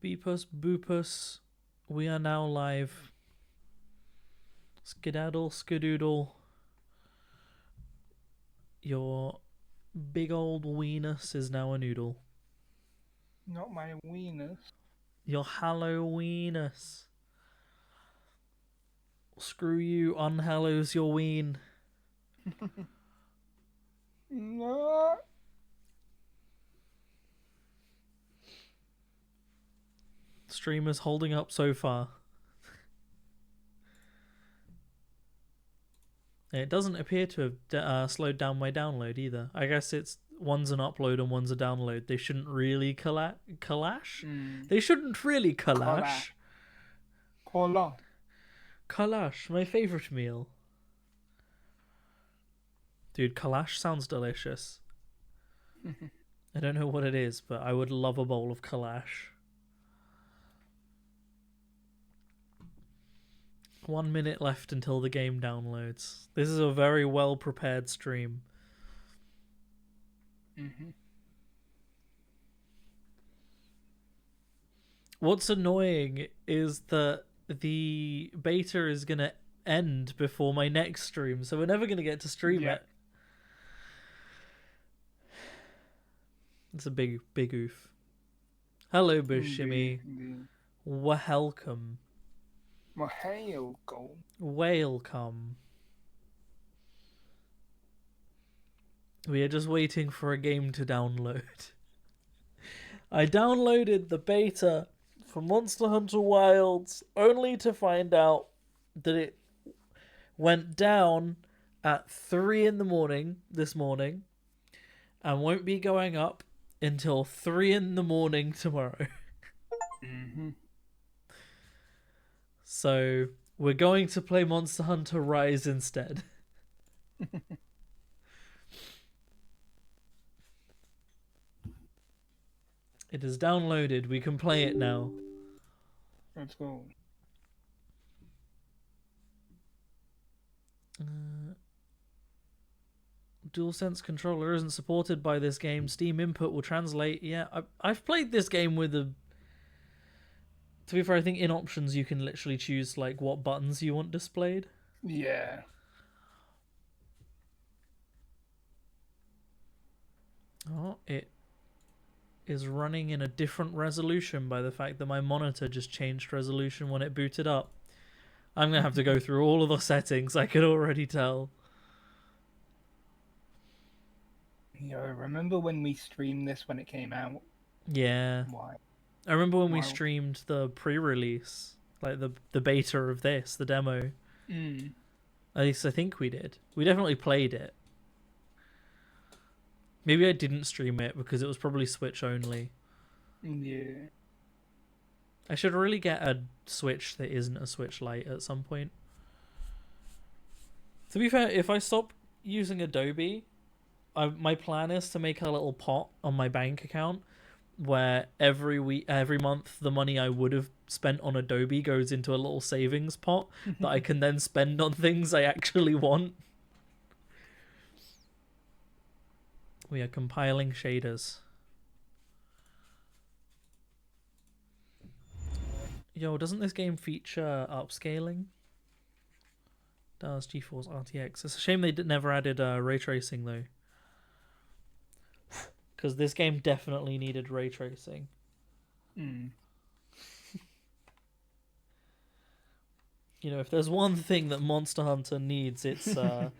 Beepus boopus. We are now live. Skedaddle skadoodle. Your big old weenus is now a noodle. Not my weenus. Your Halloweenus. Screw you, unhallows your ween. No. Streamer's holding up so far. It doesn't appear to have slowed down my download either. I guess it's one's an upload and one's a download. They shouldn't really clash. They shouldn't really clash. Collage. Kalash, my favourite meal. Dude, kalash sounds delicious. I don't know what it is, but I would love a bowl of kalash. 1 minute left until the game downloads. This is a very well prepared stream. What's annoying is that the beta is going to end before my next stream, so we're never going to get to stream it. It's a big oof. Hello, Bushimi. Welcome. Welcome. We are just waiting for a game to download. I downloaded the beta for Monster Hunter Wilds only to find out that it went down at 3 in the morning this morning and won't be going up until 3 in the morning tomorrow. So we're going to play Monster Hunter Rise instead. It is downloaded. We can play it now. Let's go. DualSense controller isn't supported by this game. Steam input will translate. Yeah, I've played this game with a... To be fair, I think in options you can literally choose like what buttons you want displayed. Yeah. Oh, it is running in a different resolution by the fact that my monitor just changed resolution when it booted up. I'm going to have to go through all of the settings, I can already tell. Yeah, remember when we streamed this when it came out? Yeah. Why? I remember when we streamed the pre-release, like the beta of this, the demo. At least I think we did. We definitely played it. Maybe I didn't stream it because it was probably Switch only. Yeah. I should really get a Switch that isn't a Switch Lite at some point. To be fair, if I stop using Adobe, my plan is to make a little pot on my bank account where every month the money I would have spent on Adobe goes into a little savings pot that I can then spend on things I actually want. We are compiling shaders. Yo, doesn't this game feature upscaling? Does GeForce RTX. It's a shame they never added ray tracing though. Because this game definitely needed ray tracing. You know, if there's one thing that Monster Hunter needs, it's a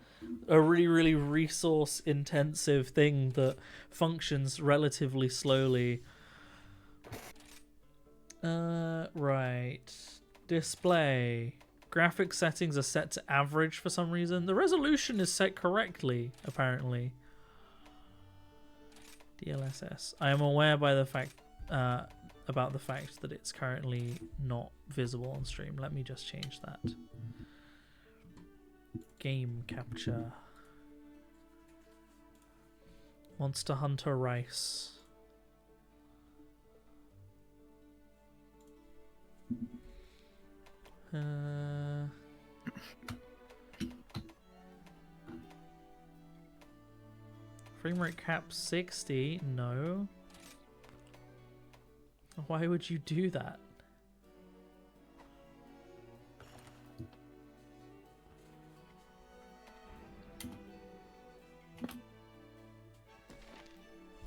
really, really resource-intensive thing that functions relatively slowly. Right. Display. Graphics settings are set to average for some reason. The resolution is set correctly, apparently. DLSS. I am aware by the fact about the fact that it's currently not visible on stream. Let me just change that. Game capture. Monster Hunter Rise. Frame rate cap 60. No. Oh, Why would you do that?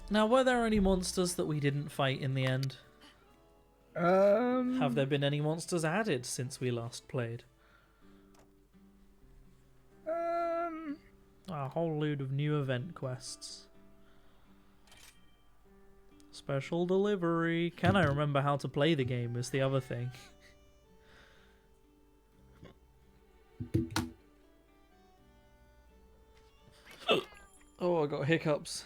Now, were there any monsters that we didn't fight in the end? Have there been any monsters added since we last played? A whole load of new event quests. Special delivery. Can I remember how to play the game is the other thing. Oh, I got hiccups.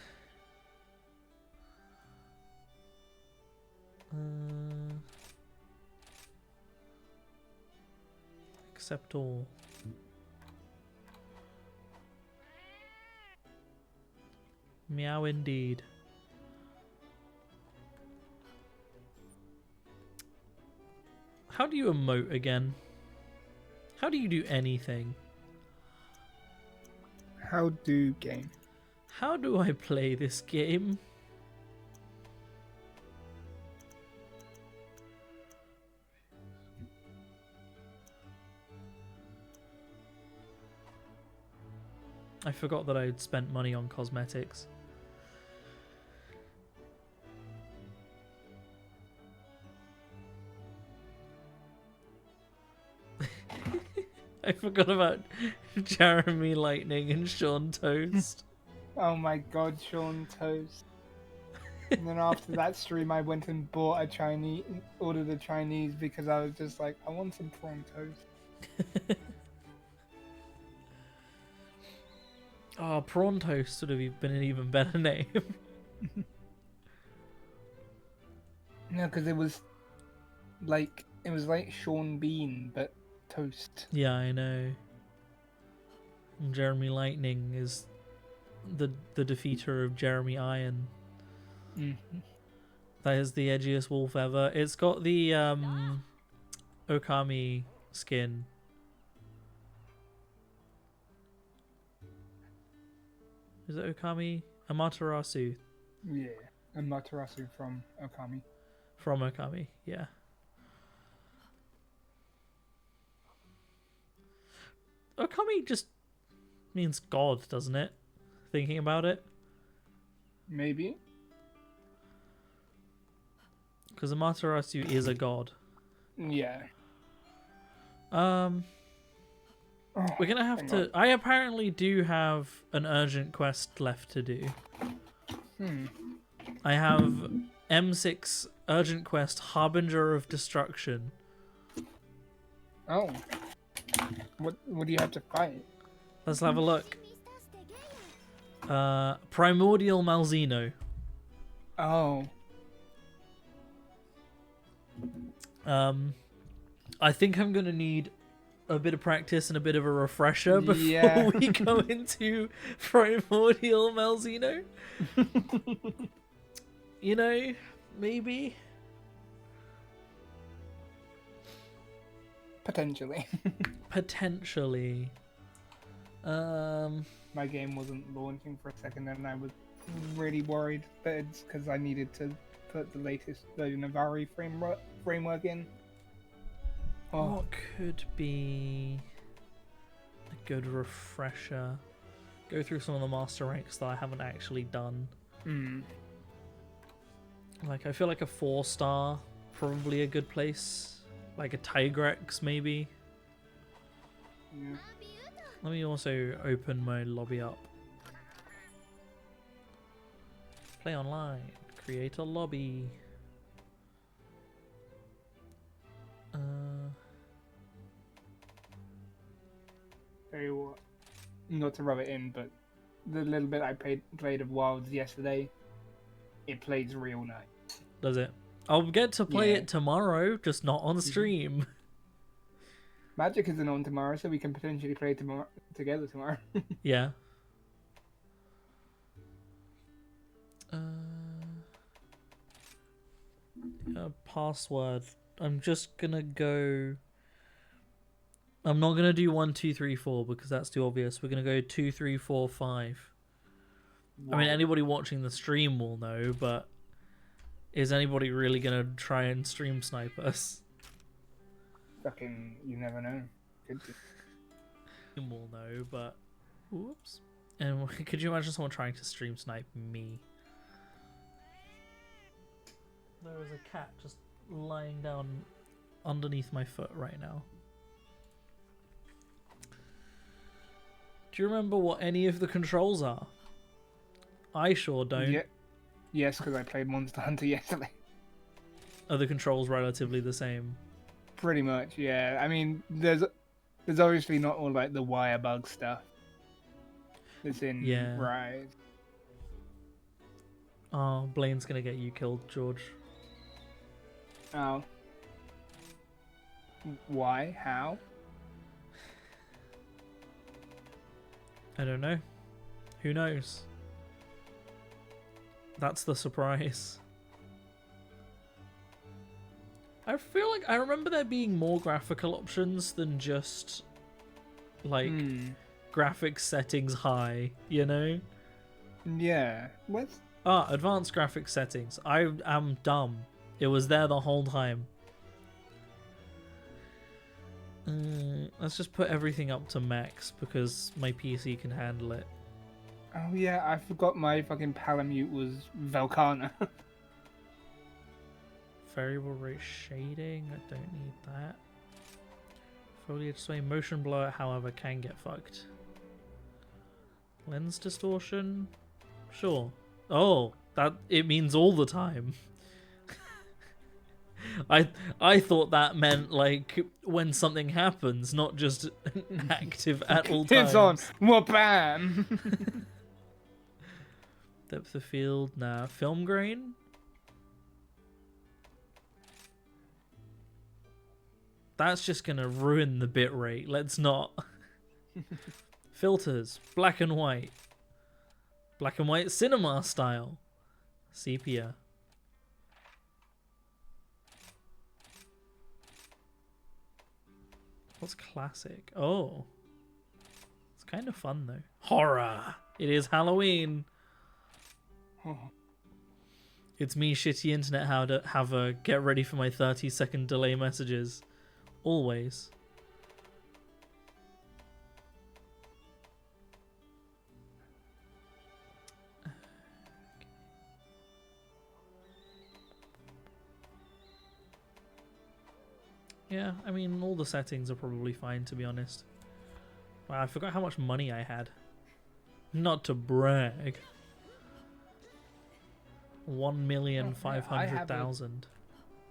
Accept all. Meow indeed. How do you emote again? How do you do anything? How do game? How do I play this game? I forgot that I'd spent money on cosmetics. I forgot about Jeremy Lightning and Sean Toast. Oh my god, Sean Toast. And then after that stream, I went and bought ordered a Chinese because I was just like, I want some prawn toast. Oh, Prawn Toast would have been an even better name. No, because it was like Sean Bean, but toast. Yeah, I know. And Jeremy Lightning is the defeater of Jeremy Iron. That is the edgiest wolf ever. It's got the Okami skin. Is it Okami? Amaterasu. Yeah, and Matarasu from Okami. From Okami, yeah. Okami just means God, doesn't it? Thinking about it. Maybe. Because Amaterasu is a god. Yeah. We're gonna have to... I apparently do have an urgent quest left to do. I have M6 urgent quest Harbinger of Destruction. Oh. What do you have to fight? Let's have a look. Primordial Malzeno. Oh. I think I'm gonna need a bit of practice and a bit of a refresher before we go into Primordial Malzeno. You know, maybe. Potentially. Potentially. My game wasn't launching for a second and I was really worried, but it's because I needed to put the latest version of RE framework in. What could be a good refresher? Go through some of the master ranks that I haven't actually done. Like, I feel like a 4-star, probably a good place. Like a Tigrex, maybe. Yeah. Let me also open my lobby up. Play online. Create a lobby. Tell you what, not to rub it in, but the little bit I played of Wilds yesterday, it plays real nice. Does it? I'll get to play it tomorrow, just not on stream. Magic isn't on tomorrow, so we can potentially play together tomorrow. Yeah. Password. I'm just gonna go... I'm not gonna do 1, 2, 3, 4 because that's too obvious. We're gonna go 2, 3, 4, 5. Wow. I mean, anybody watching the stream will know, but Is anybody really gonna try and stream snipe us? Fucking, you never know. Could be. We'll know, but whoops. And could you imagine someone trying to stream snipe me? There is a cat just lying down underneath my foot right now. Do you remember what any of the controls are? I sure don't. Yeah. Yes, because I played Monster Hunter yesterday. Are the controls relatively the same? Pretty much, yeah. I mean, there's obviously not all like the wire bug stuff that's in Yeah. Rise. Oh, Blaine's gonna get you killed, George. Oh. Why? How? I don't know. Who knows? That's the surprise. I feel like I remember there being more graphical options than just like graphics settings high, you know? Yeah. What's... Advanced graphics settings. I am dumb. It was there the whole time. Let's just put everything up to max because my PC can handle it. Oh yeah, I forgot my fucking Palamute was Velcana. Variable rate shading, I don't need that. Foliage sway, motion blur, however, can get fucked. Lens distortion? Sure. Oh, that it means all the time. I thought that meant like when something happens, not just active at all times. It's on. What bam? Depth of field, nah. Film grain? That's just gonna ruin the bitrate. Let's not. Filters, black and white. Black and white cinema style. Sepia. What's classic? Oh. It's kind of fun though. Horror! It is Halloween! It's me, shitty internet have a get ready for my 30-second delay messages. Always. Yeah, I mean, all the settings are probably fine, to be honest. Wow, I forgot how much money I had. Not to brag. 1,500,000.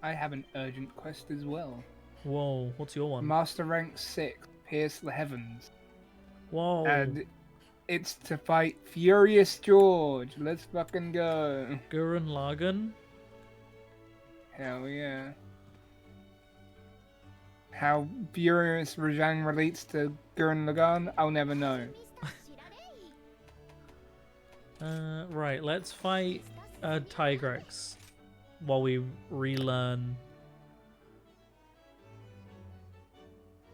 I have an urgent quest as well. Whoa, what's your one? Master rank 6, Pierce the Heavens. Whoa. And it's to fight Furious George. Let's fucking go. Gurren Lagann? Hell yeah. How Furious Rajang relates to Gurren Lagann, I'll never know. Right, let's fight Tigrex while we relearn.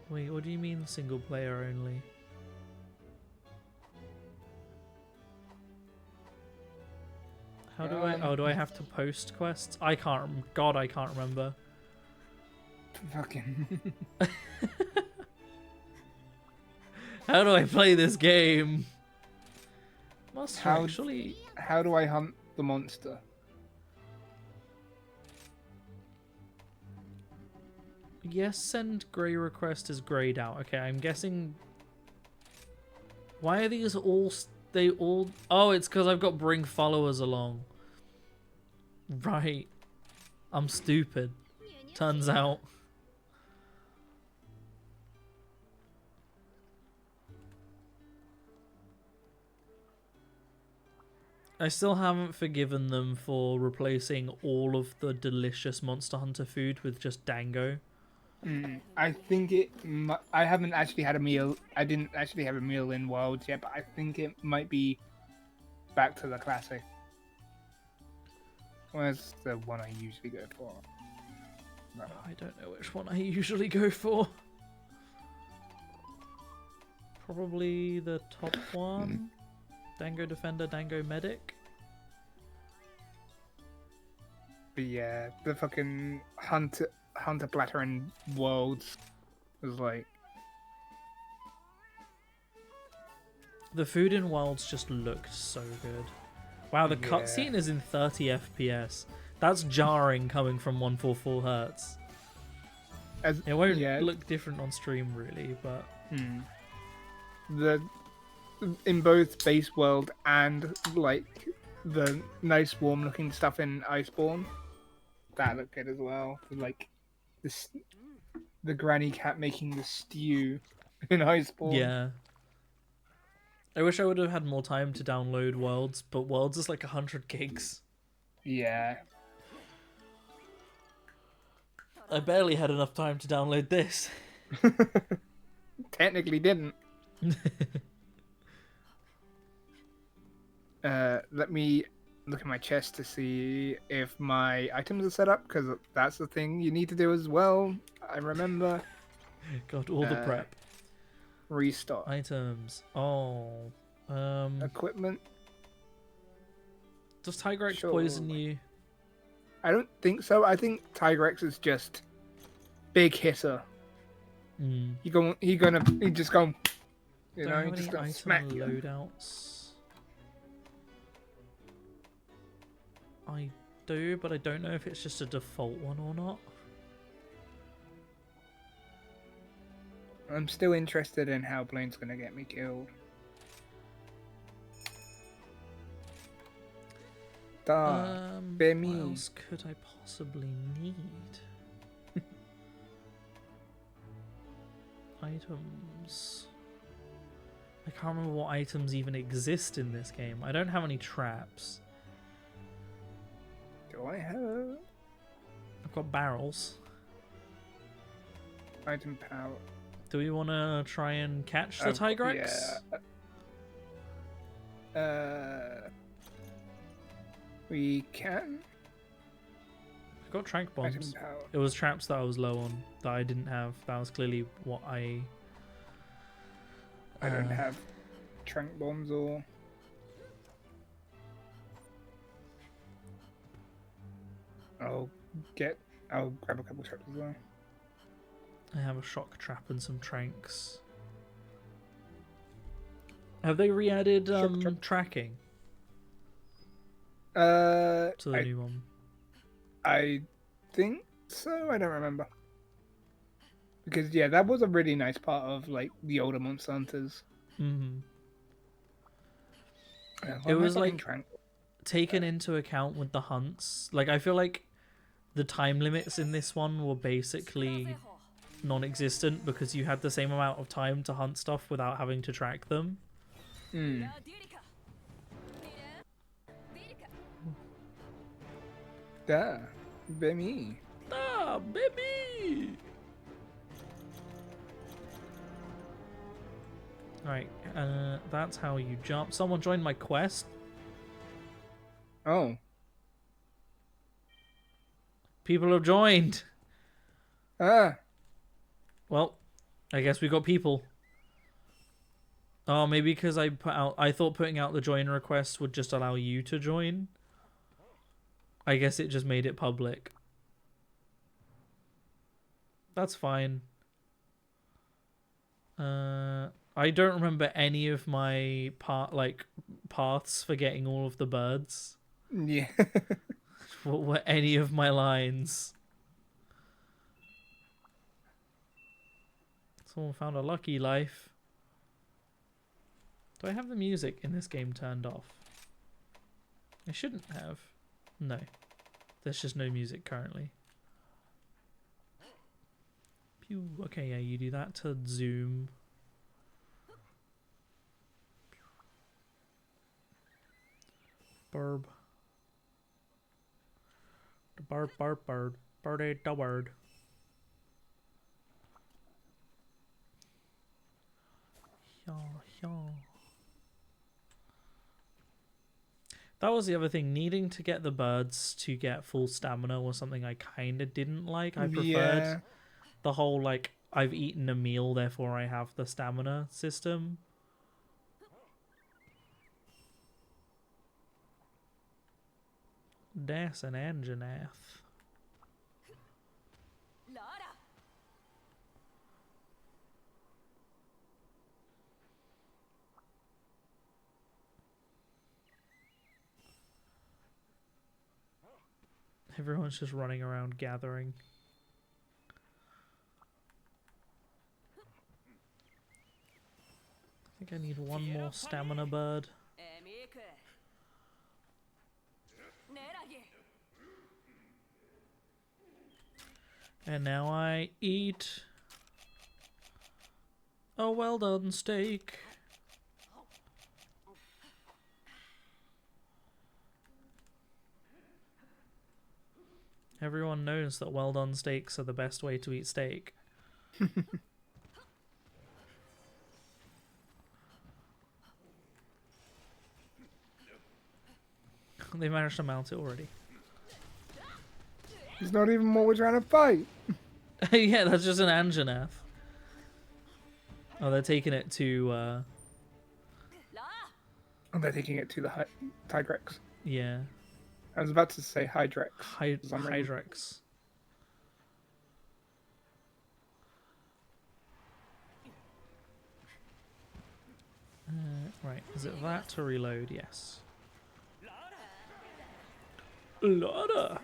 Wait, what do you mean single player only? How do I... Oh, do I have to post quests? I can't... God, I can't remember. Fucking... How do I play this game? Must How- actually... How do I hunt the monster? Yes, send grey request is grayed out. Okay, I'm guessing... Why are these all... They all... Oh, it's because I've got bring followers along. Right. I'm stupid. Turns out. I still haven't forgiven them for replacing all of the delicious Monster Hunter food with just Dango. I think it... I haven't actually had a meal. I didn't actually have a meal in Wilds yet, but I think it might be back to the classic. Where's the one I usually go for? No. I don't know which one I usually go for. Probably the top one. Dango Defender, Dango Medic. But yeah, the fucking Hunter Platter and Worlds was like, The food in Wilds just looked so good. Wow, the yeah. cutscene is in 30 FPS. That's jarring coming from 144 hertz. As, It won't yeah, look different on stream really, but the in both Base World and like the nice warm looking stuff in Iceborne, that looked good as well. Like this, the granny cat making the stew in Iceborne. yeah. I wish I would have had more time to download Worlds, but Worlds is like 100 gigs. Yeah. I barely had enough time to download this. Technically didn't. Let me look at my chest to see if my items are set up, because that's the thing you need to do as well. I remember. Got all the prep. Restart. Items. Oh. Equipment. Does Tigrex Sure. poison you? I don't think so. I think Tigrex is just big hitter. He just go. You Don't know, have he any just gonna item smack you. loadouts. I do, but I don't know if it's just a default one or not. I'm still interested in how Blaine's gonna get me killed. Bear me. What else could I possibly need? Items. I can't remember what items even exist in this game. I don't have any traps. Do I have I've got barrels. item power? Do we want to try and catch the Tigrex? Yeah. We can. I've got trank bombs. Item power. It was traps that I was low on that I didn't have. That was clearly what I don't have trank bombs or. I'll grab a couple traps as well. I have a shock trap and some tranks. Have they re-added Shock trap. tracking To to the new one? I think so. I don't remember. Because yeah, that was a really nice part of like the older Monster Hunters. Mm-hmm. Why It am I was fucking like trank? taken into account with the hunts. Like I feel like the time limits in this one were basically non-existent because you had the same amount of time to hunt stuff without having to track them. Da, Bemi. Ah, baby! Right, that's how you jump. Someone joined my quest. Oh. People have joined. Ah. Well, I guess we got people. Oh, maybe because I thought putting out the join request would just allow you to join. I guess it just made it public. That's fine. I don't remember any of my paths for getting all of the birds. Yeah. What were any of my lines? Someone found a lucky life. Do I have the music in this game turned off? I shouldn't have. No. There's just no music currently. Pew. Okay, yeah, you do that to zoom. Burb. The bird. Bird the word. Yeah. That was the other thing. Needing to get the birds to get full stamina was something I kind of didn't like. I preferred the whole, like, I've eaten a meal, therefore I have the stamina system. That's an Anjanath. Everyone's just running around gathering. I think I need one more stamina bird. And now I eat a well done steak. Everyone knows that well done steaks are the best way to eat steak. They managed to mount it already. It's not even what we're trying to fight. Yeah, that's just an Anjanath. Oh, they're taking it to, Oh, they're taking it to the Tigrex. yeah. I was about to say Hydrex. Hydrex. Right, is it that to reload? Yes. Lara!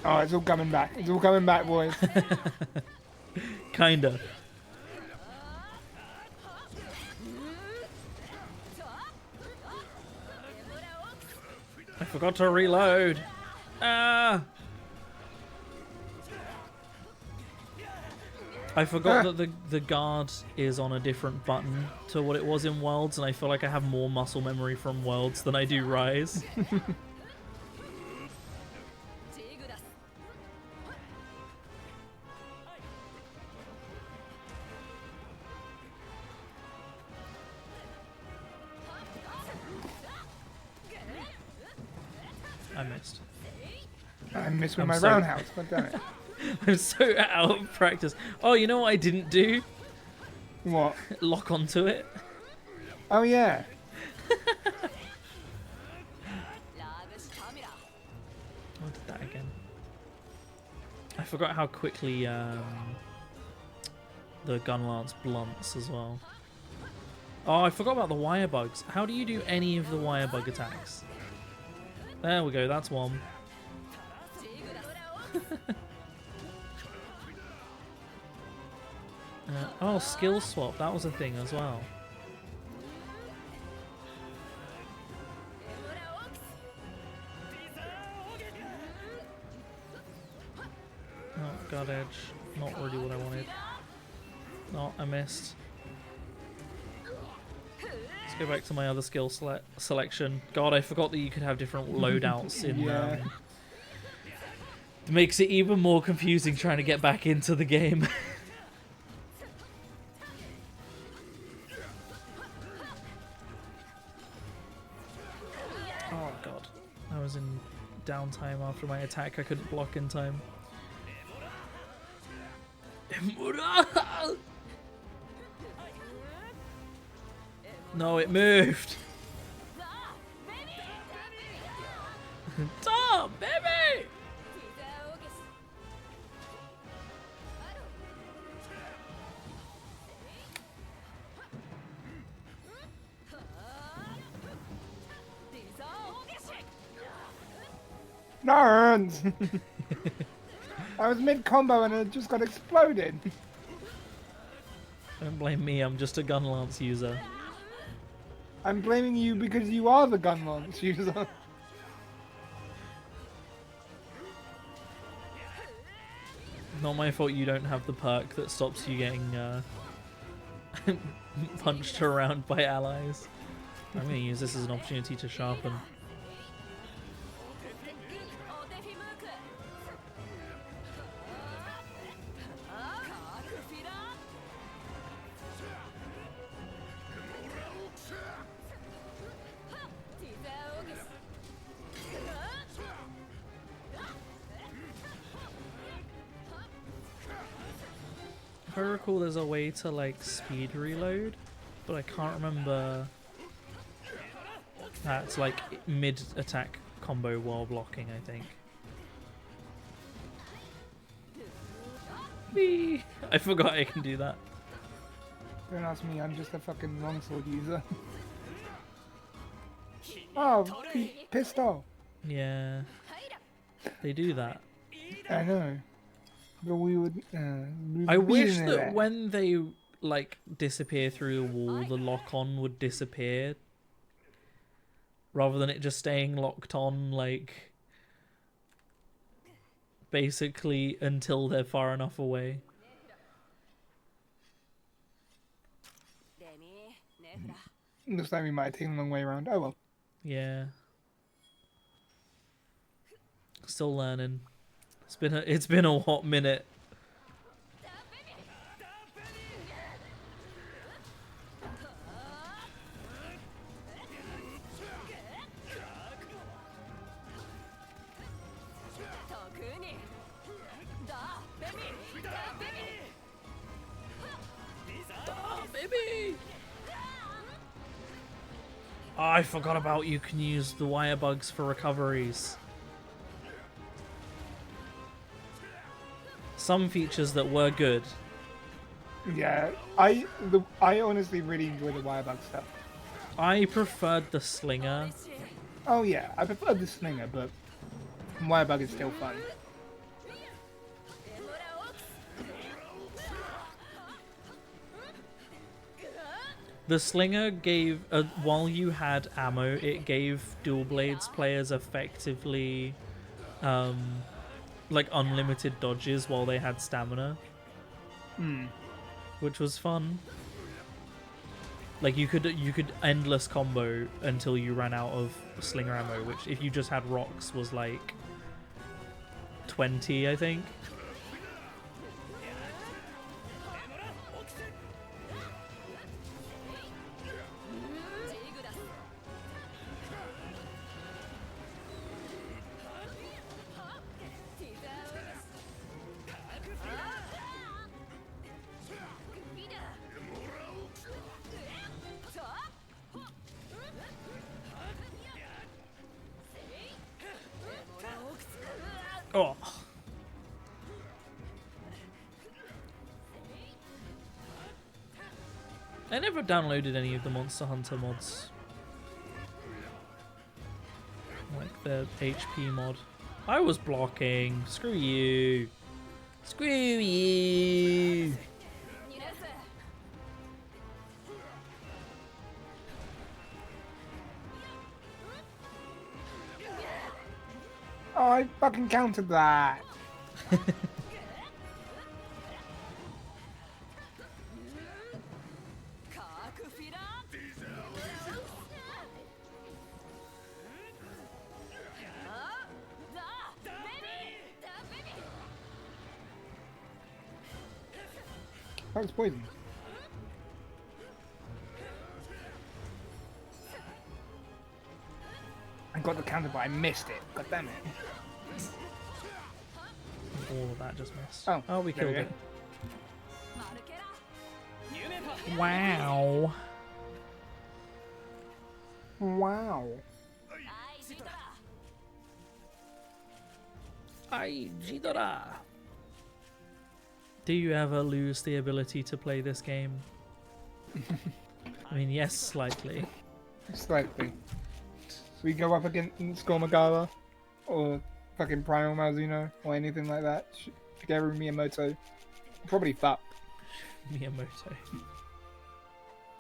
Oh, it's all coming back. It's all coming back, boys. Kinda. I forgot to reload. Ah! I forgot that the guard is on a different button to what it was in Worlds, and I feel like I have more muscle memory from Worlds than I do Rise. I missed. I missed with my roundhouse. God damn it. I'm so out of practice. Oh, you know what I didn't do? What? Lock onto it. Oh, yeah. I did that again. I forgot how quickly the gun lance blunts as well. Oh, I forgot about the wire bugs. How do you do any of the wire bug attacks? There we go, that's one. Oh, skill swap, that was a thing as well. Oh, God Edge. Not really what I wanted. No, I missed. Let's go back to my other skill selection. God, I forgot that you could have different loadouts in... Yeah. It makes it even more confusing trying to get back into the game. Oh god. I was in downtime after my attack. I couldn't block in time. No, it moved. Tom, baby! Narns! I was mid-combo and it just got exploded. Don't blame me, I'm just a gun lance user. I'm blaming you because you are the gun launch user. Not my fault you don't have the perk that stops you getting punched around by allies. I'm going to use this as an opportunity to sharpen. If I recall, there's a way to like speed reload, but I can't remember. That's like mid attack combo while blocking, I think. Whee! I forgot I can do that. Don't ask me, I'm just a fucking longsword user. Oh, he pissed off. Yeah, they do that. I know. But we would. I wish that when they like disappear through the wall, the lock on would disappear, rather than it just staying locked on, like basically until they're far enough away. Looks like we might have taken a long way around. Oh well. Yeah. Still learning. It's been a hot minute. Baby! Oh, I forgot about you can use the wire bugs for recoveries. Some features that were good. Yeah, I honestly really enjoy the wirebug stuff. I preferred the slinger. Oh yeah, I prefer the slinger, but wirebug is still fun. The slinger gave, while you had ammo, it gave dual blades players effectively, like unlimited dodges while they had stamina, which was fun. Like you could endless combo until you ran out of slinger ammo, which if you just had rocks was like 20, I think. Oh. I never downloaded any of the Monster Hunter mods. Like the HP mod. I was blocking. Screw you. Screw you. Oh, I fucking countered that. That was poison. I got the counter, but I missed it. God damn it. All of that just missed. Oh, we there we killed go. it. Wow. Wow. Ai, Ghidorah. Do you ever lose the ability to play this game? I mean, yes, slightly. Slightly. We go up against Gormagala or fucking Primal Malzeno or anything like that. Shigeru Miyamoto. Probably fucked. Miyamoto.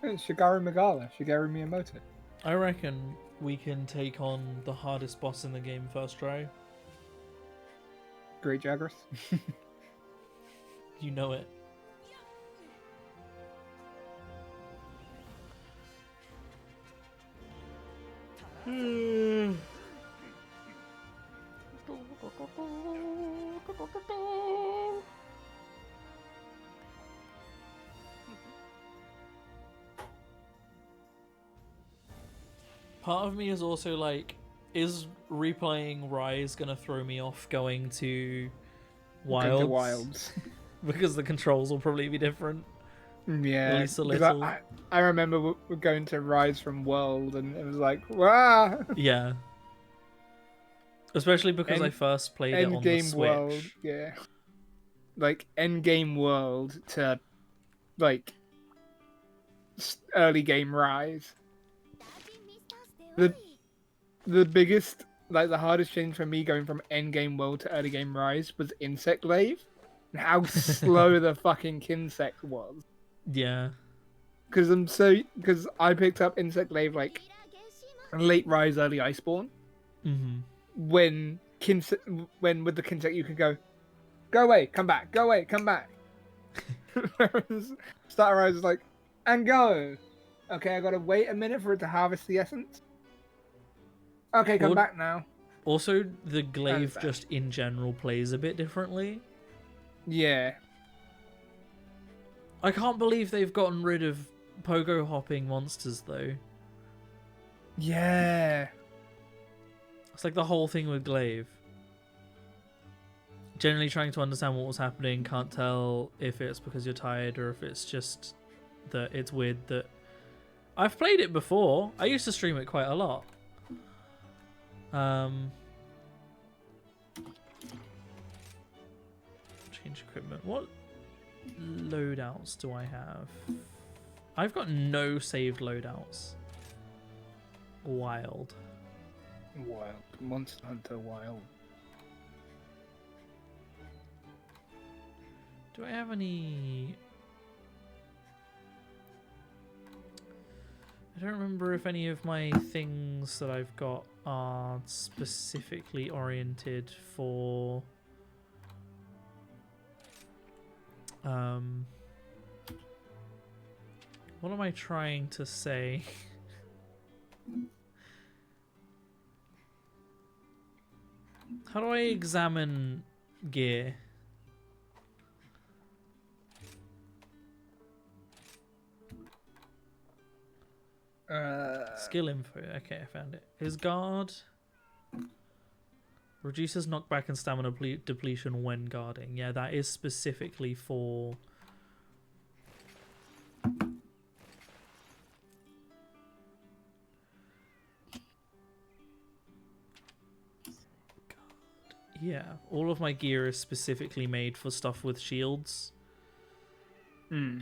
It's Shigeru Miyamoto. I reckon we can take on the hardest boss in the game first try. Great Jagras. You know it. Part of me is also like, is replaying Rise gonna throw me off going to Wilds? Wilds. because the controls will probably be different. Yeah, At least a 'cause little. I remember we're going to Rise from World, and it was like, wow, Yeah. Especially because I end first played it end on the game world, Switch. yeah, like end game world to like early game Rise. The the biggest, like the hardest change for me going from end game world to early game Rise was Insect Glaive, and how slow the fucking Kinsect was. Yeah. Because I picked up Insect Glaive like late Rise, early Iceborne. Mm-hmm. When with the Kinsect you can go away, come back, go away, come back. Whereas Star Rise is like, and go. Okay, I gotta wait a minute for it to harvest the essence. Okay, come back now. Also, the glaive back. just in general plays a bit differently. Yeah. I can't believe they've gotten rid of pogo hopping monsters though. Yeah. It's like the whole thing with glaive. Generally trying to understand what was happening, can't tell if it's because you're tired or if it's just that it's weird that I've played it before. I used to stream it quite a lot. Change equipment. What loadouts do I have? I've got no saved loadouts. Wild. Monster Hunter Wild. Do I have any... I don't remember if any of my things that I've got are specifically oriented for... What am I trying to say? How do I examine gear? Skill info. Okay, I found it. His guard reduces knockback and stamina depletion when guarding. Yeah, that is specifically for... Yeah, all of my gear is specifically made for stuff with shields. Because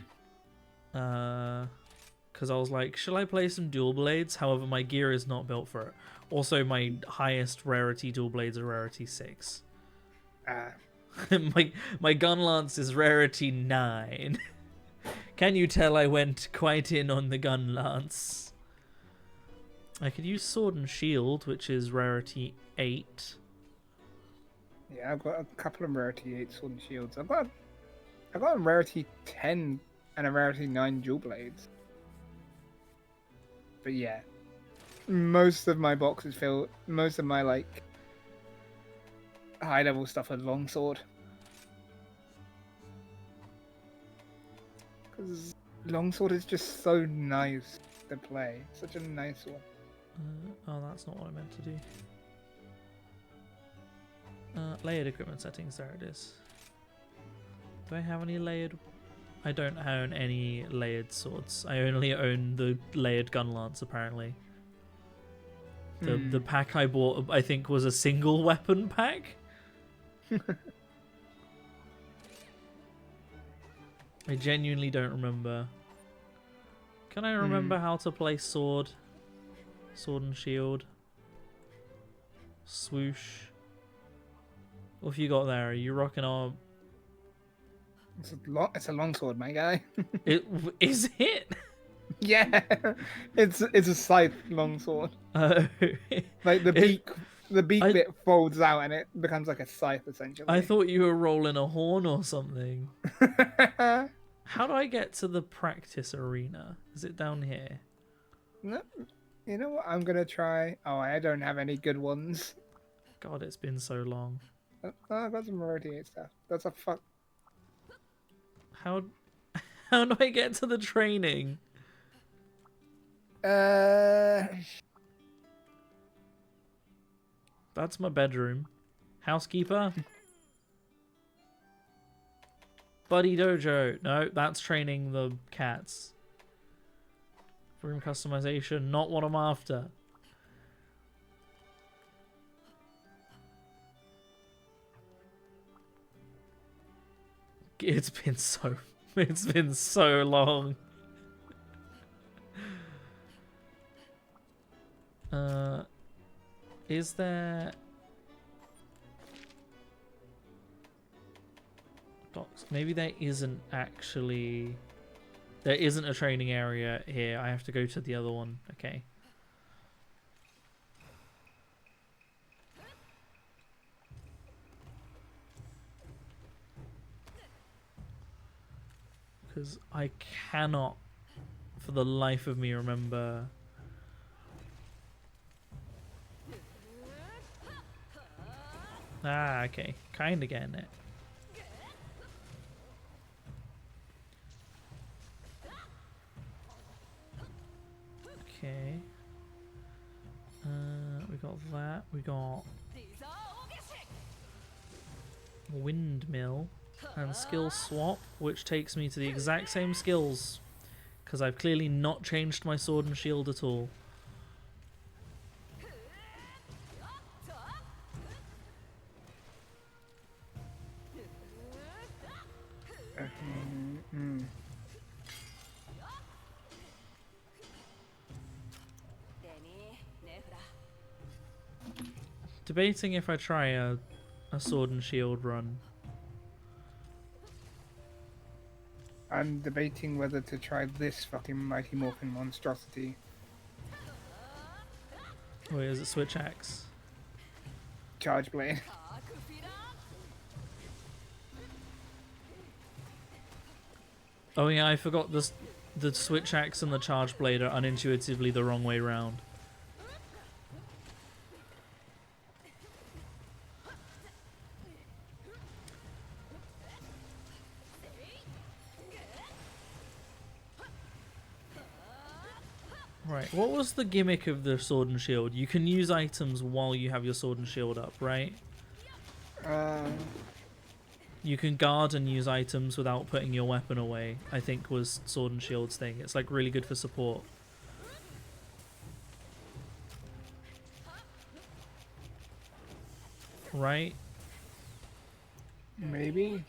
I was like, shall I play some dual blades? However, my gear is not built for it. Also, my highest rarity dual blades are rarity 6. My gun lance is rarity 9. Can you tell I went quite in on the gun lance? I could use sword and shield, which is rarity 8. Yeah, I've got a couple of rarity 8 sword and shields. I've got a rarity 10 and a rarity 9 dual blades. But yeah, most of my boxes fill. Most of my like high level stuff with longsword. Because longsword is just so nice to play. Such a nice one. Oh, that's not what I meant to do. Layered equipment settings, there it is. Do I have any layered? I don't own any layered swords. I only own the layered gun lance, apparently. The pack I bought, I think, was a single weapon pack. I genuinely don't remember. Can I remember how to play sword? Sword and shield. Swoosh. What have you got there? Are you rocking our... It's a longsword, my guy. Is it? Yeah, it's a scythe longsword. Like the beak bit folds out and it becomes like a scythe essentially. I thought you were rolling a horn or something. How do I get to the practice arena? Is it down here? No, you know what? I'm gonna try. Oh, I don't have any good ones. God, it's been so long. Oh, I got some rarity 8 stuff. That's a fuck. How do I get to the training? That's my bedroom. Housekeeper? Buddy Dojo. No, that's training the cats. Room customization, not what I'm after. It's been so long. Is there docks? Maybe there isn't actually. There isn't a training area here. I have to go to the other one. Okay. Because I cannot, for the life of me, remember. Ah, okay. Kinda getting it. Okay. We got that. We got windmill and skill swap, which takes me to the exact same skills, because I've clearly not changed my sword and shield at all. Debating if I try a sword and shield run. I'm debating whether to try this fucking Mighty Morphin monstrosity. Wait, is it switch axe? Charge blade. Oh yeah, I forgot this. The switch axe and the charge blade are unintuitively the wrong way round. Right, what was the gimmick of the sword and shield? You can use items while you have your sword and shield up, right? You can guard and use items without putting your weapon away, I think was sword and shield's thing. It's like really good for support. Right? Maybe.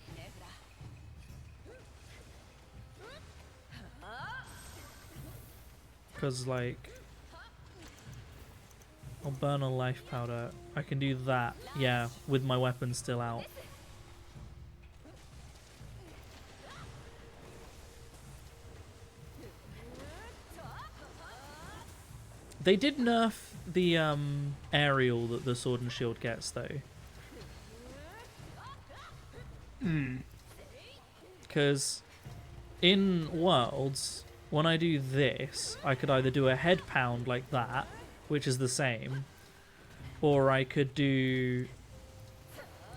Because, like, I'll burn a life powder. I can do that, yeah, with my weapon still out. They did nerf the aerial that the sword and shield gets, though. Because in Worlds, when I do this, I could either do a head pound like that, which is the same, or I could do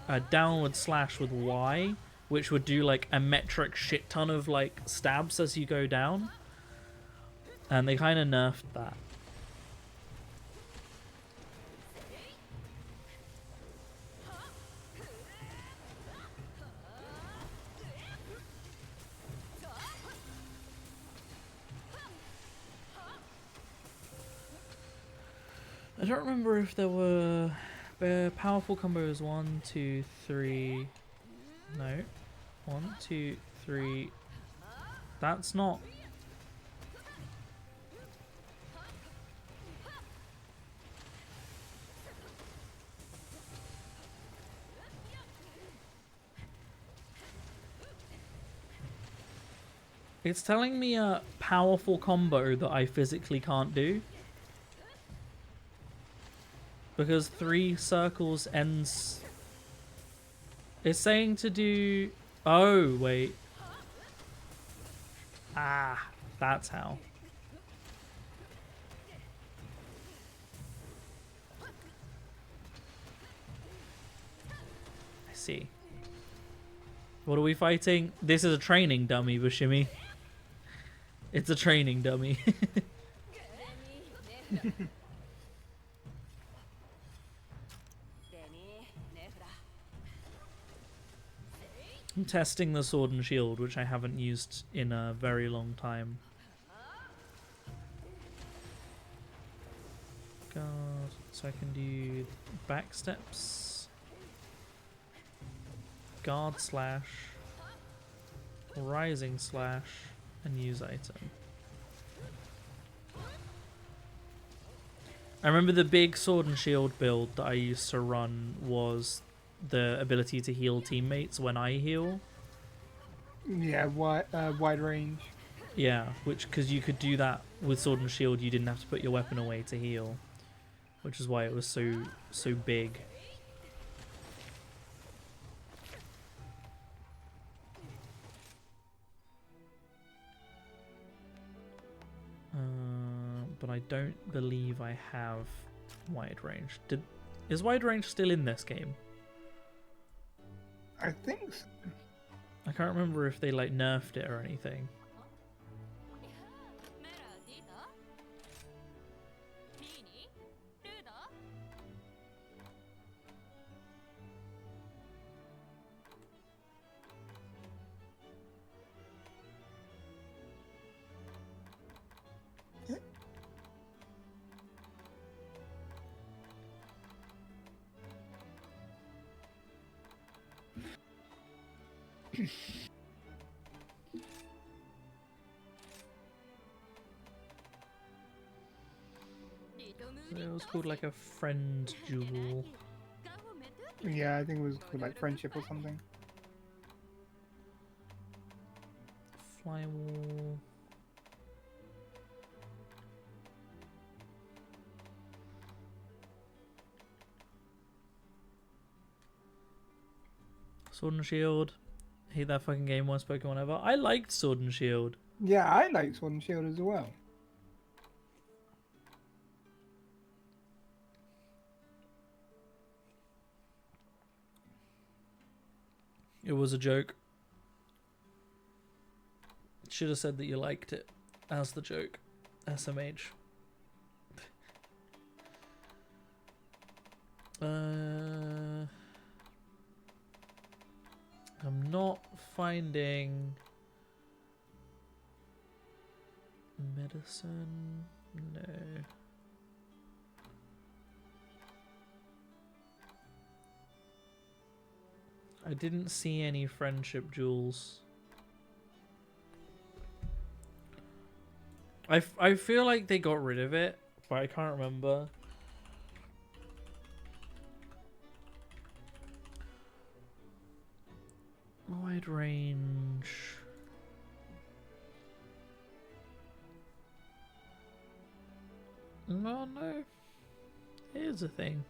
a downward slash with Y, which would do like a metric shit ton of like stabs as you go down. And they kind of nerfed that. I don't remember if there were powerful combos. 1, 2, 3. No. 1, 2, 3. That's not. It's telling me a powerful combo that I physically can't do. Because 3 circles ends... It's saying to do... Oh, wait. Ah, that's how. I see. What are we fighting? This is a training dummy, Bushimi. It's a training dummy. I'm testing the sword and shield, which I haven't used in a very long time. God, so I can do back steps, guard slash, rising slash, and use item. I remember the big sword and shield build that I used to run was the ability to heal teammates when I heal. Yeah, wide range. Yeah, which, because you could do that with sword and shield, you didn't have to put your weapon away to heal, which is why it was so big. But I don't believe I have wide range. Is wide range still in this game? I think so. I can't remember if they like nerfed it or anything. It was called like a friend jewel. Yeah, I think it was called like friendship or something. Flywall. Sword and Shield. Hate that fucking game, worst Pokemon ever. I liked Sword and Shield. Yeah, I like Sword and Shield as well. It was a joke. Should have said that you liked it as the joke. SMH. I'm not finding medicine. No. I didn't see any friendship jewels. I feel like they got rid of it, but I can't remember. Wide range. No, no. Here's a thing.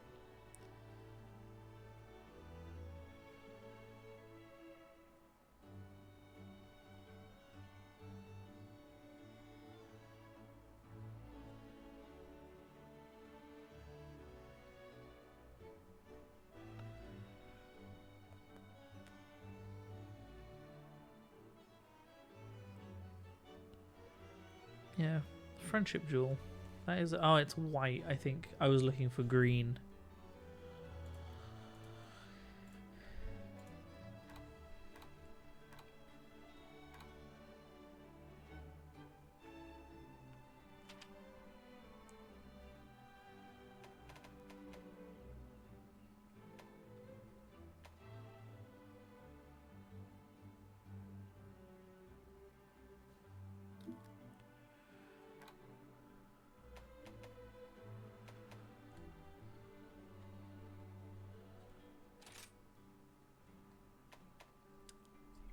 Yeah, friendship jewel. That is. Oh, it's white. I think I was looking for green.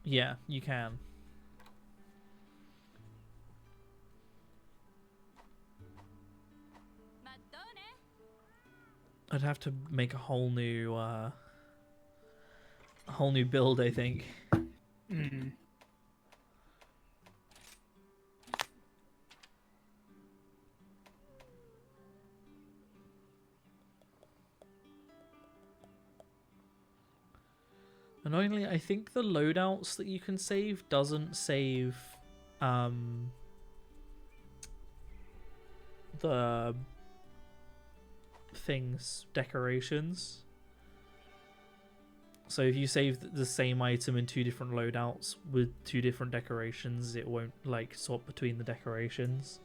Yeah, you can. I'd have to make a whole new build, I think. Mm. Annoyingly, I think the loadouts that you can save doesn't save the things, decorations. So if you save the same item in 2 different loadouts with 2 different decorations, it won't like swap between the decorations.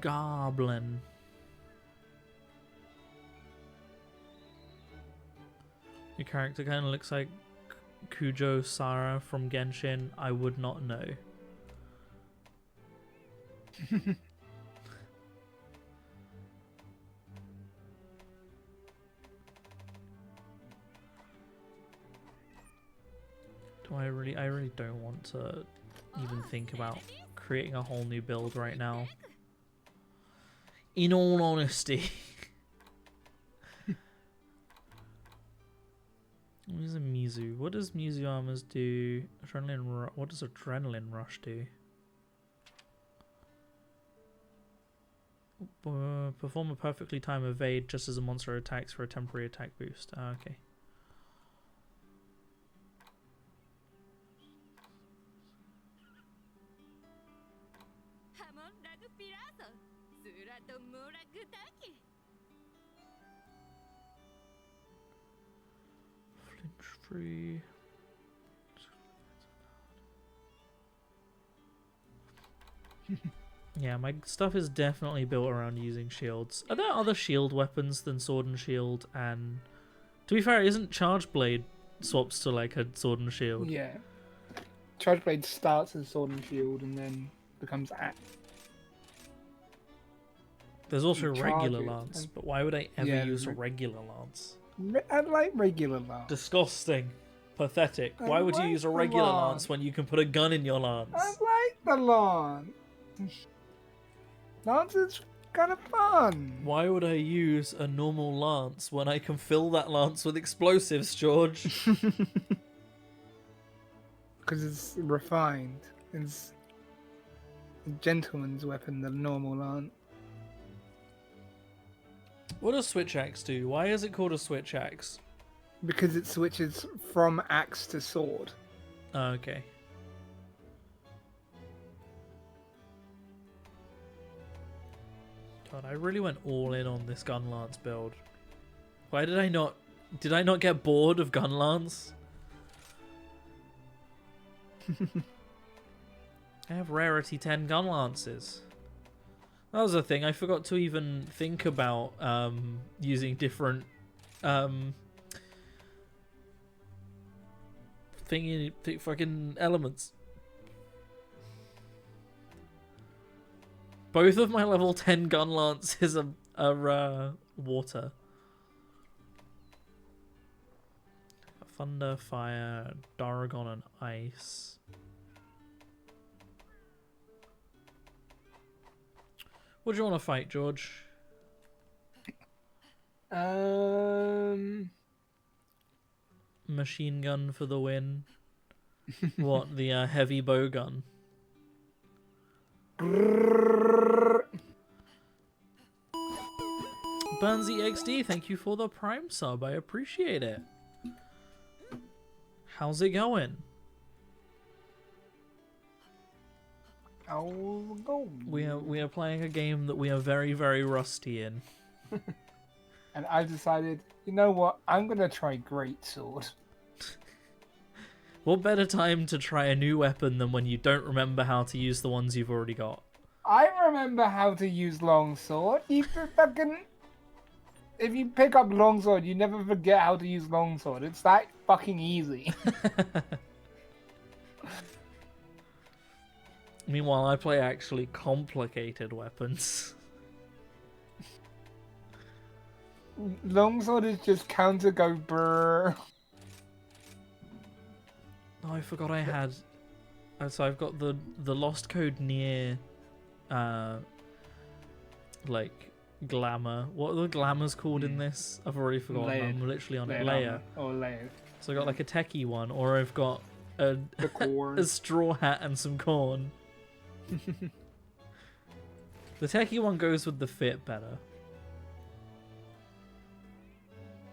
Goblin. Your character kind of looks like Kujo Sara from Genshin. I would not know. I really don't want to even think about creating a whole new build right now. In all honesty. What is a Mizu? What does Mizu armors do? What does Adrenaline Rush do? Perform a perfectly timed evade just as a monster attacks for a temporary attack boost. Ah, okay. Flinch free. Yeah, my stuff is definitely built around using shields. Are there other shield weapons than sword and shield? And to be fair, isn't Charge Blade swaps to like a sword and shield? Yeah. Charge Blade starts as sword and shield and then becomes axe. There's also You regular charge it lance, and- but why would I ever Yeah, use a there's regular lance? I like regular lance. Disgusting. Pathetic. I Why would you like use a the regular lance. lance when you can put a gun in your lance? I like the lance. Lance is kind of fun. Why would I use a normal lance when I can fill that lance with explosives, George? Because it's refined. It's a gentleman's weapon, the normal lance. What does Switch Axe do? Why is it called a Switch Axe? Because it switches from axe to sword. Oh, okay. God, I really went all in on this gun lance build. Why did I not... Did I not get bored of gun lance? I have rarity 10 gun lances. That was the thing. I forgot to even think about using different fucking elements. Both of my level 10 gun lances are water. Thunder, fire, Daragon, and ice. What do you want to fight, George? Machine gun for the win. What, the heavy bow gun? Burnsy XD, thank you for the Prime sub. I appreciate it. How's it going? I'll go. We are playing a game that we are very, very rusty in. And I decided, you know what? I'm gonna try Greatsword. What better time to try a new weapon than when you don't remember how to use the ones you've already got? I remember how to use longsword. If you pick up longsword, you never forget how to use longsword. It's that fucking easy. Meanwhile, I play actually complicated weapons. Longsword is just counter go brr. Oh, I forgot I had. So I've got the Lost Code near, like glamour. What are the glamours called in this? I've already forgotten. Layered. I'm literally on it. Layered Layer. armor, or layers. So I got like a techie one, or I've got a The corn. a straw hat and some corn. The techie one goes with the fit better.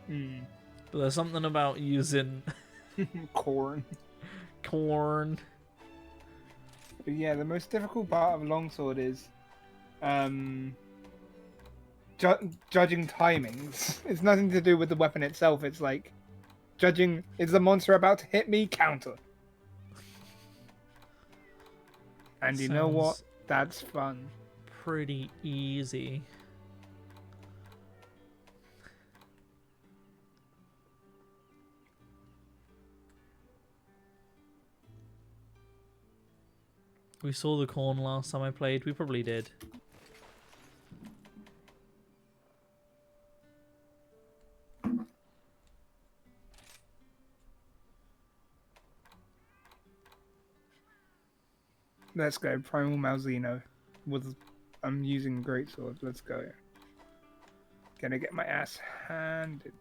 But there's something about using Corn. corn. But yeah, the most difficult part of longsword is judging timings. It's nothing to do with the weapon itself. It's like judging, is the monster about to hit me? Counter. And you know what? Sounds That's fun. pretty easy. We saw the corn last time I played. We probably did. Let's go. Primal Malzeno. I'm using greatsword. Let's go. Gonna get my ass handed.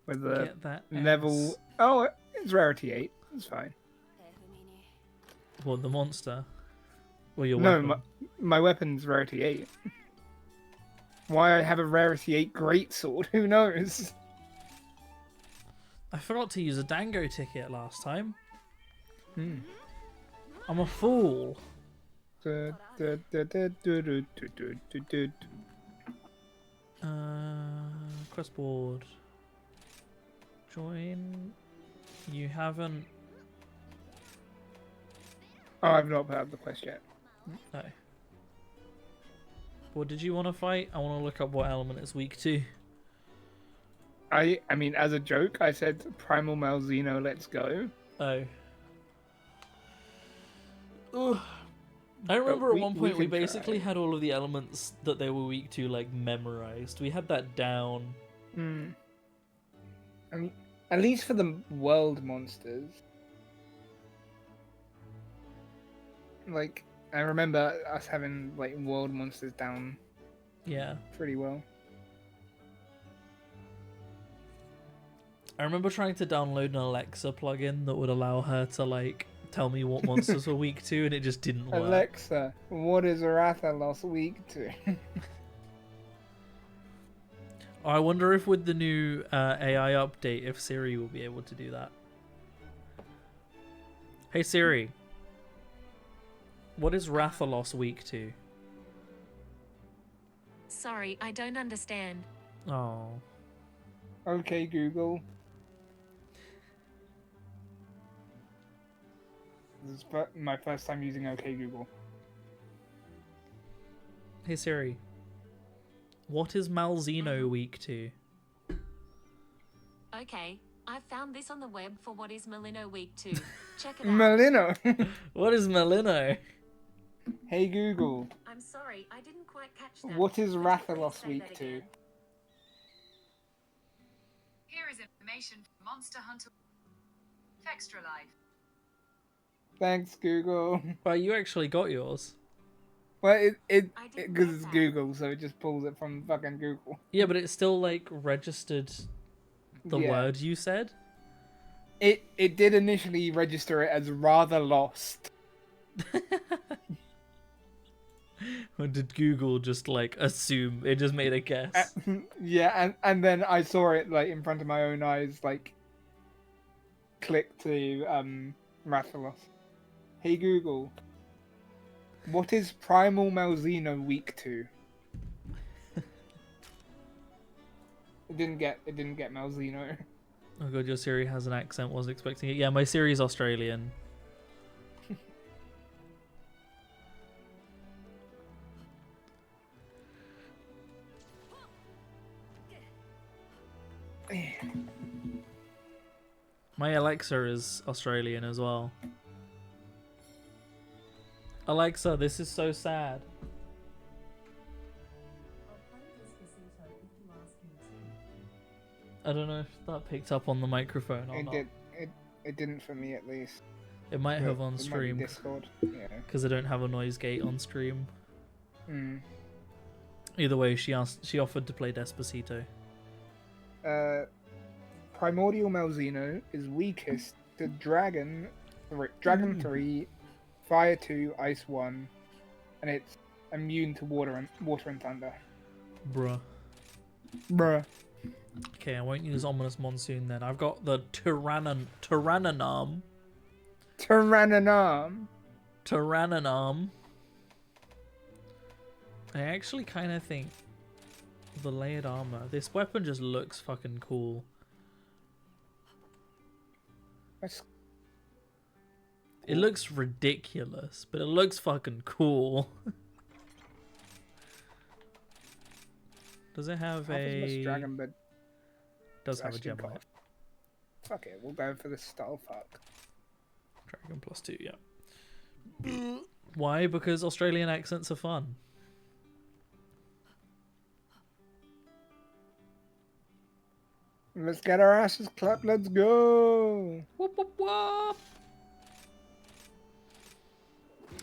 With the Get that level. ass. Oh, it's rarity 8. It's fine. What, the monster? Or your No, weapon? my weapon's rarity 8. Why I have a rarity 8 greatsword? Who knows? I forgot to use a Dango ticket last time. Hmm. I'm a fool. Quest board. Join. You haven't. Oh, I've not put up the quest yet. No. What did you want to fight? I want to look up what element it's weak to. I mean, as a joke, I said Primal Malzeno, let's go. Oh. Ugh. I remember at one point we can basically try. had all of the elements that they were weak to like memorized. We had that down. Hmm. I mean, at least for the world monsters. Like, I remember us having like world monsters down Yeah. pretty well. I remember trying to download an Alexa plugin that would allow her to like tell me what monsters were weak to, and it just didn't work. Alexa, what is Rathalos weak to? I wonder if with the new AI update, if Siri will be able to do that. Hey Siri, what is Rathalos weak to? Sorry, I don't understand. Oh. Okay, Google. This is my first time using OK Google. Hey Siri, what is Malzeno weak to? Okay, I found this on the web for what is Malino weak to. Check it out. Malino! What is Malino? Hey Google, I'm sorry, I didn't quite catch that. what is Could you please Rathalos say weak that to? again? Here is information from Monster Hunter Extra Life. Thanks, Google. Well, you actually got yours. Well, I didn't because get it's that. Google, so it just pulls it from fucking Google. Yeah, but it still like registered the Yeah. word you said. It did initially register it as rather lost. Or did Google just like assume it just made a guess? Yeah, and then I saw it like in front of my own eyes, like click to Rathalos. Hey Google, what is Primal Malzeno weak to? It didn't get Malzeno. Oh god, your Siri has an accent. Wasn't expecting it. Yeah, my Siri's Australian. My Alexa is Australian as well. Alexa, this is so sad. I don't know if that picked up on the microphone or It not. did. It didn't for me at least. It might But have on it might be stream Discord. Yeah. because I don't have a noise gate on stream. Hmm. Either way, she offered to play Despacito. Primordial Malzeno is weakest to Dragon 3, Fire 2, Ice 1, and it's immune to water and thunder. Bruh. Bruh. Okay, I won't use Ominous Monsoon then. I've got the Tyrannonarm. Tyrannonarm. I actually kind of think the layered armor. This weapon just looks fucking cool. That's It looks ridiculous, but it looks fucking cool. Does it have half as much a? dragon, but Does have a actually gem on got- it. fuck it, we'll go for the style fuck. Dragon +2, yeah. Why? Because Australian accents are fun. Let's get our asses clapped. Let's go. Whoop, whoop, whoop.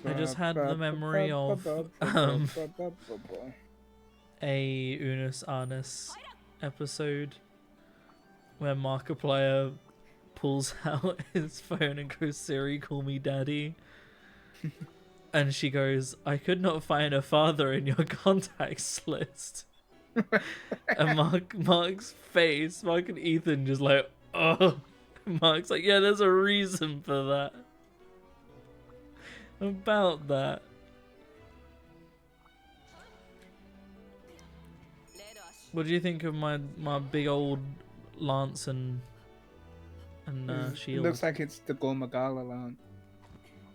I just had the memory of a Unus Annus episode where Markiplier pulls out his phone and goes, "Siri, call me daddy." And she goes, "I could not find a father in your contacts list." And Mark's face, Mark and Ethan just like, oh. Mark's like, yeah, there's a reason for that. About that. What do you think of my big old lance and It shield? looks like it's the Gormagala lance.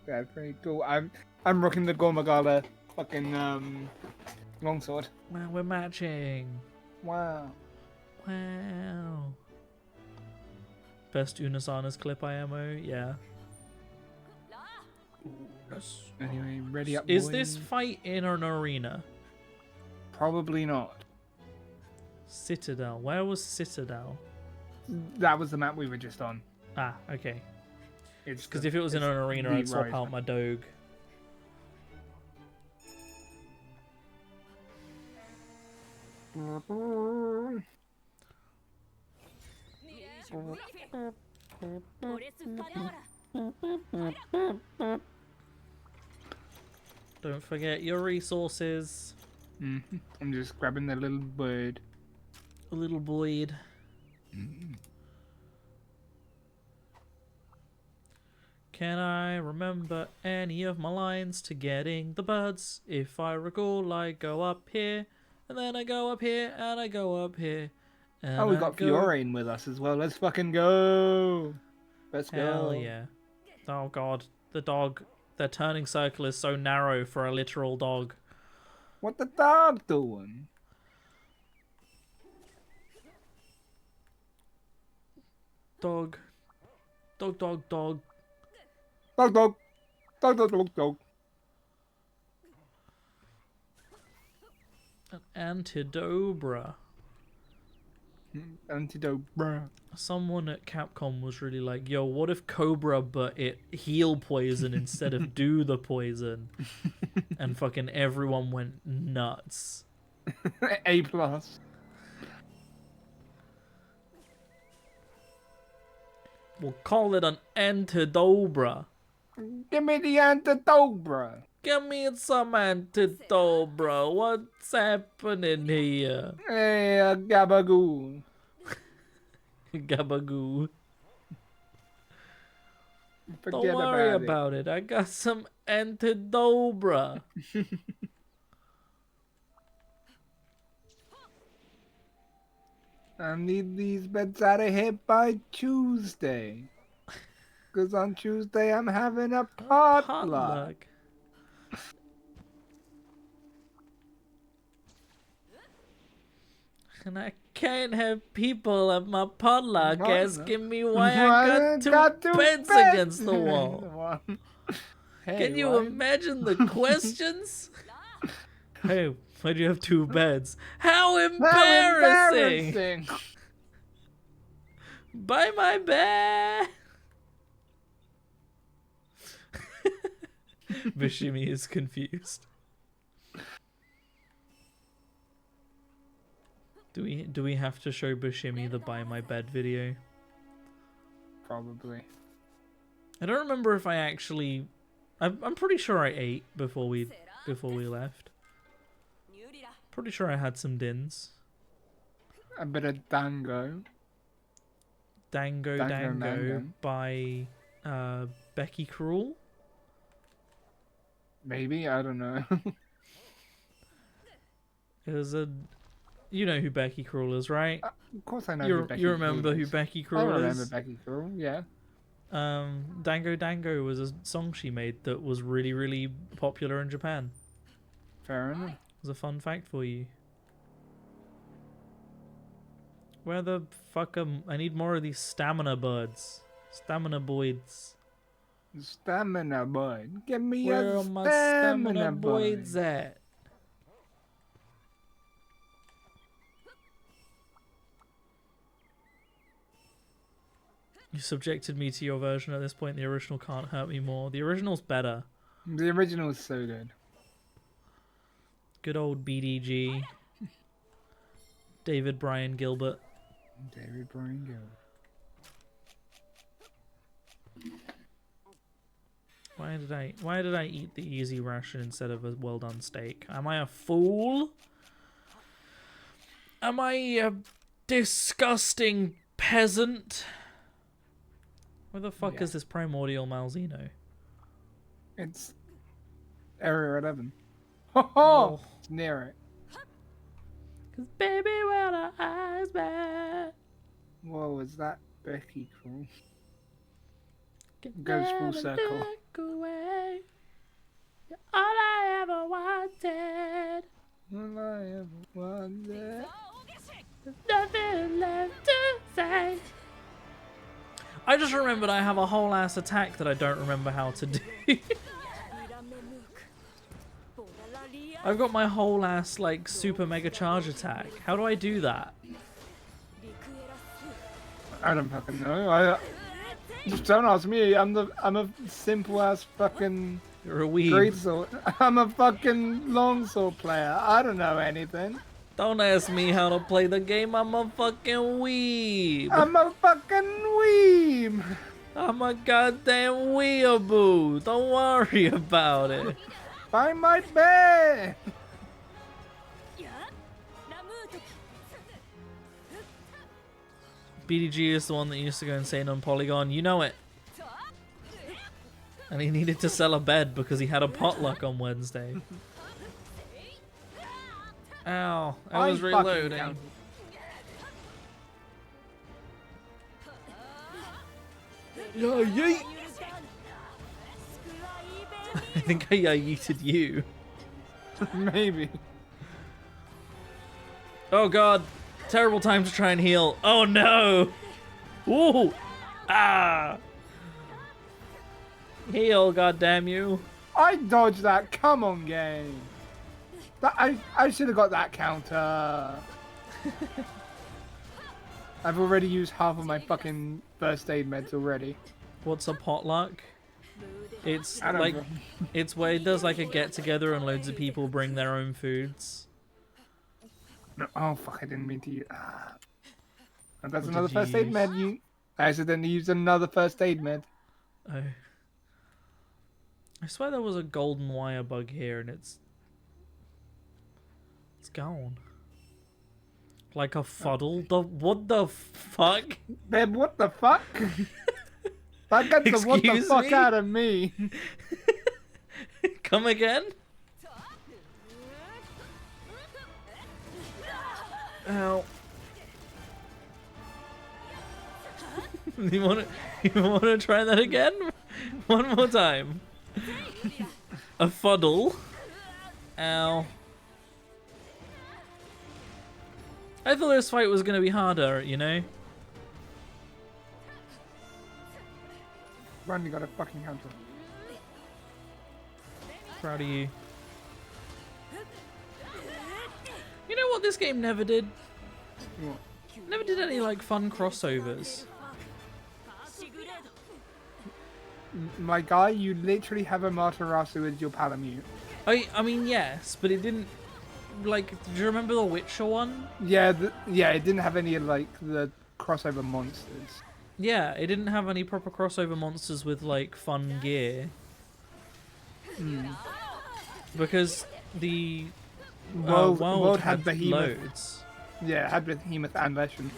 Yeah, pretty cool. I'm rocking the Gormagala fucking longsword. Wow, we're matching. Wow. Wow. Best Unus Annus clip IMO, yeah. Anyway, ready up. Is boys. this fight in an arena? Probably not? Citadel. Where was Citadel? That was the map we were just on. Ah, okay. It's Because the- if it was in it's an arena, the I'd swap Rise out map. my Doge. Don't forget your resources. I'm just grabbing the little bird. A little Boyd. Can I remember any of my lines to getting the birds? If I recall, I go up here, and then I go up here, and I go up here. And Oh, we I got go... Fiorine with us as well. Let's fucking go. Let's Hell go. yeah. Oh god, the dog. The turning circle is so narrow for a literal dog. What the dog doing? Dog. Dog, dog, dog. Dog, dog. Dog, dog, dog, dog. An Antidobra. Antidote, bruh. Someone at Capcom was really like, yo, what if Cobra but it heal poison instead of do the poison? And fucking everyone went nuts. A plus. We'll call it an Antidobra. Give me the antidote, bruh. Give me some Antidobra. What's happening here? Hey, gabagoo. Gabagoo. Forget Don't worry about about it. I got some Antidobra. I need these beds out of here by Tuesday. Because on Tuesday I'm having a potluck. And I can't have people at my potluck Potluck? asking me why I got two beds against the wall. Hey, Can you why- imagine the questions? Hey, why do you have 2 beds? How How embarrassing! embarrassing! Buy my bed! Bashimi is confused. Do we have to show Bashimi the buy my bed video? Probably. I don't remember if I actually. I'm pretty sure I ate before we left. Pretty sure I had some dins. A bit of dango. Dango Dango Dango Mango. by Becky Cruel. Maybe, I don't know. It was a. You know who Becky Cruel is, right? Of course I know who Becky You remember Cruel who is. Becky I Cruel remember is? Becky Cruel, yeah. Dango Dango was a song she made that was really, really popular in Japan. Fair enough. It was a fun fact for you. Where the fuck am I? Need more of these stamina buds. Stamina boys. Stamina bud. Give me Where a are my stamina stamina bud. boys at? You subjected me to your version at this point. The original can't hurt me more. The original's better. The original is so good. Good old BDG. David Bryan Gilbert. David Bryan Gilbert. Why did I eat the easy ration instead of a well done steak? Am I a fool? Am I a disgusting peasant? Where the fuck Yeah. is this primordial Malzeno? It's Area 11. Ho ho! Oh. It's near it. 'Cause baby, when our eyes met, Whoa, is that Becky Cruel? can Goes full never circle. look away. You're all I ever wanted. All I ever wanted. There's nothing left to say. I just remembered I have a whole ass attack that I don't remember how to do. I've got my whole ass like super mega charge attack. How do I do that? I don't fucking know. Just don't ask me. I'm a simple ass fucking You're a weeb. greatsword. I'm a fucking longsword player. I don't know anything. Don't ask me how to play the game. I'm a fucking weeb. I'm a fucking weeb. I'm a goddamn weeaboo. Don't worry about it. Find my bed. BDG is the one that used to go insane on Polygon. You know it. And he needed to sell a bed because he had a potluck on Wednesday. Ow. I was fucking reloading. counted. Yeah, yeet. I think I yeeted you. Maybe. Oh god. Terrible time to try and heal. Oh no. Ooh. Ah. Heal, goddamn you. I dodged that. Come on, game. That I should have got that counter. I've already used half of my fucking first aid meds already. What's a potluck? It's I don't like know. it's where it does like a get together and loads of people bring their own foods. No, oh fuck! I didn't mean to use. And that's What another did you first aid use? med. You I accidentally used another first aid med. Oh. I swear there was a golden wire bug here and it's gone. Like a fuddle. What the fuck? Babe, what the fuck? That got the what the Excuse fuck me? out of me. Come again? Ow. You wanna try that again? One more time. A fuddle. Ow. I thought this fight was gonna be harder, you know? Run, you got a fucking counter. Proud of you. You know what this game never did? What? Never did any like fun crossovers. My guy, you literally have a Matarasu as your Palamute. I mean yes, but it didn't like. Do you remember the Witcher one? Yeah, yeah, it didn't have any like the crossover monsters. Yeah, it didn't have any proper crossover monsters with like fun gear. Because the World had had Behemoth. loads. Yeah, it had Behemoth and Leshen.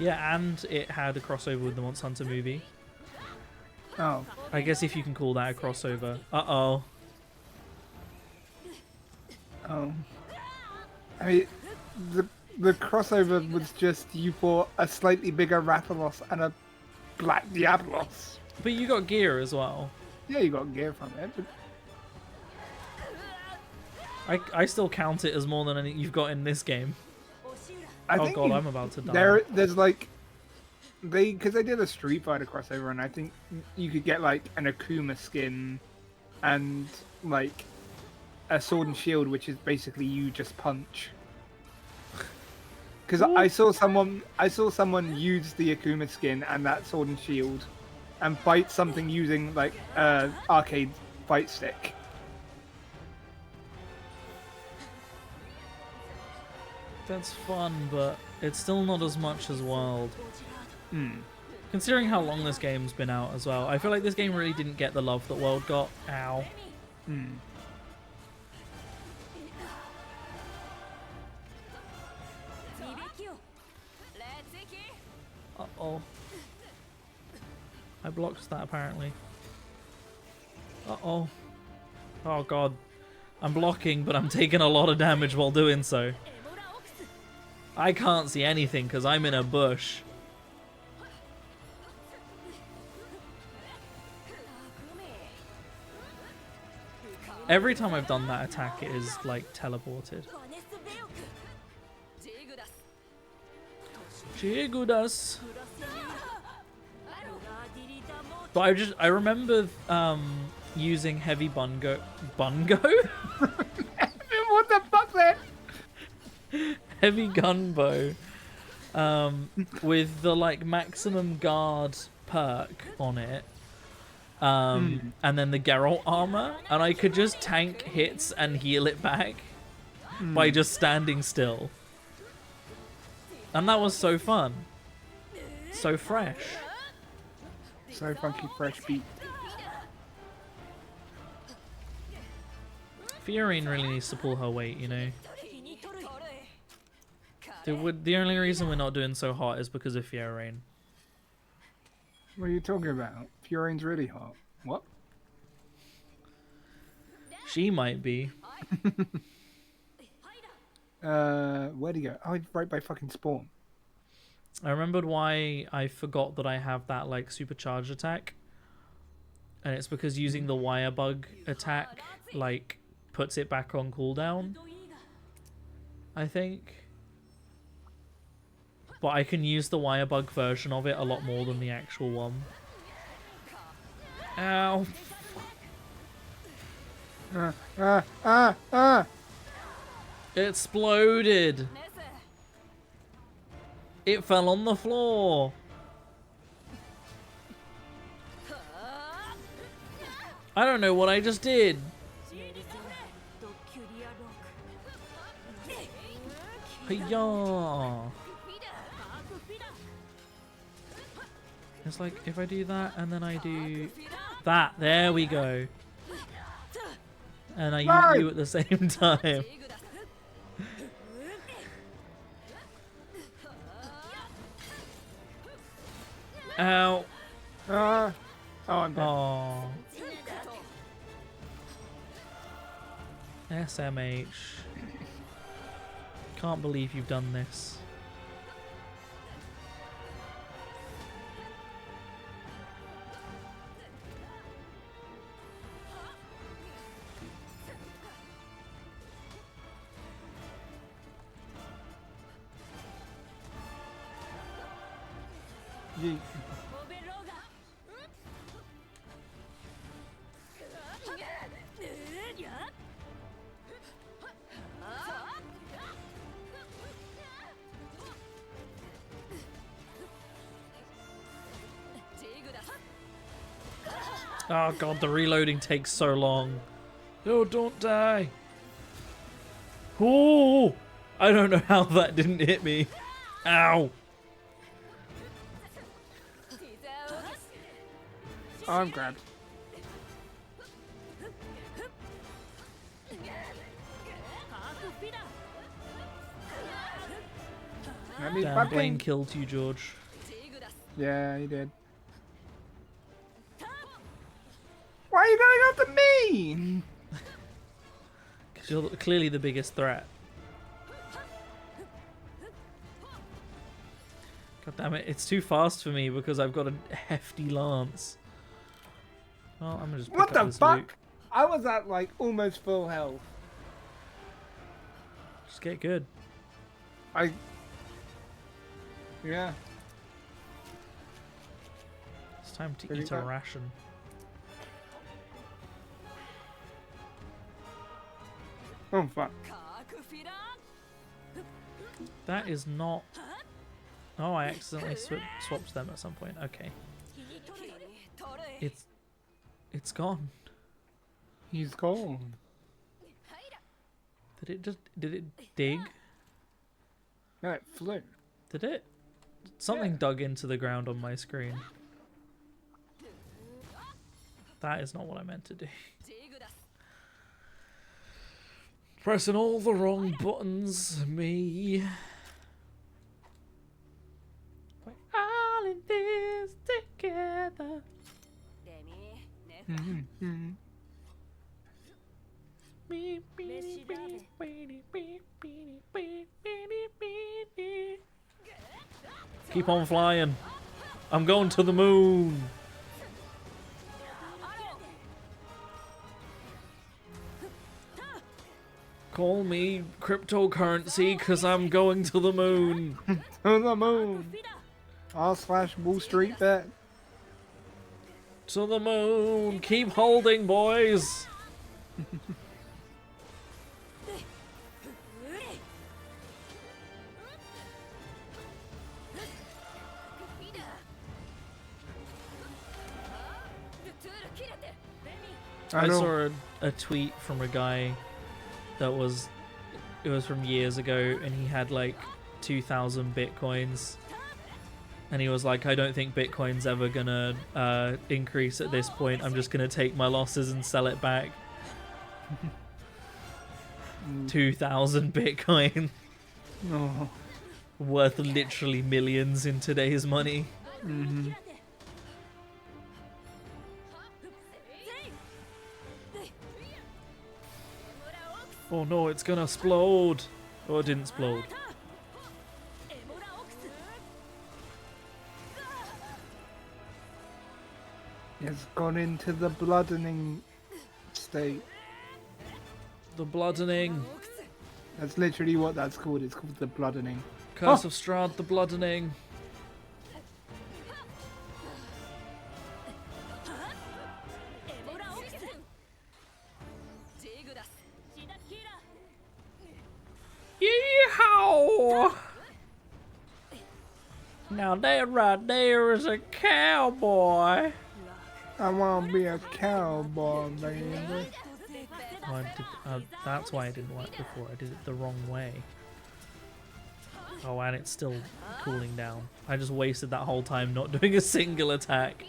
Yeah, and it had a crossover with the Monster Hunter movie. Oh, I guess if you can call that a crossover. Uh-oh. oh. I mean, the crossover was just you bought a slightly bigger Rathalos and a black Diablos. But you got gear as well. Yeah, you got gear from it, but I still count it as more than any you've got in this game. I Oh think god, I'm about to die. there's like because they did a Street Fighter crossover, and I think you could get like an Akuma skin and like a Sword and Shield, which is basically you just punch. Because I saw someone use the Akuma skin and that Sword and Shield and fight something using like arcade fight stick. That's fun, but it's still not as much as World. Hmm. Considering how long this game's been out as well, I feel like this game really didn't get the love that World got. Ow. Hmm. Uh-oh. I blocked that apparently. Uh-oh. Oh god. I'm blocking, but I'm taking a lot of damage while doing so. I can't see anything because I'm in a bush. Every time I've done that attack, it is like teleported. Chigudas. But I remember using heavy bungo. Bungo? What the fuck, man? Heavy gunbow. With the like maximum guard perk on it. And then the Geralt armor, and I could just tank hits and heal it back by just standing still. And that was so fun. So fresh. So funky, fresh beat. Fiorine really needs to pull her weight, you know. The only reason we're not doing so hot is because of Fiorine. What are you talking about? Fiorine's really hot. What? She might be. Where'd he go? Oh, he's right by fucking spawn. I remembered why I forgot that I have that like supercharged attack. And it's because using the wire bug attack like puts it back on cooldown. I think. But I can use the wire bug version of it a lot more than the actual one. Ow. It exploded. It fell on the floor. I don't know what I just did. Hiya. It's like if I do that and then I do that, there we go. And I use you at the same time. Ow. Oh, I'm dead. Oh. SMH. Can't believe you've done this. Yeet. Oh god, the reloading takes so long. Oh, don't die. Oh, I don't know how that didn't hit me. Ow. Oh, I'm grabbed. Let me Damn, Blaine fucking... killed you, George. Yeah, he did. Why are you going after me? Because you're clearly the biggest threat. God damn it, it's too fast for me because I've got a hefty lance. Well, I'm gonna just pick What up the this fuck? loot. I was at like almost full health. Just get good. Yeah. It's time to Pretty eat a good. ration. Oh fuck. That is not... Oh, I accidentally swapped them at some point. Okay. It's gone. He's gone. Did it dig? No, it flew. Did it? Something Yeah. dug into the ground on my screen. That is not what I meant to do. Pressing all the wrong buttons, me. We're all in this together. Keep on flying. I'm going to the moon. Call me cryptocurrency because I'm going to the moon. To the moon. R/Wall Street bet. To the moon. Keep holding, boys. I know. saw a tweet from a guy that was, it was from years ago, and he had like 2,000 bitcoins, and he was like, I don't think Bitcoin's ever gonna increase at this point. I'm just gonna take my losses and sell it back. 2,000 Bitcoin. Oh. Worth literally millions in today's money. Oh no, it's gonna explode. Oh, it didn't explode. It's gone into the bloodening state. The bloodening. That's literally what that's called. It's called the bloodening. Curse of Strahd, the bloodening. Yeehaw! Now that right there is a cowboy. I want to be a cowboy, baby. That's why it didn't work before. I did it the wrong way. Oh, and it's still cooling down. I just wasted that whole time not doing a single attack.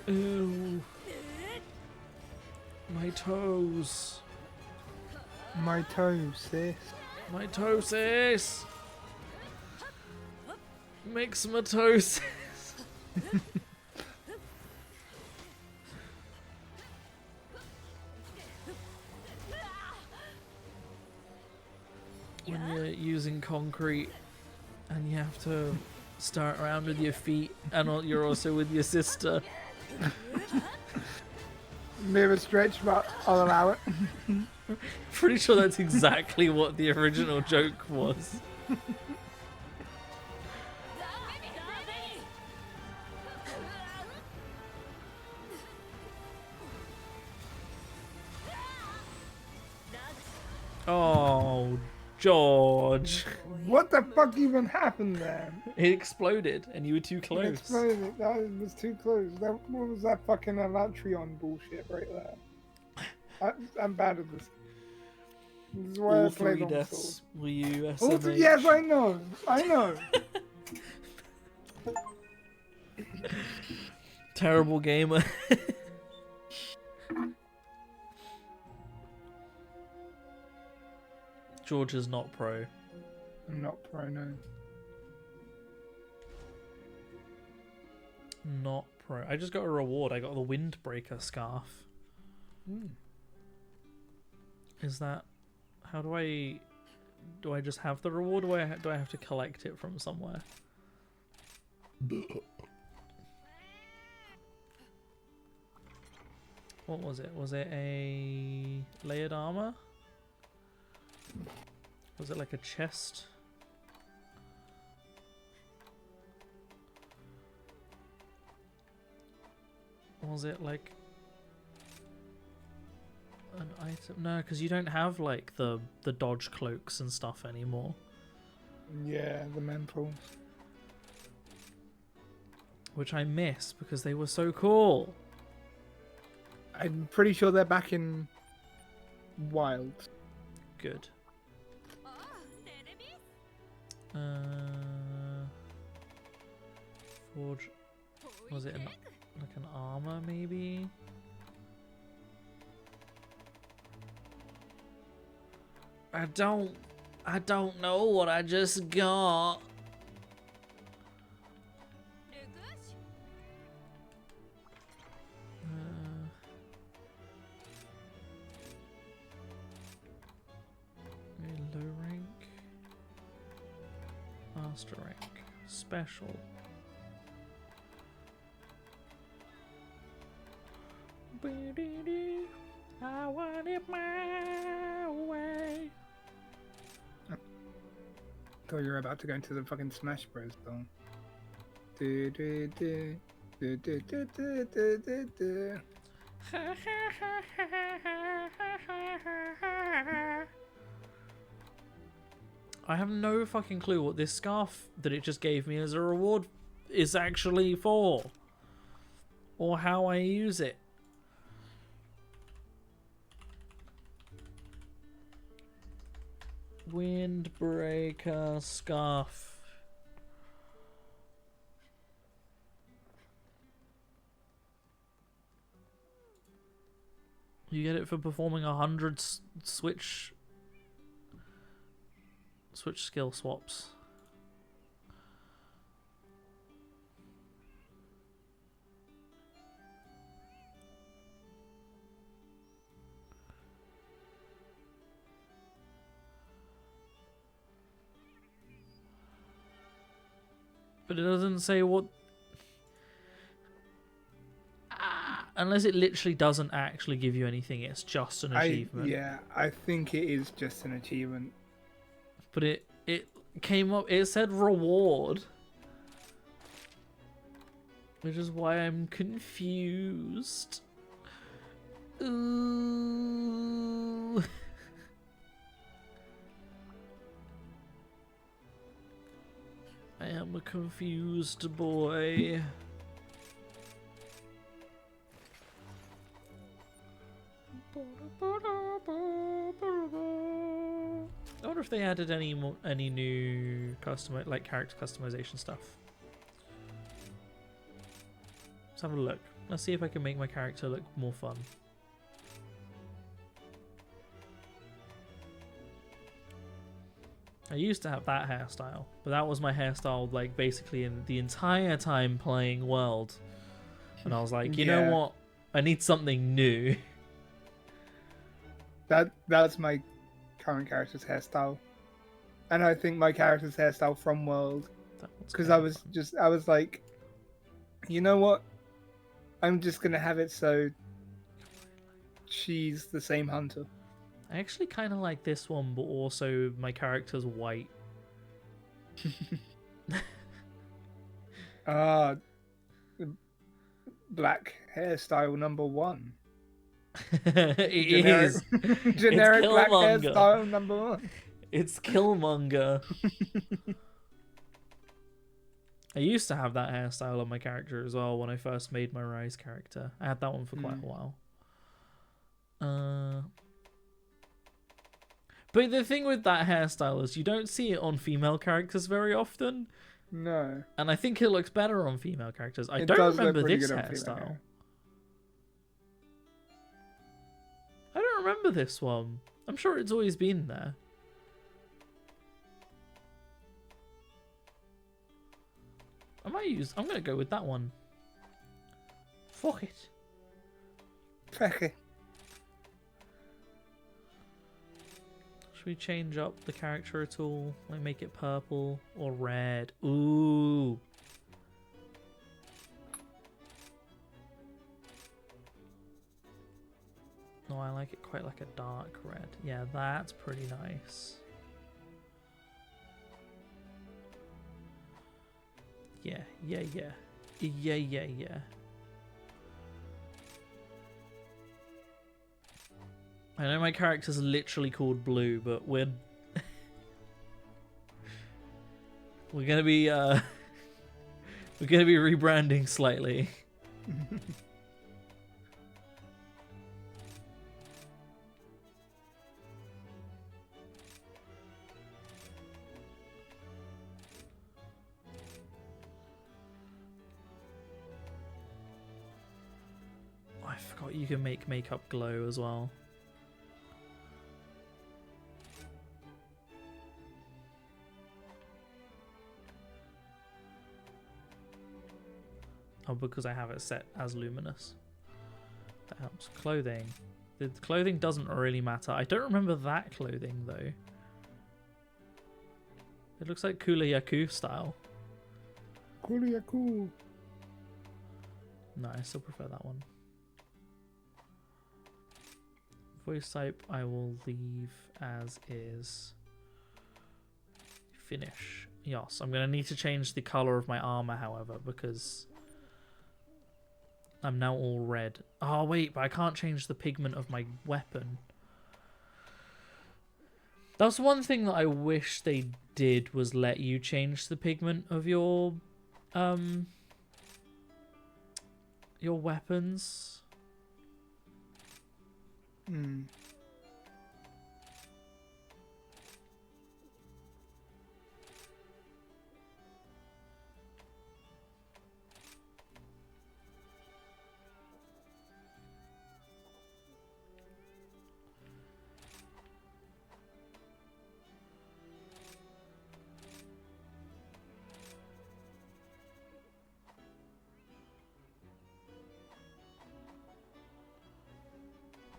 Ooh. My toes. My toes, sis. My toes. Mixomatosis. When you're using concrete and you have to start around with your feet and you're also with your sister. Bit of a stretch, but I'll allow it. Pretty sure that's exactly what the original joke was. Oh, George. What the fuck even happened there? It exploded, and you were too It close. exploded. That was too close. What was that fucking Alatreon bullshit right there? I'm bad at this. This is why All I played 3 on deaths sword. were you All SMH. three, yes, I know. I know. Terrible gamer. George is not pro. I'm not pro, no. Not pro. I just got a reward. I got the Windbreaker scarf. Is that... How do I... Do I just have the reward, or do I have to collect it from somewhere? What was it? Was it a layered armor? Was it like a chest? Was it like an item? No, because you don't have like the dodge cloaks and stuff anymore. Yeah, the mentals. Which I miss because they were so cool. I'm pretty sure they're back in Wild. Good. Forge. Was it like an armor maybe? I don't know what I just got. Low rank, master rank, special. I want it my way. Thought you were about to go into the fucking Smash Bros. Song. Do, do, do. Do, do, do, do, do, do, do. I have no fucking clue what this scarf that it just gave me as a reward is actually for, or how I use it. Windbreaker scarf. You get it for performing 100 switch skill swaps. But it doesn't say what... Unless it literally doesn't actually give you anything, it's just an achievement. Yeah, I think it is just an achievement. But it came up, it said reward. Which is why I'm confused. Ooh. I am a confused boy. I wonder if they added any new character customization stuff. Let's have a look. Let's see if I can make my character look more fun. I used to have that hairstyle, but that was my hairstyle like basically in the entire time playing World. And I was like, you know what? I need something new. That's my current character's hairstyle, and I think my character's hairstyle from World, because I was like, you know what? I'm just gonna have it so she's the same hunter. I actually kind of like this one, but also my character's white. Black hairstyle number 1. It Generic, is. generic It's black Killmonger. hairstyle number 1. It's Killmonger. I used to have that hairstyle on my character as well when I first made my Rise character. I had that one for quite a while. But the thing with that hairstyle is you don't see it on female characters very often. No. And I think it looks better on female characters. I It don't does look remember pretty this good on female hairstyle. hair. I don't remember this one. I'm sure it's always been there. I'm gonna go with that one. Fuck it. Okay. Should we change up the character at all? Like make it purple or red? Ooh. No, I like it quite like a dark red. Yeah, that's pretty nice. Yeah. I know my character's literally called Blue, but we're gonna be we're gonna be rebranding slightly. Oh, I forgot you can make makeup glow as well. Oh, because I have it set as luminous. That helps. Clothing. The clothing doesn't really matter. I don't remember that clothing, though. It looks like Kula Yaku style. Cool. No, I still prefer that one. Voice type I will leave as is. Finish. Yes, I'm going to need to change the color of my armor, however, because I'm now all red. Oh, wait, but I can't change the pigment of my weapon. That's one thing that I wish they did, was let you change the pigment of your weapons.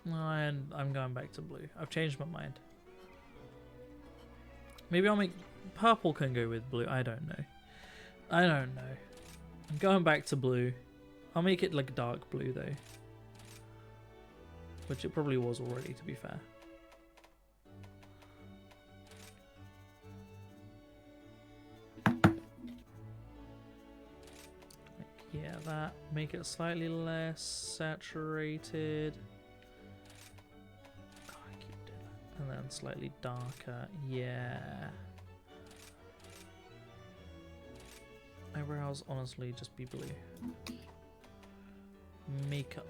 And I'm going back to blue. I've changed my mind. Maybe I'll make purple can go with blue. I don't know. I'm going back to blue. I'll make it like dark blue though. Which it probably was already, to be fair. Yeah, that. Make it slightly less saturated. Oh, I keep doing that. And then slightly darker. Yeah. Eyebrows, honestly, just be blue. Makeup.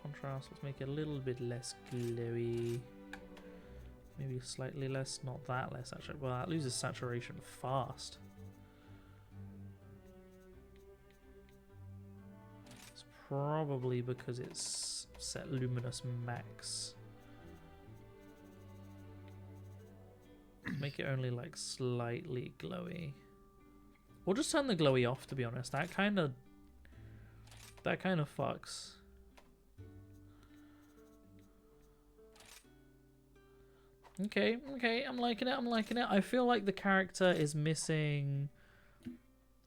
Contrast, let's make it a little bit less glowy. Maybe slightly less, not that less saturated. Well, that loses saturation fast. It's probably because it's set luminous max. Make it only like slightly glowy. Or just turn the glowy off, to be honest. That kind of fucks. Okay, I'm liking it. I feel like the character is missing...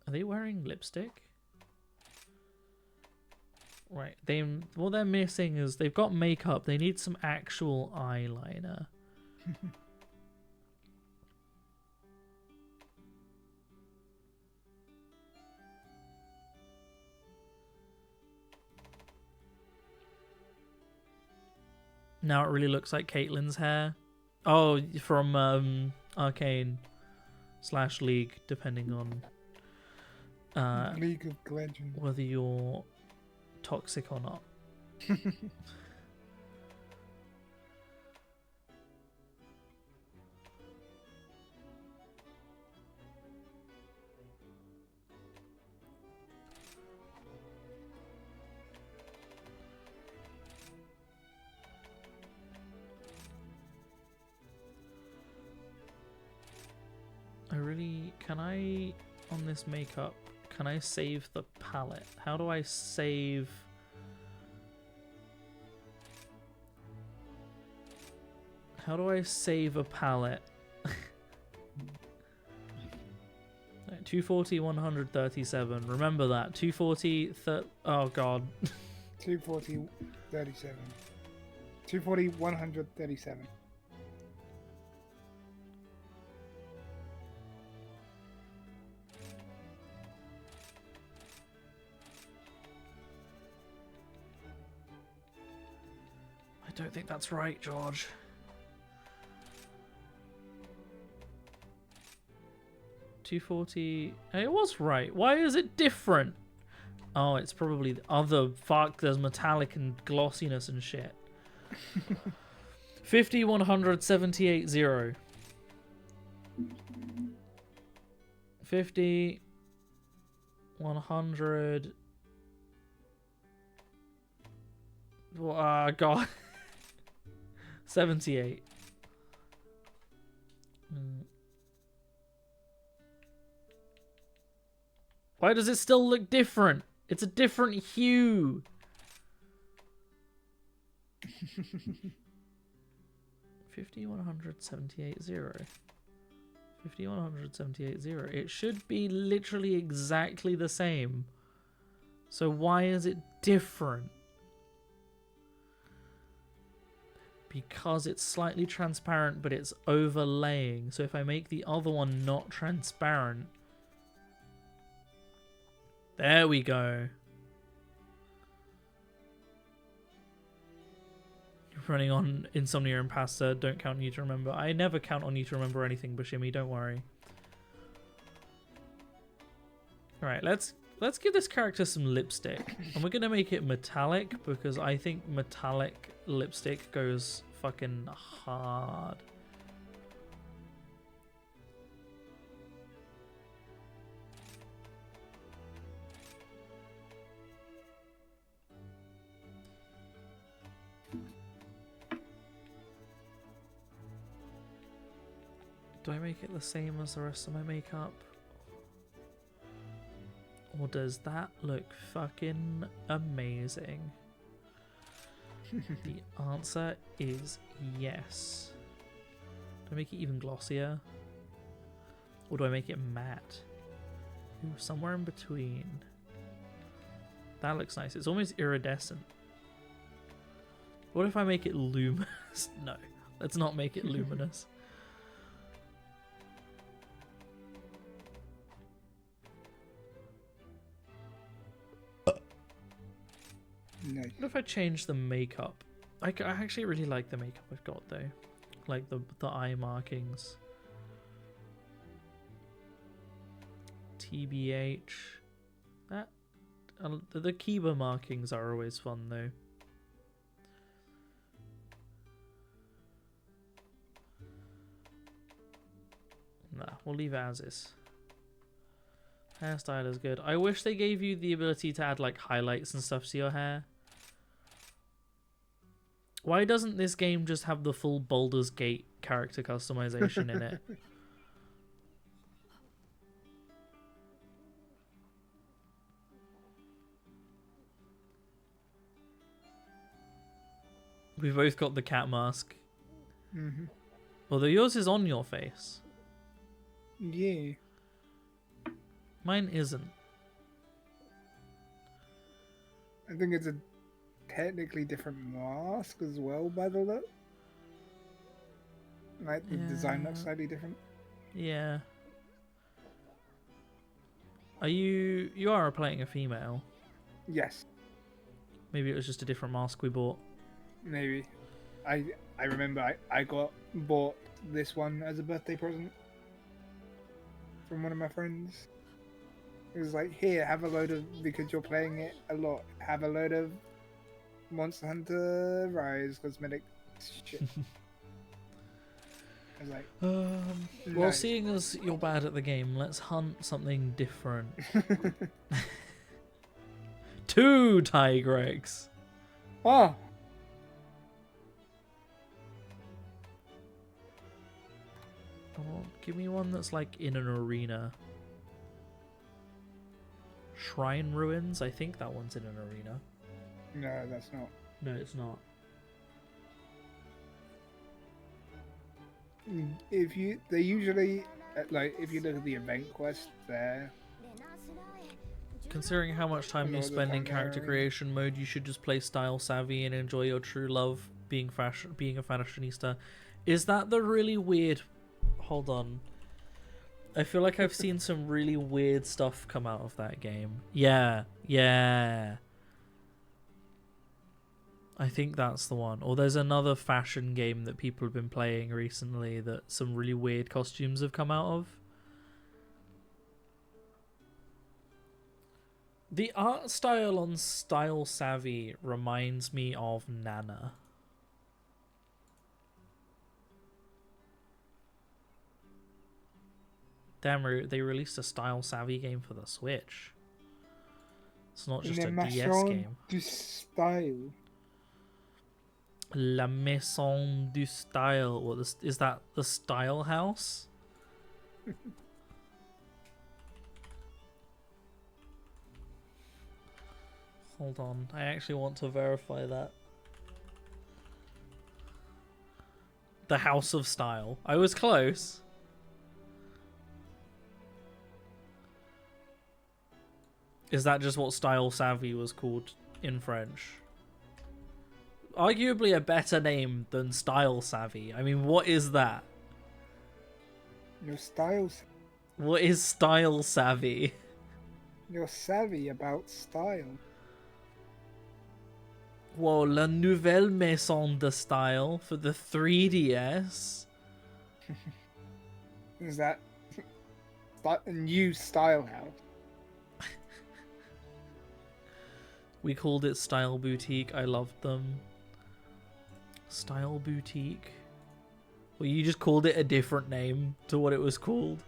Are they wearing lipstick? Right, what they're missing is they've got makeup. They need some actual eyeliner. Now it really looks like Caitlyn's hair. Oh, from Arcane / League, depending on League of Legends. whether you're toxic or not. Can I, on this makeup, can I save the palette? How do I save? How do I save a palette? 240, 137. Remember that. 240, oh god. 240, 37. 240, 137. I don't think that's right, George. $240. It was right. Why is it different? Oh, it's probably the other. Fuck, there's metallic and glossiness and shit. 50, 178, 0. 50, 100. God. 78. Why does it still look different? It's a different hue. 50, 178, 0. 50, 178, 0. It should be literally exactly the same. So why is it different? Because it's slightly transparent, but it's overlaying. So if I make the other one not transparent... There we go. You're running on Insomnia and Pasta. Don't count on you to remember. I never count on you to remember anything, Bashimi. Don't worry. Alright, let's give this character some lipstick. And we're going to make it metallic because I think metallic lipstick goes fucking hard. Do I make it the same as the rest of my makeup? Or does that look fucking amazing? The answer is yes. Do I make it even glossier? Or do I make it matte? Ooh, somewhere in between. That looks nice. It's almost iridescent. What if I make it luminous? No, let's not make it luminous. Nice. What if I change the makeup? I actually really like the makeup I've got though. Like the eye markings. TBH. That the Kiba markings are always fun though. Nah, we'll leave it as is. Hairstyle is good. I wish they gave you the ability to add like highlights and stuff to your hair. Why doesn't this game just have the full Baldur's Gate character customization in it? We've both got the cat mask. Mm-hmm. Although yours is on your face. Yeah. Mine isn't. I think it's a technically different mask as well by the look. Like the design looks Yeah. slightly different. Yeah. Are you are playing a female? Yes, Maybe it was just a different mask we bought. maybe. I remember I got bought this one as a birthday present from one of my friends. It was like, here, have a load of, because you're playing it a lot, have a load of Monster Hunter Rise cosmetic shit. I was like, Well, nice. seeing as you're bad at the game, let's hunt something different. 2 Tigrex. Oh, Oh, give me one that's like in an arena. Shrine Ruins? I think that one's in an arena. no, that's not. No, it's not. If you, they usually, like, if you look at the event quest there, Considering how much time you Another spend in time character area. creation mode, you should just play Style Savvy and enjoy your true love being being a fashionista. Is that the really weird... Hold on. I feel like I've seen some really weird stuff come out of that game. Yeah, yeah. I think that's the one. Or there's another fashion game that people have been playing recently that some really weird costumes have come out of. The art style on Style Savvy reminds me of Nana. Damn, they released a Style Savvy game for the Switch. It's not just a DS game. du style. La Maison du Style. What is that? The Style House? Hold on, I actually want to verify that. The House of Style. I was close. Is that just what Style Savvy was called in French? Arguably a better name than Style Savvy. I mean, what is that? Your styles, What is Style Savvy? you're savvy about style. Whoa, La Nouvelle Maison de Style for the 3DS. Is that a new style house? We called it Style Boutique. I loved them. Style Boutique. Well, you just called it a different name to what it was called.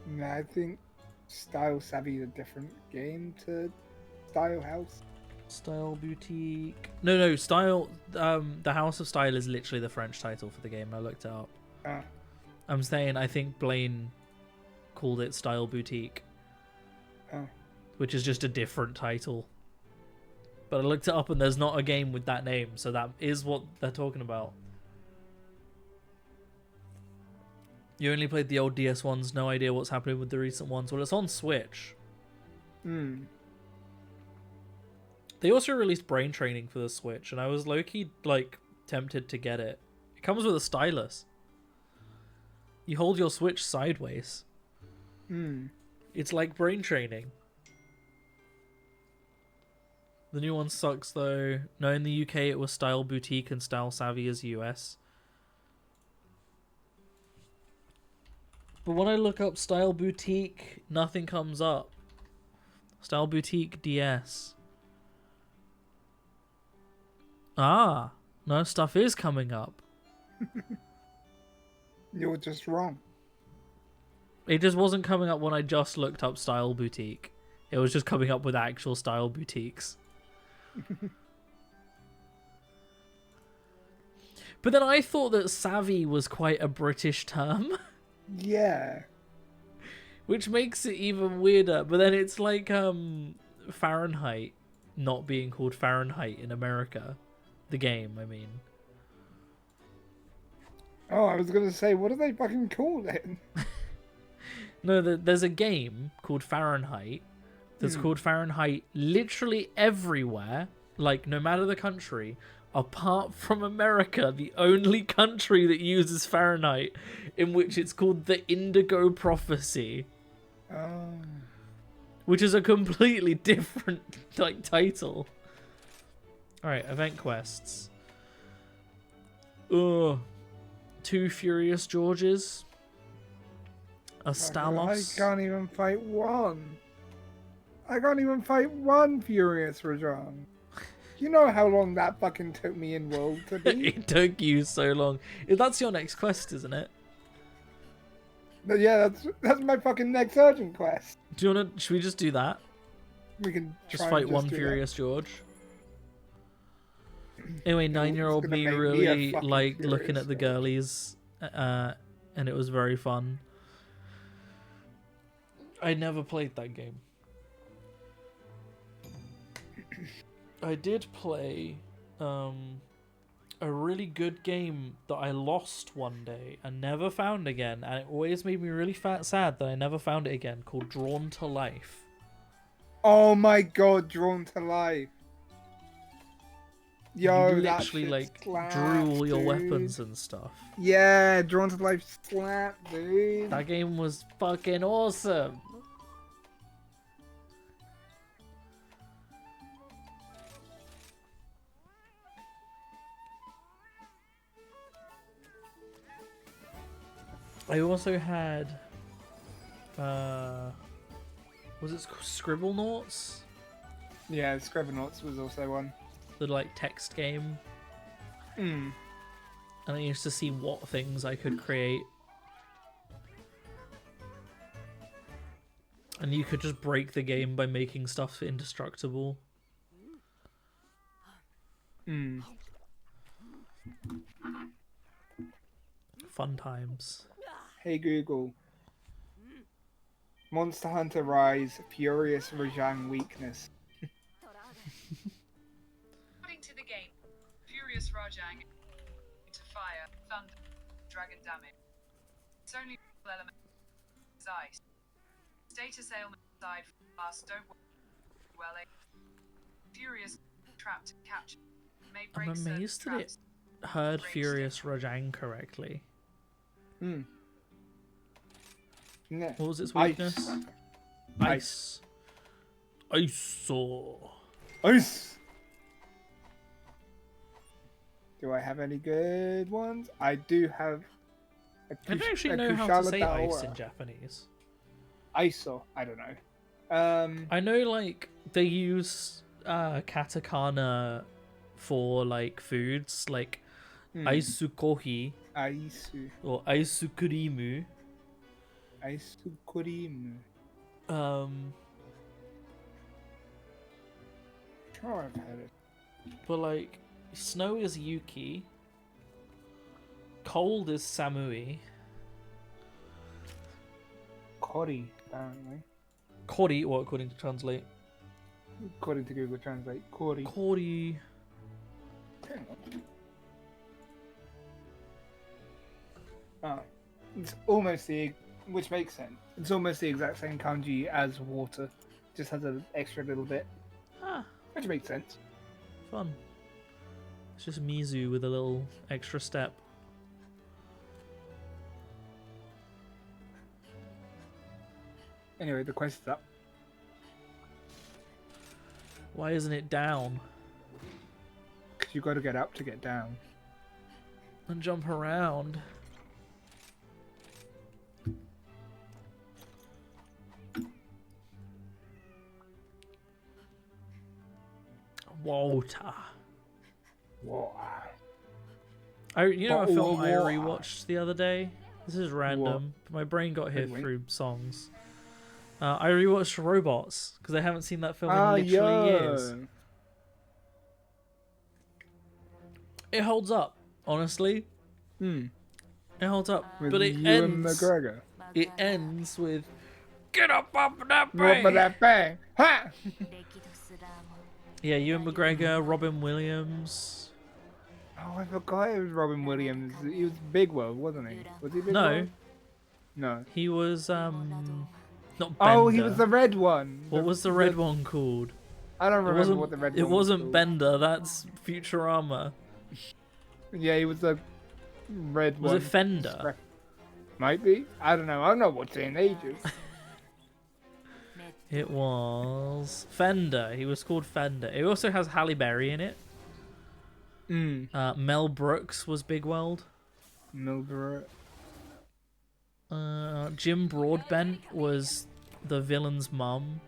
No, I think Style Savvy is a different game to Style House. Style Boutique. No, Style. The House of Style is literally the French title for the game. I looked it up. Ah, I'm saying I think Blaine called it Style Boutique, oh. which is just a different title. But I looked it up and there's not a game with that name, so that is what they're talking about. You only played the old DS ones, no idea what's happening with the recent ones. Well, it's on Switch. Hmm. They also released Brain Training for the Switch, and I was low-key, like, tempted to get it. It comes with a stylus. You hold your Switch sideways. Hmm. It's like Brain Training. The new one sucks, though. No, in the UK it was Style Boutique and Style Savvy as US. But when I look up Style Boutique, nothing comes up. Style Boutique DS. Ah, no, stuff is coming up. You're just wrong. It just wasn't coming up when I just looked up Style Boutique. It was just coming up with actual Style Boutiques. But then I thought that savvy was quite a British term, Yeah. which makes it even weirder. But then it's like Fahrenheit not being called Fahrenheit in America. The game, I mean. Oh, I was gonna say, what do they fucking call it? No, there's a game called Fahrenheit that's called Fahrenheit literally everywhere, like no matter the country, apart from America, the only country that uses Fahrenheit, in which it's called the Indigo Prophecy, Oh. which is a completely different like title. All right, event quests. Ugh. 2 Furious Georges. A I Stalos. can't even fight one. I can't even fight one Furious Rajan. You know how long that fucking took me in World to beat? It took you so long. That's your next quest, isn't it? But yeah, that's my fucking next urgent quest. Do you wanna? Should we just do that? We can Just try fight and one do that. Furious George. Anyway, 9-year-old gonna me make me a really fucking liked looking Furious at the George. girlies, and it was very fun. I never played that game. I did play a really good game that I lost one day and never found again, and it always made me really sad that I never found it again, called Drawn to Life. Oh my god, Drawn to Life. Yo, You that literally shit like slaps, drew all your dude. weapons and stuff. Yeah, Drawn to Life slap, dude. That game was fucking awesome. I also had was it Scribblenauts? Yeah, Scribblenauts was also one. The like text game. Hmm. And I used to see what things I could create. And you could just break the game by making stuff indestructible. Hmm. Fun times. Hey Google. Monster Hunter Rise Furious Rajang weakness. According to the game, Furious Rajang into fire, thunder, dragon damage. Its only real element is ice. Status ailment aside from last don't worry. Well, Furious trapped and captured. May break I'm certain amazed that it traps. heard Furious Rajang correctly. Hmm. Yeah. What was its Ice. weakness? Ice. Ice. Ice. Do I have any good ones? I do have. I don't actually know how to say ice in Daora. Japanese. Iso. I don't know. I know like they use katakana for like foods like aisukohi Aisu. or aisukurimu. Aisukurimu. Sure, I've heard it. But like snow is Yuki, cold is Samui, Kori, apparently. Kori, what according to translate? According to Google Translate, Kori. Kori. Oh, it's almost which makes sense. It's almost the exact same kanji as water, just has an extra little bit, Ah, which makes sense. fun. It's just Mizu with a little extra step. Anyway, the quest is up. Why isn't it down? Because you got to get up to get down. And jump around. Water. Wow. You know a Bottle film of I water. rewatched the other day? This is random, but my brain got hit Wait. through songs. I rewatched Robots because I haven't seen that film in Ah, literally years. yo. It holds up, honestly. Hmm. It holds up, With but it Ewan ends. McGregor. It ends with "Get up off that What about bed." that bang? Ha! Yeah, Ewan McGregor, Robin Williams. Oh, I forgot it was Robin Williams. He was Big World, wasn't he? Was he Big No, World? No. he was not Bender. Oh, he was the red one. What was the red one called? I don't It remember wasn't. what the red It one was wasn't called. Bender. That's Futurama. Yeah, he was the red Was one. it Fender? Might be. I don't know. I've not watched it in ages. It was Fender. He was called Fender. It also has Halle Berry in it. Mel Brooks was Big World. Milborough. Jim Broadbent was the villain's mum.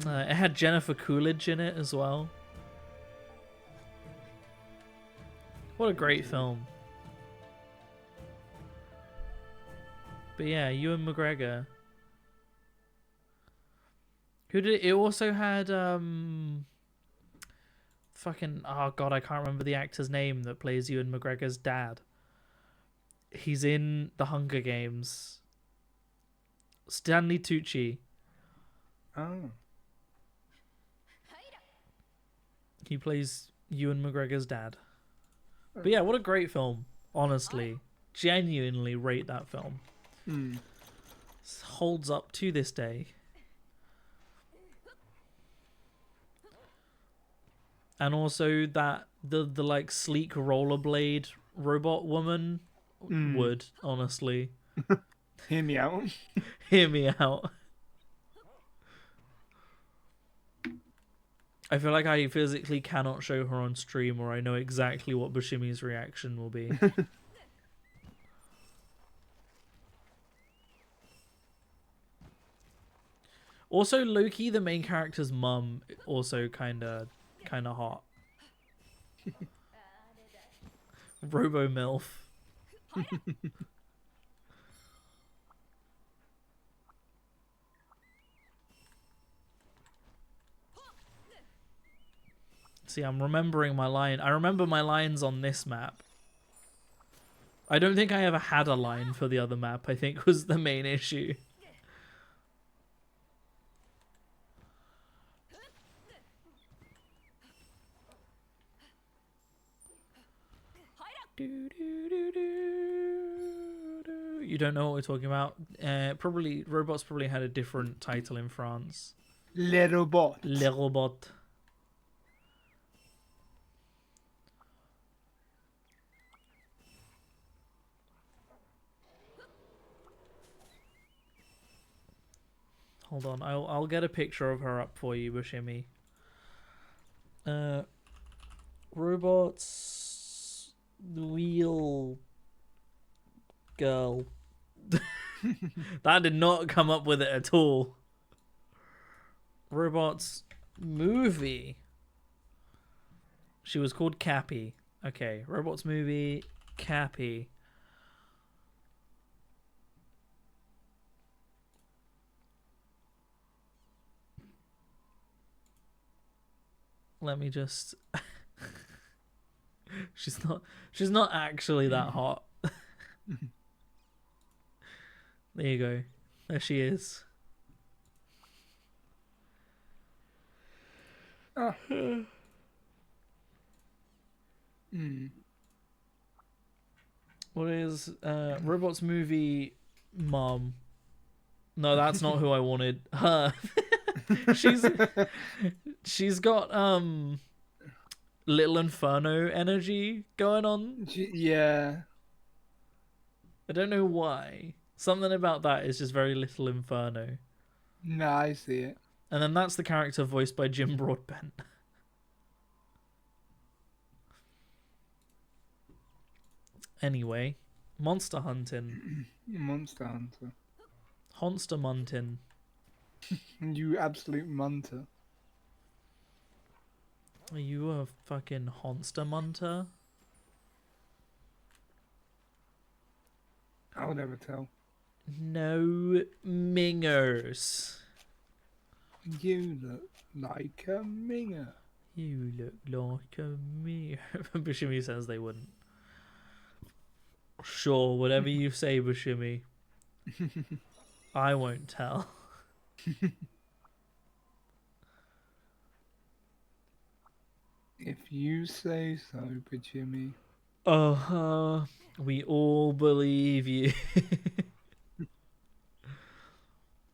It had Jennifer Coolidge in it as well. What a great film. But yeah, Ewan McGregor. Who did it also had fucking, oh god, I can't remember the actor's name that plays Ewan McGregor's dad. He's in The Hunger Games. Stanley Tucci. Oh. He plays Ewan McGregor's dad. But yeah, what a great film. Honestly. Genuinely rate that film. Holds up to this day. And also that the like sleek rollerblade robot woman would, honestly. Hear me out. Hear me out. I feel like I physically cannot show her on stream, or I know exactly what Bushimi's reaction will be. Also, Loki, the main character's mum, also kinda hot. Robo MILF. See, I'm remembering my line. I remember my lines on this map. I don't think I ever had a line for the other map, I think was the main issue. You don't know what we're talking about? Probably robots probably had a different title in France. Les robots. Les robots. Hold on, I'll get a picture of her up for you, Bushimi. Robots, the wheel girl. That did not come up with it at all. Robots movie. She was called Cappy. Okay, Robots movie, Cappy. Let me just she's not actually that hot. There you go. There she is. Oh. What is Robots movie mom? No, that's not who I wanted. Her. She's got Little Inferno energy going on. Yeah. I don't know why. Something about that is just very Little Inferno. No, I see it. And then that's the character voiced by Jim Broadbent. Anyway, monster hunting. Monster Hunter. Honster muntin. You absolute munter. Are you a fucking honster munter? I'll never tell. No mingers. You look like a minger. You look like a me. Bushimi says they wouldn't. Sure, whatever you say, Bushimi. I won't tell. If you say so, but Jimmy. We all believe you.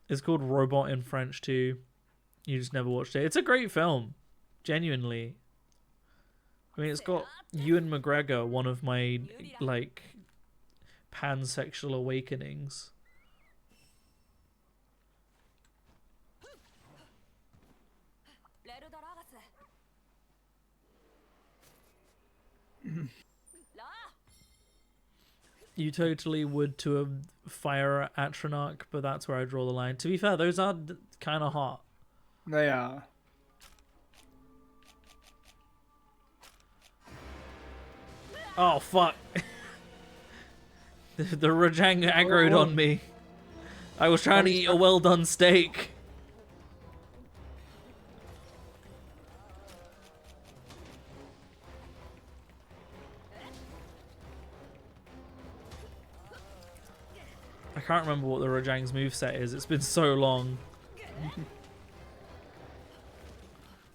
It's called Robot in French too. You just never watched it. It's a great film. Genuinely. I mean, it's got Ewan McGregor, one of my, like, pansexual awakenings. You totally would to a fire Atronach, but that's where I draw the line. To be fair, those are kind of hot. They are. Oh, fuck. The Rajang aggroed Oh. on me. I was trying to eat a well-done steak. I can't remember what the Rajang's moveset is. It's been so long.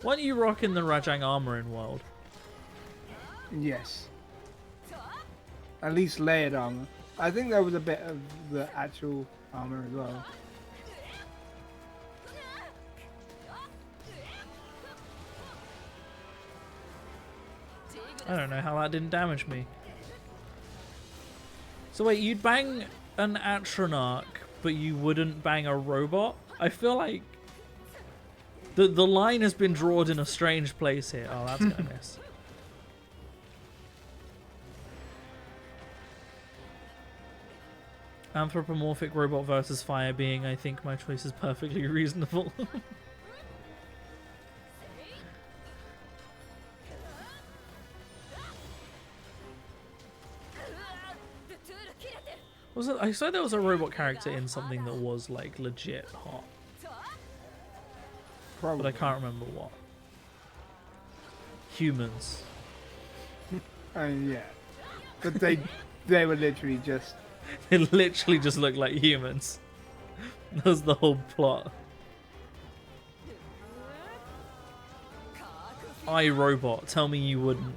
Why aren't you rocking the Rajang armor in World? Yes. At least layered armor. I think there was a bit of the actual armor as well. I don't know how that didn't damage me. So wait, you'd bang an Atronach, but you wouldn't bang a robot? I feel like the line has been drawn in a strange place here. Oh, that's gonna miss. Anthropomorphic robot versus fire being, I think my choice is perfectly reasonable. Was it? I said there was a robot character in something that was like legit hot, Probably. but I can't remember what. Humans. Yeah. But they were literally just. They literally just look like humans. That was the whole plot. iRobot, tell me you wouldn't.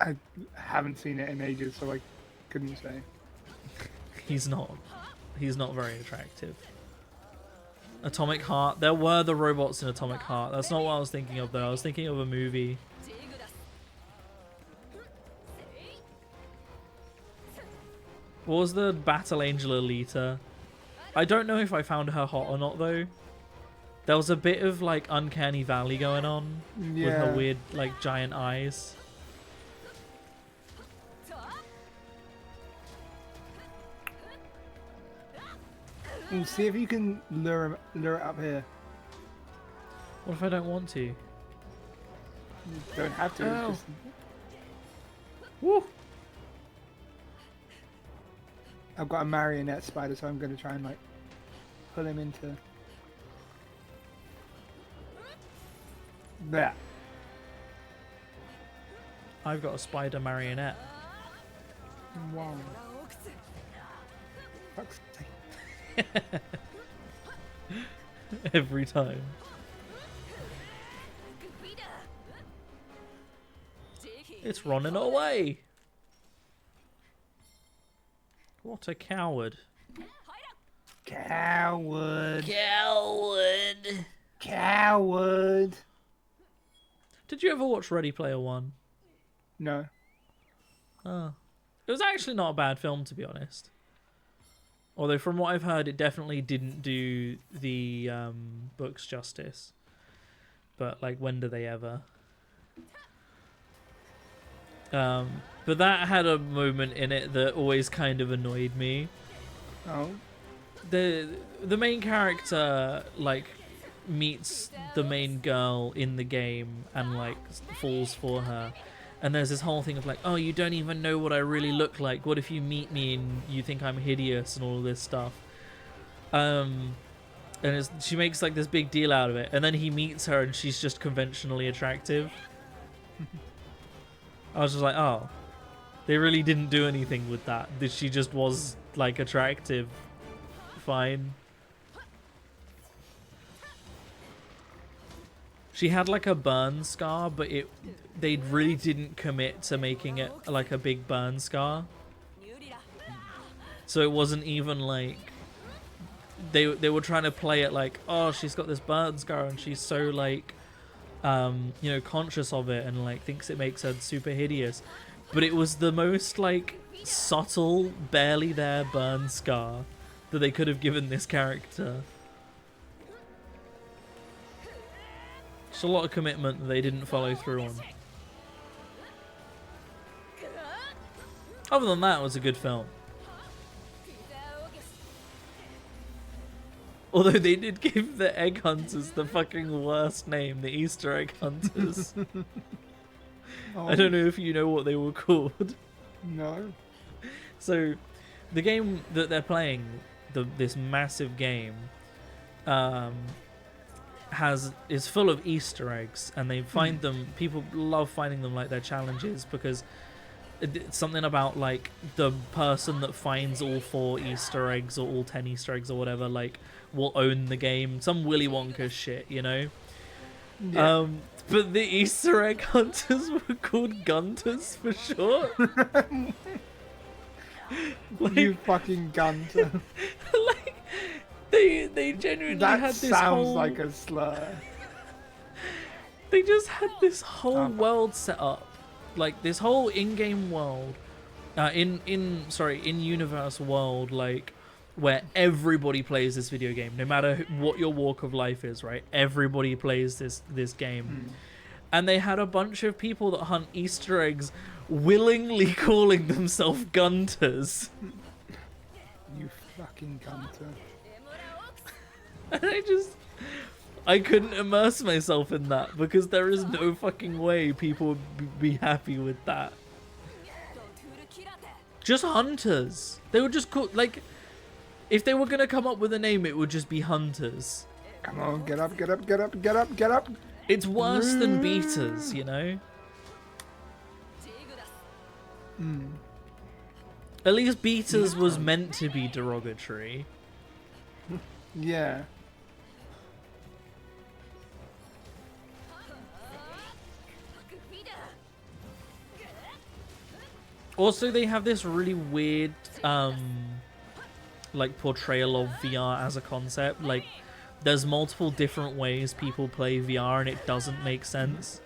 I haven't seen it in ages, so I couldn't say. He's not very attractive. Atomic Heart. There were the robots in Atomic Heart. That's not what I was thinking of though. I was thinking of a movie. What was the Battle Angel Alita? I don't know if I found her hot or not though. There was a bit of like Uncanny Valley going on with her Yeah. weird like giant eyes. We'll see if you can lure it up here. What if I don't want to? You don't have to. Ow. It's just... Woo! I've got a marionette spider, so I'm going to try and like pull him into that. I've got a spider marionette. Wow. Fuck's sake. Every time. It's running away. What a coward. Coward. Coward. Coward. Did you ever watch Ready Player One? No. Oh. It was actually not a bad film, to be honest. Although, from what I've heard, it definitely didn't do the books justice. But, like, when do they ever? But that had a moment in it that always kind of annoyed me. Oh. The main character, like, meets the main girl in the game and, like, falls for her. And there's this whole thing of like, oh, you don't even know what I really look like. What if you meet me and you think I'm hideous and all of this stuff? And she makes like this big deal out of it. And then he meets her and she's just conventionally attractive. I was just like, oh, they really didn't do anything with that. She just was like attractive. Fine. She had like a burn scar, but they really didn't commit to making it like a big burn scar. So it wasn't even like they were trying to play it like, oh, she's got this burn scar and she's so like you know, conscious of it and like thinks it makes her super hideous. But it was the most like subtle, barely there burn scar that they could have given this character. Just a lot of commitment that they didn't follow through on. Other than that, it was a good film. Although they did give the egg hunters the fucking worst name, the Easter egg hunters. I don't know if you know what they were called. No. So, the game that they're playing, this massive game, is full of Easter eggs, and they find them. People love finding them like their challenges because it's something about like the person that finds all 4 Easter eggs or all 10 Easter eggs or whatever, like, will own the game. Some Willy Wonka shit, you know. Yeah. But the Easter egg hunters were called Gunters for short. You fucking gunter. Like they genuinely That had this sounds whole, like a slur. they just had this whole world set up, like this whole in-game world, in universe world, like where everybody plays this video game, no matter what your walk of life is, right? Everybody plays this game. And they had a bunch of people that hunt Easter eggs willingly calling themselves Gunters. You fucking gunter. And I couldn't immerse myself in that because there is no fucking way people would be happy with that. Just hunters. They would just call, like, if they were gonna come up with a name, it would just be hunters. Come on, get up, get up, get up, get up, get up. It's worse than beaters, you know? At least beaters was meant to be derogatory. Yeah. Also, they have this really weird, like, portrayal of VR as a concept. Like, there's multiple different ways people play VR, and it doesn't make sense.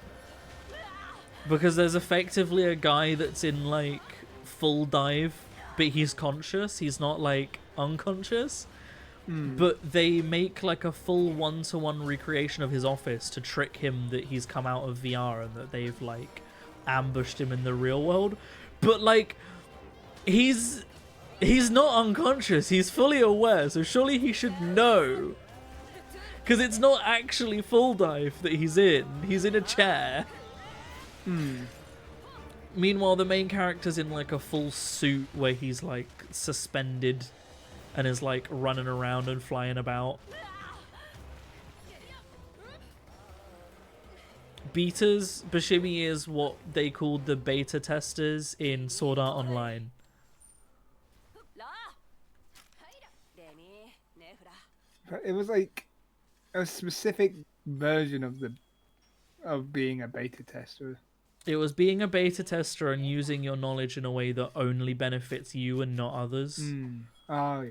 Because there's effectively a guy that's in, like, full dive, but he's conscious. He's not, like, unconscious. But they make, like, a full one-to-one recreation of his office to trick him that he's come out of VR and that they've, like, ambushed him in the real world. But, like, he's not unconscious. He's fully aware, so surely he should know. Because it's not actually full dive that he's in. He's in a chair. Meanwhile, the main character's in, like, a full suit where he's, like, suspended and is, like, running around and flying about. Beaters, Bashimi is what they called the beta testers in Sword Art Online. But it was like a specific version of being a beta tester. It was being a beta tester and using your knowledge in a way that only benefits you and not others. Oh yeah.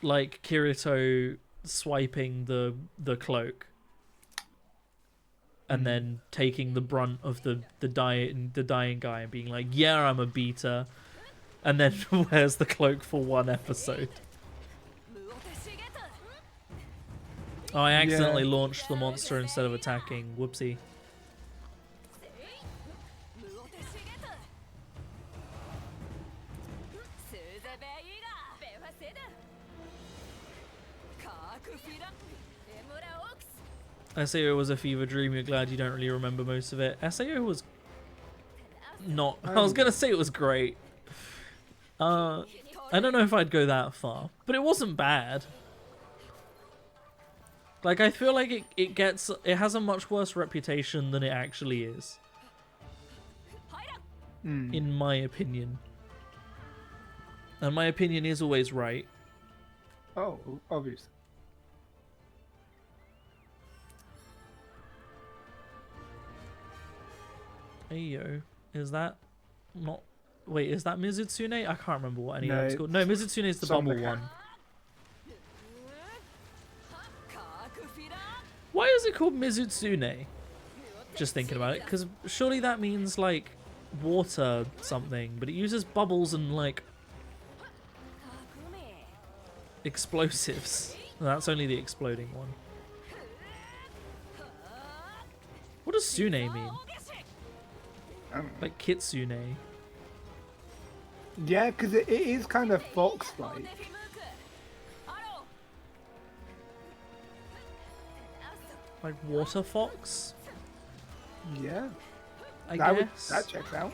Like Kirito swiping the cloak. And then taking the brunt of the dying guy and being like, yeah, I'm a beta. And then wears the cloak for one episode. Oh, I accidentally launched the monster instead of attacking. Whoopsie. SAO was a fever dream. You're glad you don't really remember most of it. SAO was not... I was going to say it was great. I don't know if I'd go that far. But it wasn't bad. Like, I feel like it has a much worse reputation than it actually is. In my opinion. And my opinion is always right. Oh, obviously. Ayo, is that not... Wait, is that Mizutsune? I can't remember what any of it's called. No, Mizutsune is the bubble one. Why is it called Mizutsune? Just thinking about it, because surely that means, like, water something, but it uses bubbles and, like, explosives. That's only the exploding one. What does Sune mean? Um, Like Kitsune. yeah, because it is kind of fox-like. Like water fox? Yeah, I that guess. that checks out.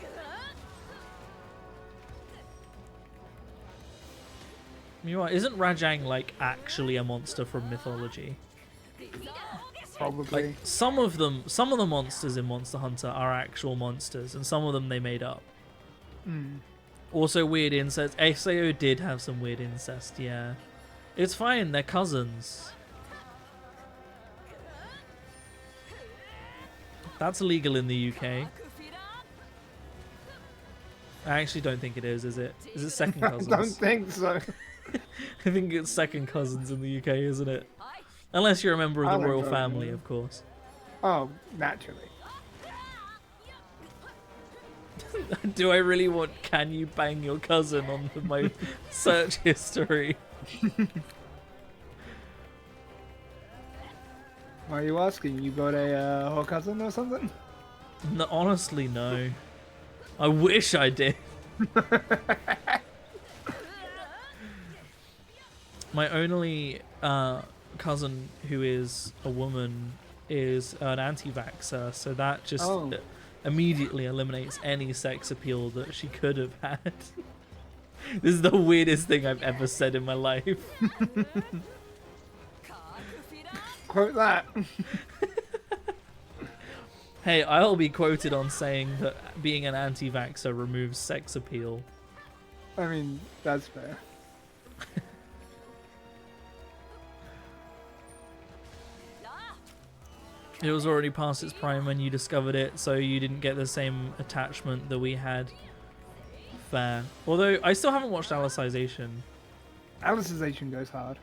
You're right. Isn't Rajang like actually a monster from mythology? Probably. Like some of the monsters in Monster Hunter are actual monsters, and some of them they made up. Hmm. Also weird incest. SAO did have some weird incest, yeah. It's fine, they're cousins. That's illegal in the UK. I actually don't think it is it? Is it second I cousins? don't think so. I think it's second cousins in the UK, isn't it? Unless you're a member I of the don't royal know, family, yeah. of course. Oh, naturally. Do I really want "Can you bang your cousin" on my search history? Why are you asking? You got a whole cousin or something? No, honestly, no. I wish I did. My only cousin who is a woman is an anti-vaxxer, so that just Oh. immediately eliminates any sex appeal that she could have had. This is the weirdest thing I've ever said in my life. Quote that. Hey, I'll be quoted on saying that being an anti-vaxxer removes sex appeal. I mean, that's fair. It was already past its prime when you discovered it, so you didn't get the same attachment that we had. Fair. Although, I still haven't watched Alicization. Alicization goes hard.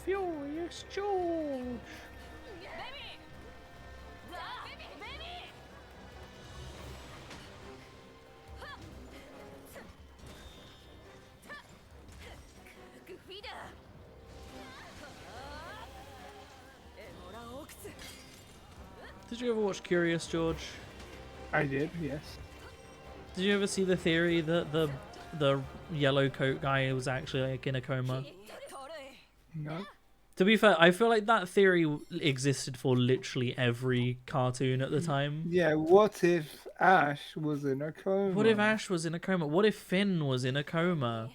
Furious George! Did you ever watch Curious George? I did, yes. Did you ever see the theory that the yellow coat guy was actually like in a coma? No. To be fair, I feel like that theory existed for literally every cartoon at the time. Yeah, what if Ash was in a coma? What if Ash was in a coma? What if Finn was in a coma?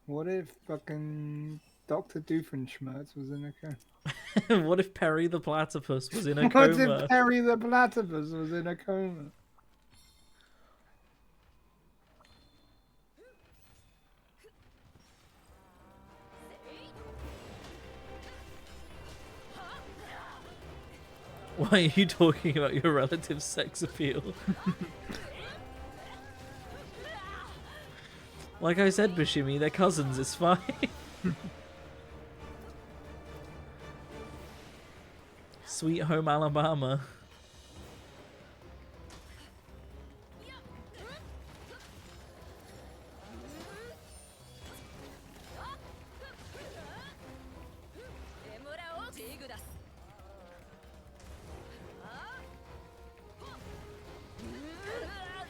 What if fucking Dr. Doofenshmirtz was in a coma? What if Perry the Platypus was in a What coma? if Perry the Platypus was in a coma? Why are you talking about your relative's sex appeal? Like I said, Bashimi, they're cousins, it's fine. Sweet Home Alabama.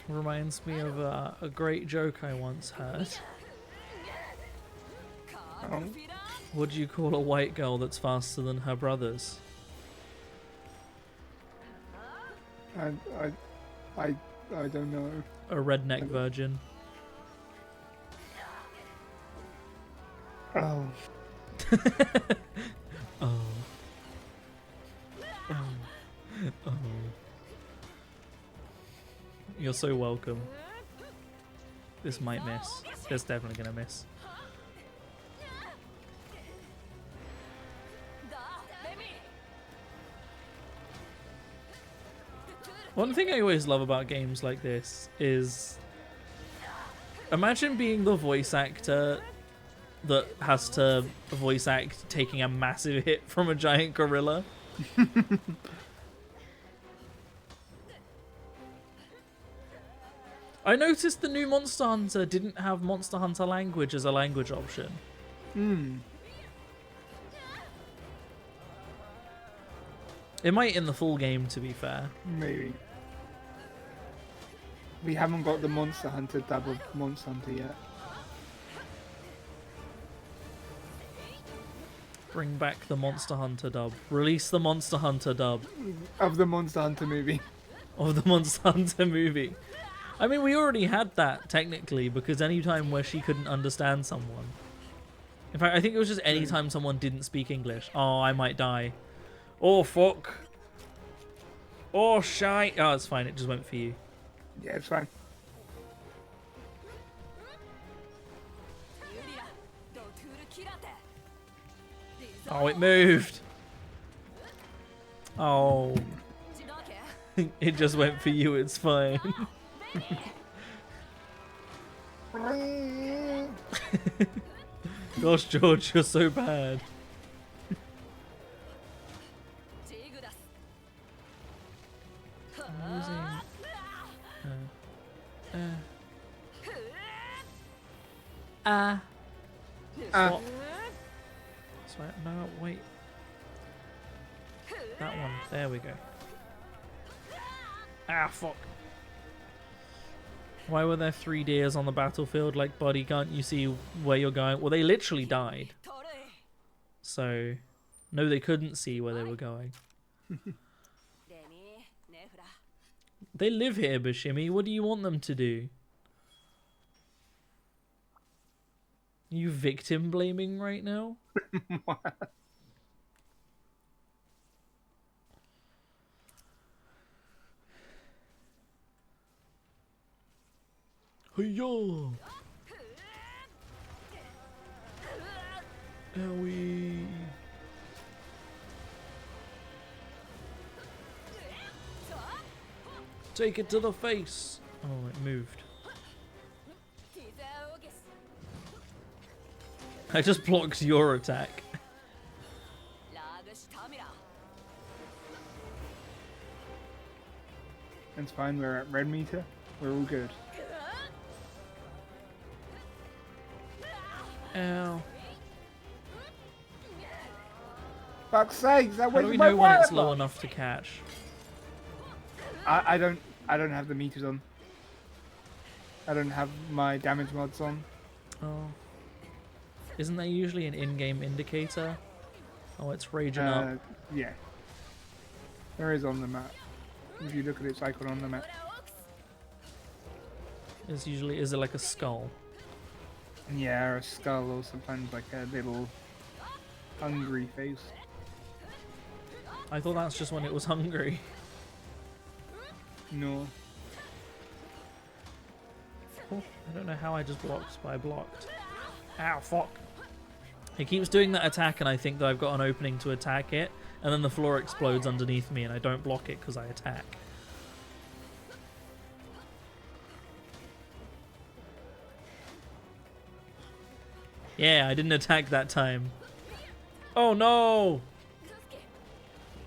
Reminds me of a great joke I once heard. Oh, What do you call a white girl that's faster than her brothers? I don't know. A redneck virgin. Oh, Oh. Oh. Oh. You're so welcome. This might miss. It's definitely gonna miss. One thing I always love about games like this is imagine being the voice actor that has to voice act taking a massive hit from a giant gorilla. I noticed the new Monster Hunter didn't have Monster Hunter language as a language option. Hmm. It might in the full game, to be fair. Maybe. We haven't got the Monster Hunter dub of Monster Hunter yet. Bring back the Monster Hunter dub. Release the Monster Hunter dub Of the Monster Hunter movie. of the Monster Hunter movie. I mean, we already had that, technically, because any time where she couldn't understand someone. In fact, I think it was just any time someone didn't speak English. Oh, I might die. Oh, fuck. Oh, shite. Oh, it's fine. It just went for you. Yeah, it's fine. Oh, it moved. Oh. It just went for you. It's fine. Gosh, George, you're so bad. I'm using... Swap. Sorry, no, wait. That one. There we go. Ah, fuck. Why were there 3 deers on the battlefield? Like, buddy, can't you see where you're going? Well, they literally died. So, no, they couldn't see where they were going. They live here, Bashimi. What do you want them to do? You victim blaming right now? Hiya! Owie! Take it to the face! Oh, it moved. I just blocked your attack. It's fine, we're at red meter. We're all good. Ow. Fuck's sake, that How do we know when it's low enough to catch? I don't have the meters on. I don't have my damage mods on. Oh. Isn't there usually an in-game indicator? Oh, it's raging up. Yeah. There is on the map. If you look at its icon on the map. Is it like a skull? Yeah, or a skull, or sometimes like a little hungry face. I thought that's just when it was hungry. No. Oh, I don't know how I just blocked, but I blocked. Ow, fuck. It keeps doing that attack and I think that I've got an opening to attack it, and then the floor explodes underneath me and I don't block it because I attack. Yeah, I didn't attack that time. Oh no!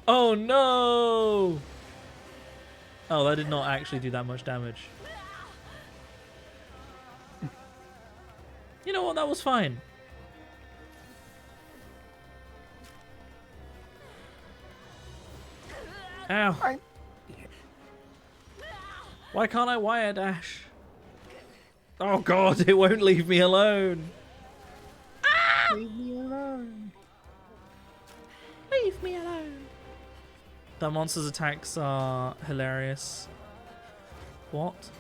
Oh no! Oh, that did not actually do that much damage. You know what? That was fine. Ow. Why can't I wire dash? Oh god, it won't leave me alone. Leave me alone. Leave me alone. That monster's attacks are hilarious. What?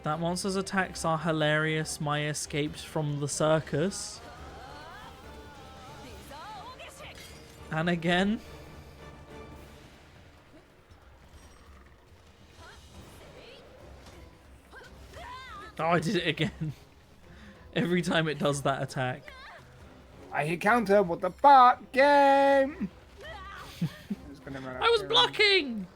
That monster's attacks are hilarious. My escapes from the circus. And again. Oh, I did it again. Every time it does that attack. I hit counter, what the fuck, game? I was blocking!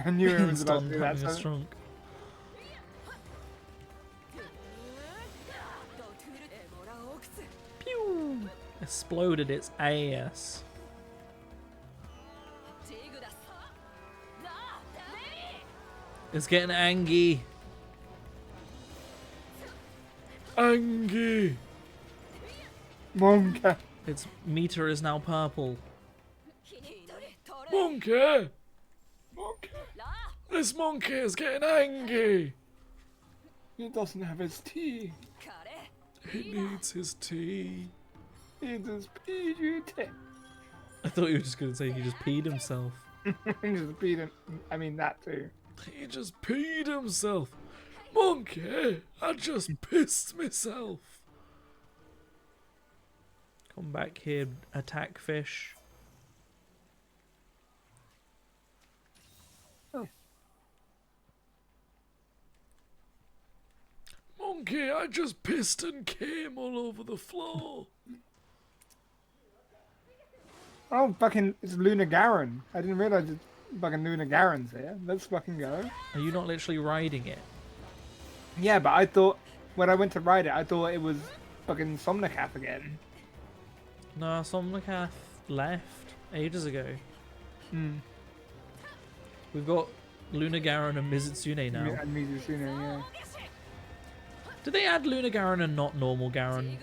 I knew it was about to Stunned do that. having a So strunk. Pew! exploded its ass. It's getting angry. Angry. Monka. Its meter is now purple. Monkey! Monkey! This monkey is getting angry! He doesn't have his tea. He needs his tea. He just peed you tea. I thought you were just going to say he just peed himself. He just peed him. I mean, that too. He just peed himself. Monkey, I just pissed myself. Come back here, attack fish. Oh. Monkey, I just pissed and came all over the floor. Oh, fucking, it's Luna Garen. I didn't realize it's fucking Luna Garen's here. Let's fucking go. Are you not literally riding it? Yeah, but I thought, when I went to ride it, I thought it was fucking Somnicath again. No, Somnicath left ages ago. Hmm. We've got Luna Garen and Mizutsune now. And Mizusune, yeah. Did they add Luna Garen and not normal Garen?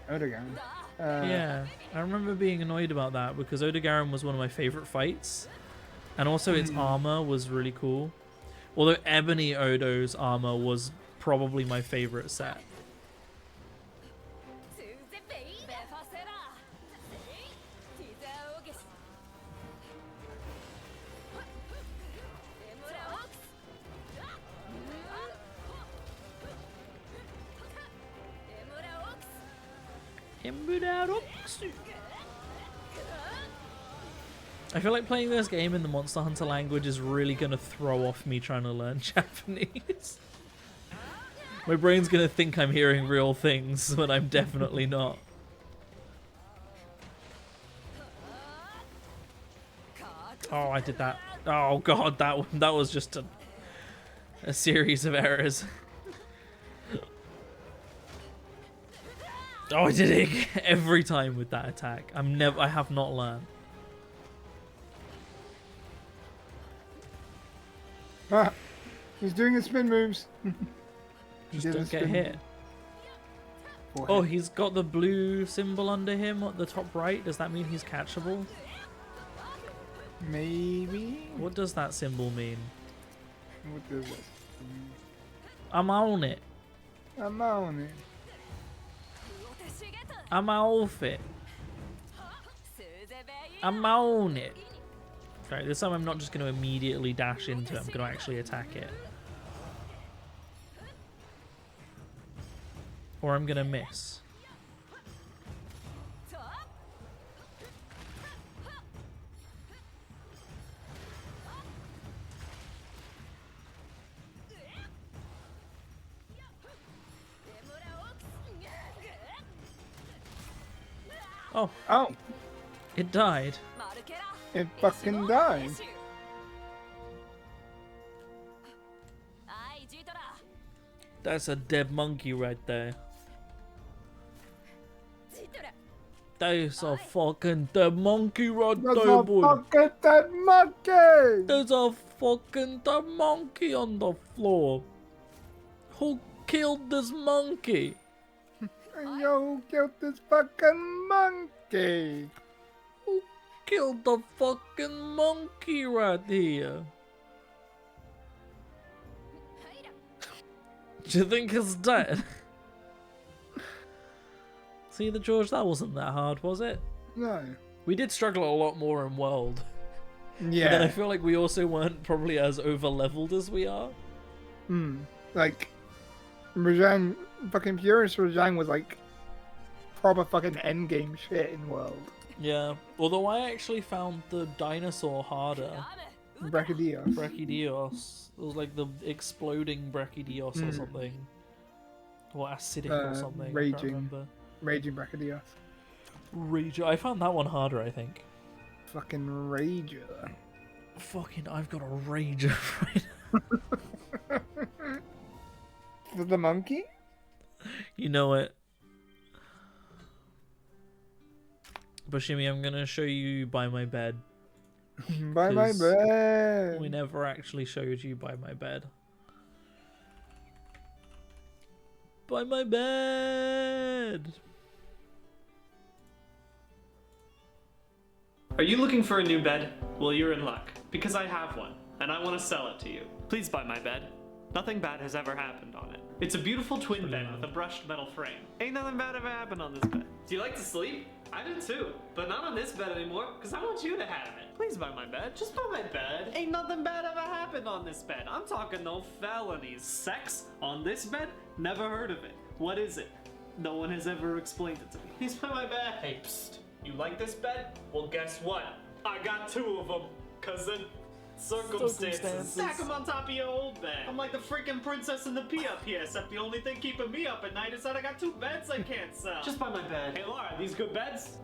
Oda Garen. Yeah, I remember being annoyed about that because Oda Garen was one of my favorite fights. And also its armor was really cool. Although Ebony Odo's armor was probably my favorite set. I feel like playing this game in the Monster Hunter language is really going to throw off me trying to learn Japanese. My brain's going to think I'm hearing real things when I'm definitely not. Oh, I did that. Oh god, that was just a series of errors. Oh, I did it every time with that attack. I have not learned. Ah, he's doing his spin moves. Just don't get hit. Oh, he's got the blue symbol under him at the top right. Does that mean he's catchable? Maybe. What does that symbol mean? What does it? I'm on it. I'm on it. I'm off it. I'm on it. Right, this time I'm not just going to immediately dash into it. I'm going to actually attack it. Or I'm going to miss. Oh, Oh, it died. it fucking died. That's a dead monkey right there. There's a fucking dead monkey right There's there, a boy. fucking dead monkey! There's a fucking dead monkey on the floor. Who killed this monkey? Yo, who killed this fucking monkey? Who killed the fucking monkey right here? Do you think it's dead? See, the George, that wasn't that hard, was it? No. We did struggle a lot more in World. Yeah. But then I feel like we also weren't probably as over-leveled as we are. Like, Rajang, fucking Furious Rajang was like proper fucking endgame shit in World. Yeah. Although I actually found the dinosaur harder. Brachydios. Brachydios. It was like the exploding Brachydios or something. Or acidic or something. I can't Raging. remember. Raging Brachydios. Rage. I found that one harder, I think. Fucking Rager. Fucking, I've got a rager right The monkey? You know it. Shimmy, I'm gonna show you by my bed. By my 'Cause bed. We never actually showed you by my bed. By my bed. Are you looking for a new bed? Well, you're in luck, because I have one, and I want to sell it to you. Please buy my bed. Nothing bad has ever happened on it. It's a beautiful twin bed with a brushed metal frame. Ain't nothing bad ever happened on this bed. Do you like to sleep? I do too, but not on this bed anymore, because I want you to have it. Please buy my bed. Just buy my bed. Ain't nothing bad ever happened on this bed. I'm talking no felonies. Sex on this bed? Never heard of it. What is it? No one has ever explained it to me. Please buy my bed. Hey, psst. You like this bed? Well, guess what? I got 2 of them. Cause the circumstances. Stack them on top of your old bed. I'm like the freaking princess and the pea up here, except the only thing keeping me up at night is that I got 2 beds I can't sell. Just buy my bed. Hey, Laura, these good beds?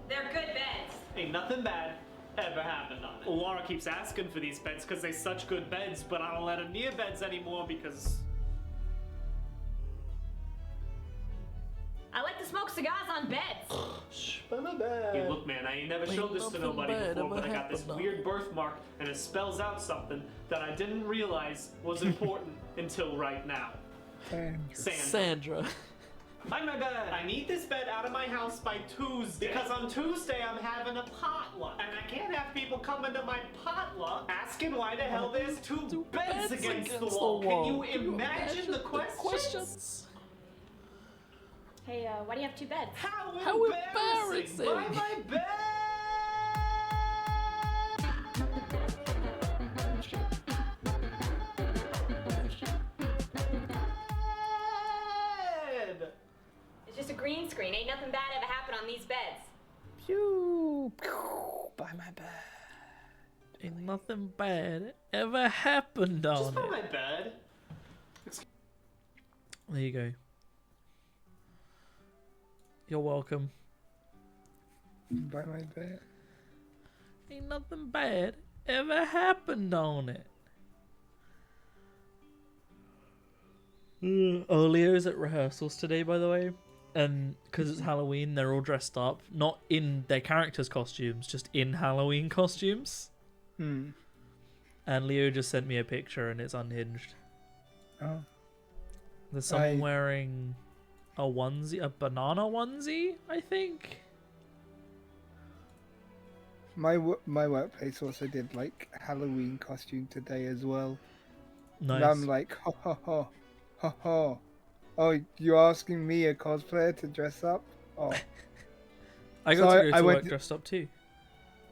They're good beds. Ain't nothing bad ever happened on it. Well, Laura keeps asking for these beds because they such good beds, but I don't let her near beds anymore because... I like to smoke cigars on beds. Shh, buy my bed. Hey, look, man, I ain't never showed this to nothing nobody bad before, but ever I got this happened on weird birthmark, and it spells out something that I didn't realize was important until right now. Sandra. Sandra. Buy my bed. I need this bed out of my house by Tuesday. Because on Tuesday I'm having a potluck. And I can't have people coming to my potluck asking why the hell there's two beds against the wall. Can you imagine the questions? Hey, why do you have 2 beds? How embarrassing. Buy my bed! It's just a green screen. Ain't nothing bad ever happened on these beds. Pew, pew, by my bed. Ain't nothing bad ever happened on Just buy it. my bed. There you go. You're welcome. By my bed. Ain't nothing bad ever happened on it. Oh, Leo's at rehearsals today, by the way. And because it's Halloween, they're all dressed up. Not in their characters' costumes, just in Halloween costumes. Hmm. And Leo just sent me a picture and it's unhinged. Oh. There's someone wearing a onesie, a banana onesie, I think. My workplace also did like Halloween costume today as well. Nice. And I'm like, ha ha ha, ha ha. Oh, you're asking me, a cosplayer, to dress up? Oh. I got So to go I to went work to- dressed up too.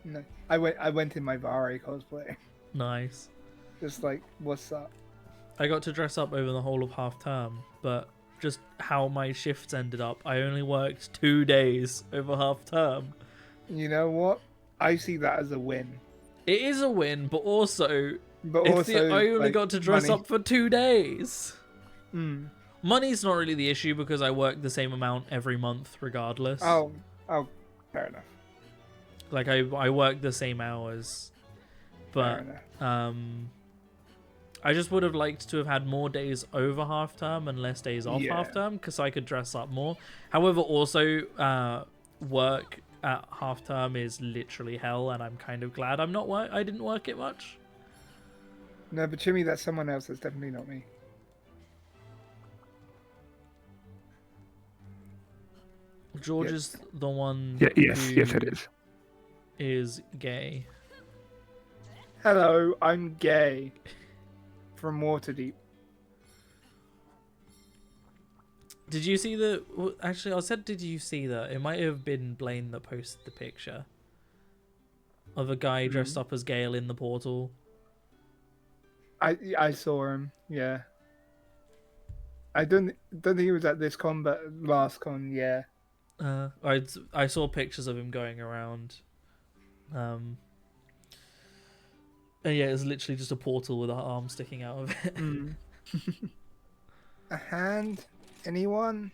No, I went in my Vare cosplay. Nice. Just like, what's up? I got to dress up over the whole of half term, but just how my shifts ended up, I only worked 2 days over half term. You know what? I see that as a win. It is a win, but also, But it's also, I only like, got to dress money. up for 2 days. Hmm. Money's not really the issue because I work the same amount every month regardless. Oh, fair enough. Like I work the same hours. But Fair enough. I just would have liked to have had more days over half term and less days off Yeah. half term because I could dress up more. However, also work at half term is literally hell, and I'm kind of glad I didn't work it much. No, but Jimmy, that's someone else. That's definitely not me. George Yes. is the one Yes, who it is. is gay. Hello, I'm gay. From Waterdeep. Did you see the... well, actually, I said, did you see that? It might have been Blaine that posted the picture of a guy dressed up as Gale in the portal. I saw him. Yeah. I don't think he was at this con, but last con, yeah. I saw pictures of him going around. And yeah, it's literally just a portal with an arm sticking out of it. Mm. A hand? Anyone?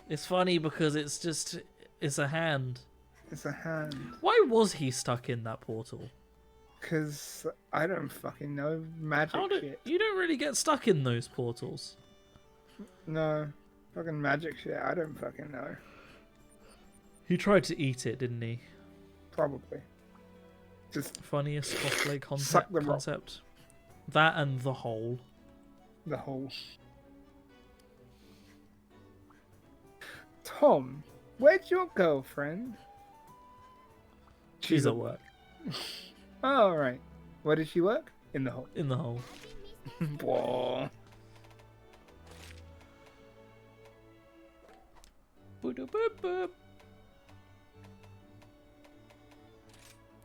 It's funny because it's a hand. It's a hand. Why was he stuck in that portal? Because I don't fucking know. Magic shit. You don't really get stuck in those portals. No. Fucking magic shit. I don't fucking know. He tried to eat it, didn't he? Probably. Just Funniest cosplay Suck the rock. concept. That and the hole. the whole. Tom, where's your girlfriend? She's at work. Oh, right. Where does she work? In the hole. In the hole. Whoa. Boop-a-boop-boop.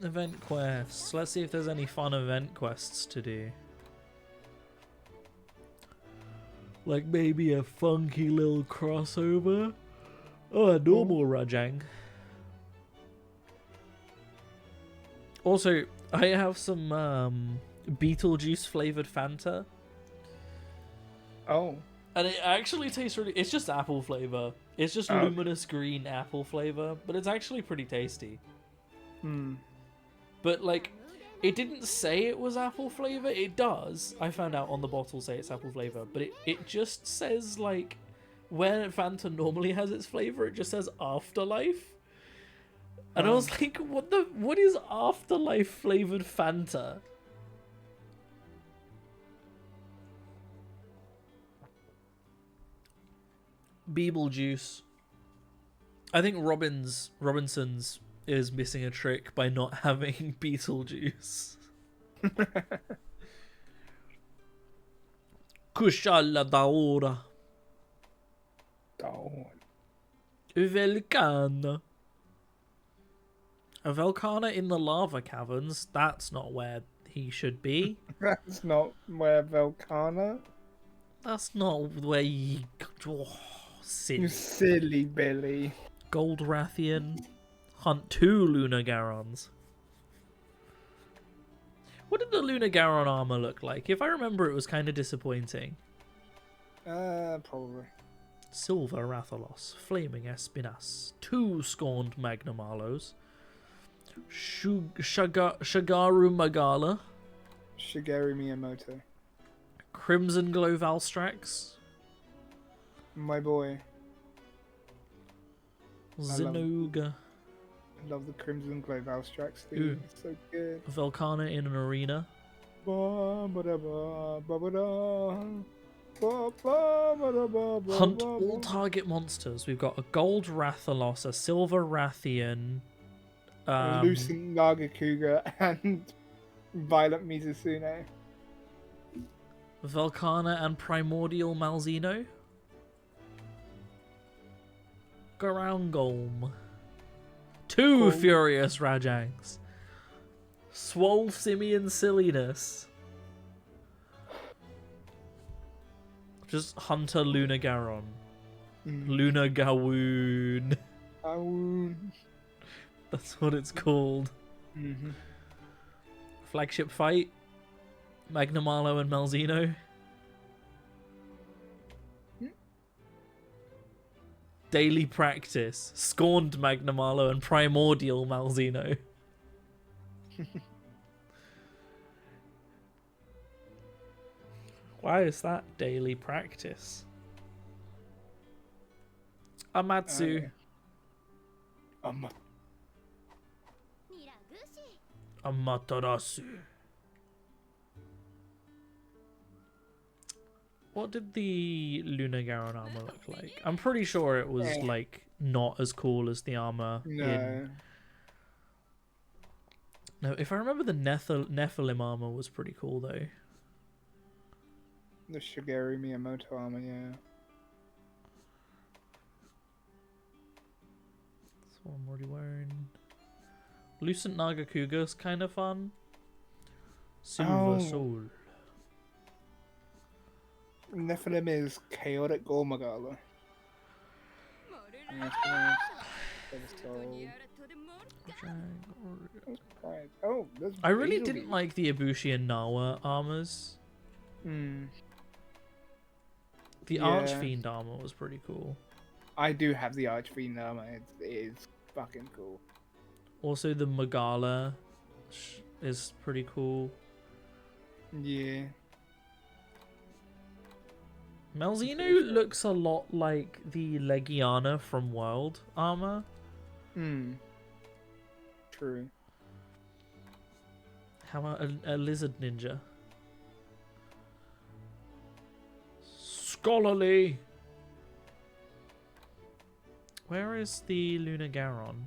Event quests. Let's see if there's any fun event quests to do. Like maybe a funky little crossover. Oh, a normal Rajang. Also, I have some Beetlejuice flavored Fanta. Oh. And it actually tastes really... It's just apple flavor. It's just Oh. luminous green apple flavor. But it's actually pretty tasty. Hmm. But, like, it didn't say it was apple flavor. It does. I found out on the bottle say it's apple flavor. But it just says, like, where Fanta normally has its flavor, it just says Afterlife. And I was like, what is Afterlife flavored Fanta? Beetlejuice. I think Robinson's is missing a trick by not having Beetlejuice. Kushala daora. Oh. Velkana. A Velkana in the lava caverns? That's not where he should be. That's not where Velkana. That's not where he... Oh, You silly. silly Billy. Gold Rathian. Hunt 2 Lunar Garons. What did the Lunar Garon armor look like? If I remember, it was kind of disappointing. Probably. Silver Rathalos, Flaming Espinas, 2 Scorned Magnamarlos, Shagaru Magala, Shigeru Miyamoto. Crimson Glow Valstrax, My boy. Zinogre, I love the Crimson Glow Valstrax Ooh. theme. It's so good. Velkana in an arena, Hunt all target monsters. We've got a Gold Rathalos, a Silver Rathian, Lucent Nagakuga and Violet Mizusune. Velkana and Primordial Malzeno, Garangolm, 2 Cool. Furious Rajangs, Swole Simian Silliness, just Hunter Luna Garon, Luna Gawoon. That's what it's called. Mm-hmm. Flagship fight, Magnamalo and Malzeno. Daily practice, Scorned Magnamalo and Primordial Malzeno. Why is that daily practice? Amatsu. Amaterasu. What did the Lunar Garon armor look like? I'm pretty sure it was like not as cool as the armor No. in... No, if I remember, the Nephilim armor was pretty cool though. The Shigeru Miyamoto armor, yeah. That's what I'm already wearing. Lucent Nagakuga's kind of fun. Silver Oh. Soul. Nephilim is Chaotic Gormagala. Oh, there's I really Beetlejuice. didn't like the Ibushi and Nawa armors. Hmm. The Yeah. Archfiend armor was pretty cool. I do have the Archfiend armor. It is fucking cool. Also, the Magala is pretty cool. Yeah. Malzeno looks a lot like the Legiana from World armor. Hmm. True. How about a lizard ninja? Scholarly. Where is the Luna Garon?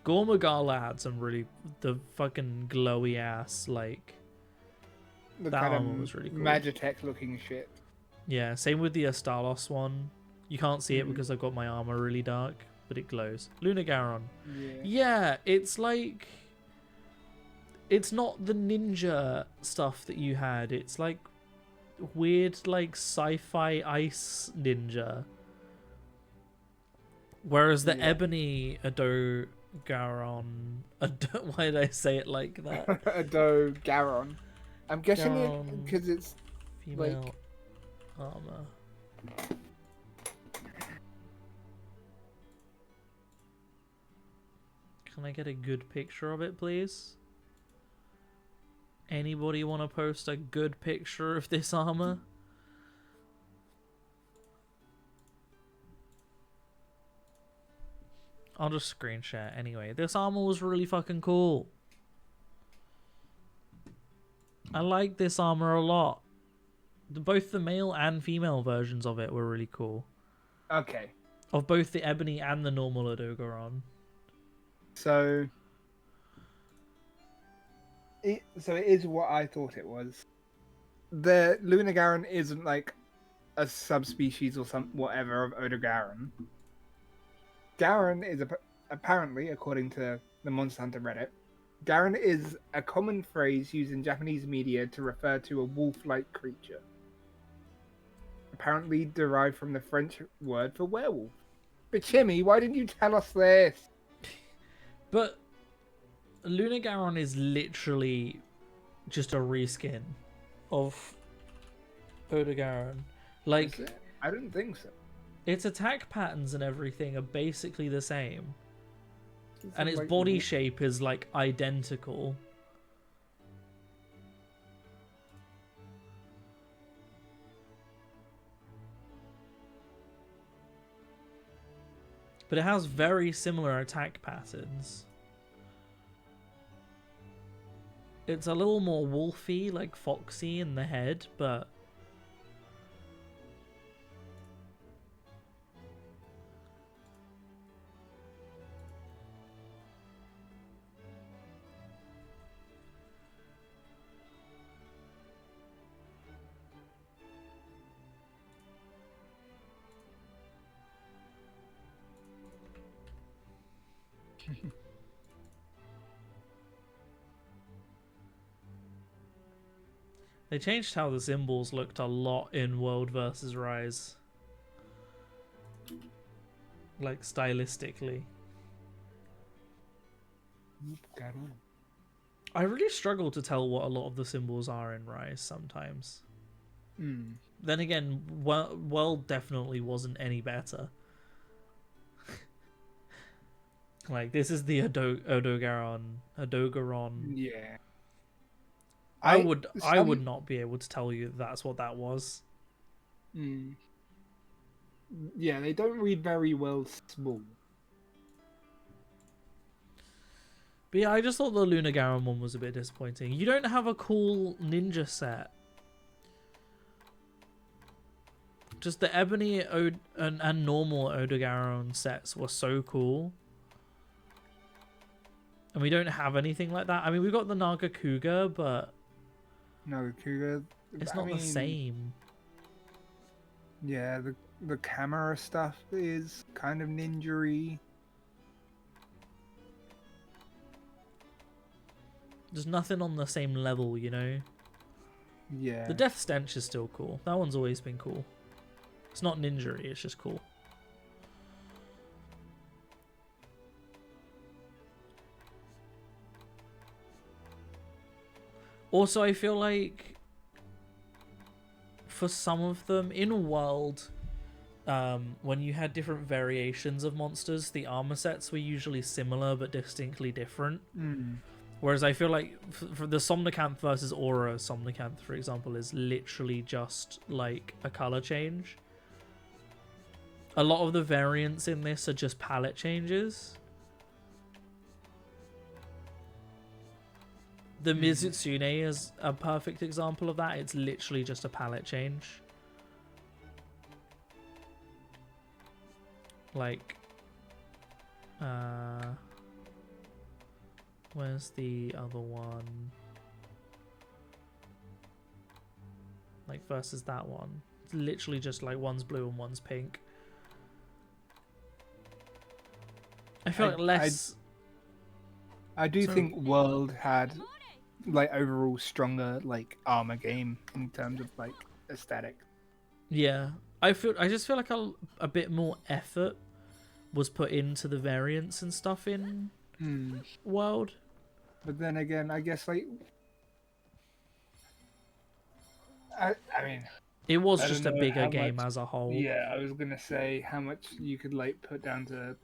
Gormagala had some really the fucking glowy ass like. The That kind armor of was really cool. Magitech looking shit. Yeah, same with the Astalos one. You can't see it Mhm. because I've got my armor really dark, but it glows. Luna Garon. Yeah. Yeah, it's like. It's not the ninja stuff that you had. It's like weird, like sci-fi ice ninja. Whereas the Yeah. ebony Ado Garon. Why did I say it like that? Ado Garon. I'm guessing Garon. it because it's Female armor. Can I get a good picture of it, please? Anybody want to post a good picture of this armor? I'll just screen share anyway. This armor was really fucking cool. I like this armor a lot. Both the male and female versions of it were really cool. okay. Of both the ebony and the normal Odogaron. So it is what I thought it was. The Luna Garon isn't like a subspecies or some whatever of Odogaron. Garon is apparently, according to the Monster Hunter Reddit, Garon is a common phrase used in Japanese media to refer to a wolf-like creature. Apparently derived from the French word for werewolf. But Chimmy, why didn't you tell us this? But Luna Garon is literally just a reskin of Odogaron. Like, Is it? I didn't think so. its attack patterns and everything are basically the same. It's And its like body wolf- shape is, like, identical. But it has very similar attack patterns. It's a little more wolfy, like foxy in the head, but... They changed how the symbols looked a lot in World vs. Rise. Like, stylistically. Garon. I really struggle to tell what a lot of the symbols are in Rise sometimes. Hmm. Then again, World definitely wasn't any better. Like, this is the Odogaron. Yeah. I would not be able to tell you that's what that was. Hmm. Yeah, they don't read very well small. But yeah, I just thought the Luna Garon one was a bit disappointing. You don't have a cool ninja set. Just the ebony and normal Odogaron sets were so cool. And we don't have anything like that. I mean, we've got the Naga Kuga, but No, Cougar. it's I not the mean, same. Yeah, the camera stuff is kind of ninja-y. There's nothing on the same level, you know? Yeah. The Death Stench is still cool. That one's always been cool. It's not ninja-y, it's just cool. Also, I feel like for some of them in World, when you had different variations of monsters, the armor sets were usually similar but distinctly different. Mm. Whereas I feel like for the Somnicanth versus Aura Somnicanth, for example, is literally just like a color change. A lot of the variants in this are just palette changes. The Mizutsune is a perfect example of that. It's literally just a palette change. Like, where's the other one? Like, versus that one. It's literally just like one's blue and one's pink. I feel like less. I do So- think World had like overall stronger like armor game in terms of like aesthetic. Yeah, I just feel like a bit more effort was put into the variants and stuff in World. But then again, I guess like I mean, It was I just a don't know bigger how game much- as a whole. yeah, I was gonna say how much you could like put down to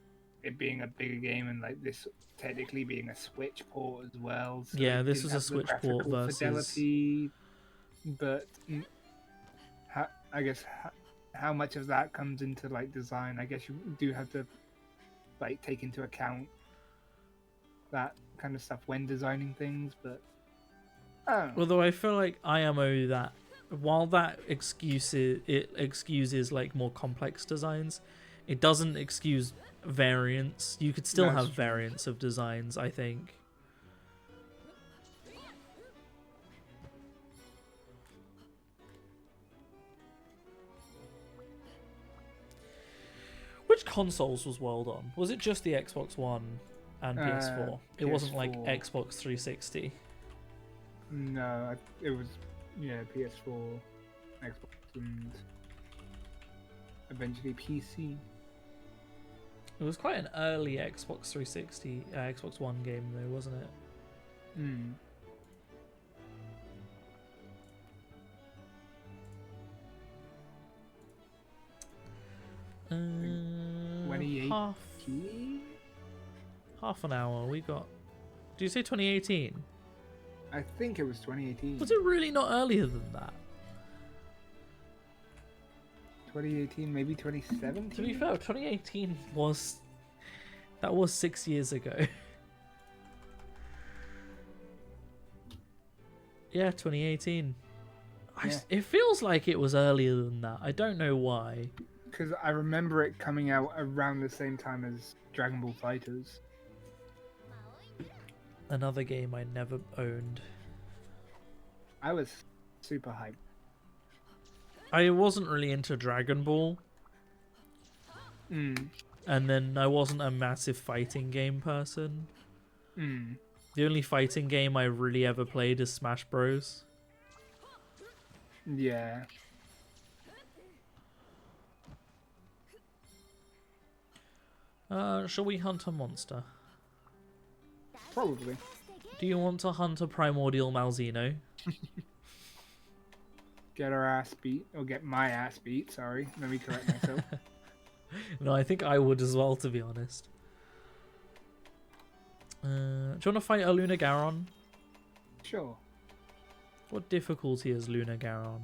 it being a bigger game and like this technically being a Switch port as well. So Yeah, it this didn't was a have the Switch port graphical versus- fidelity, but I guess how much of that comes into like design? I guess you do have to like take into account that kind of stuff when designing things, but I don't know. Although I feel like IMO that while that excuses like more complex designs, it doesn't excuse variants. You could still That's have variants of designs, I think. Which consoles was World on? Was it just the Xbox One and PS4? It wasn't like PS4. Xbox 360. No, it was PS4, Xbox, and eventually PC. It was quite an early Xbox 360, Xbox One game though, wasn't it? Hmm. Uh, 2018? half an hour. We got. Did you say 2018? I think it was 2018. Was it really not earlier than that? 2018, maybe 2017? To be fair, 2018 was. That was 6 years ago. Yeah, 2018. Yeah. It feels like it was earlier than that. I don't know why. Because I remember it coming out around the same time as Dragon Ball Fighters. Another game I never owned. I was super hyped. I wasn't really into Dragon Ball, Mm. and then I wasn't a massive fighting game person. Mm. The only fighting game I really ever played is Smash Bros. Yeah. Shall we hunt a monster? Probably. Do you want to hunt a primordial Malzeno? Get our ass beat. Or get my ass beat, sorry. Let me correct myself. No, I think I would as well, to be honest. Do you want to fight a Luna Garon? Sure. What difficulty is Luna Garon?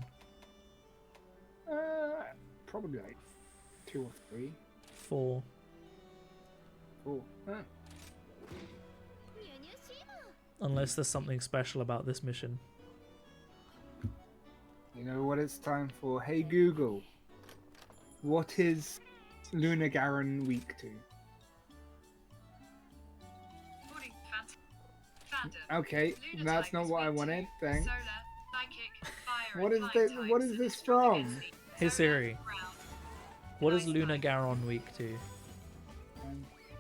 Probably like 2 or 3. 4. 4. Ah. Unless there's something special about this mission. You know what it's time for? Hey Google, what is Luna Garon weak to? According to fandom, Okay, Lunar that's type not is what I weak to wanted. Thanks. Solar, psychic, fire, What and is light this- what types is and this strong from? against the Hey solar, Siri, ground, what is ice Luna type. Garon weak to?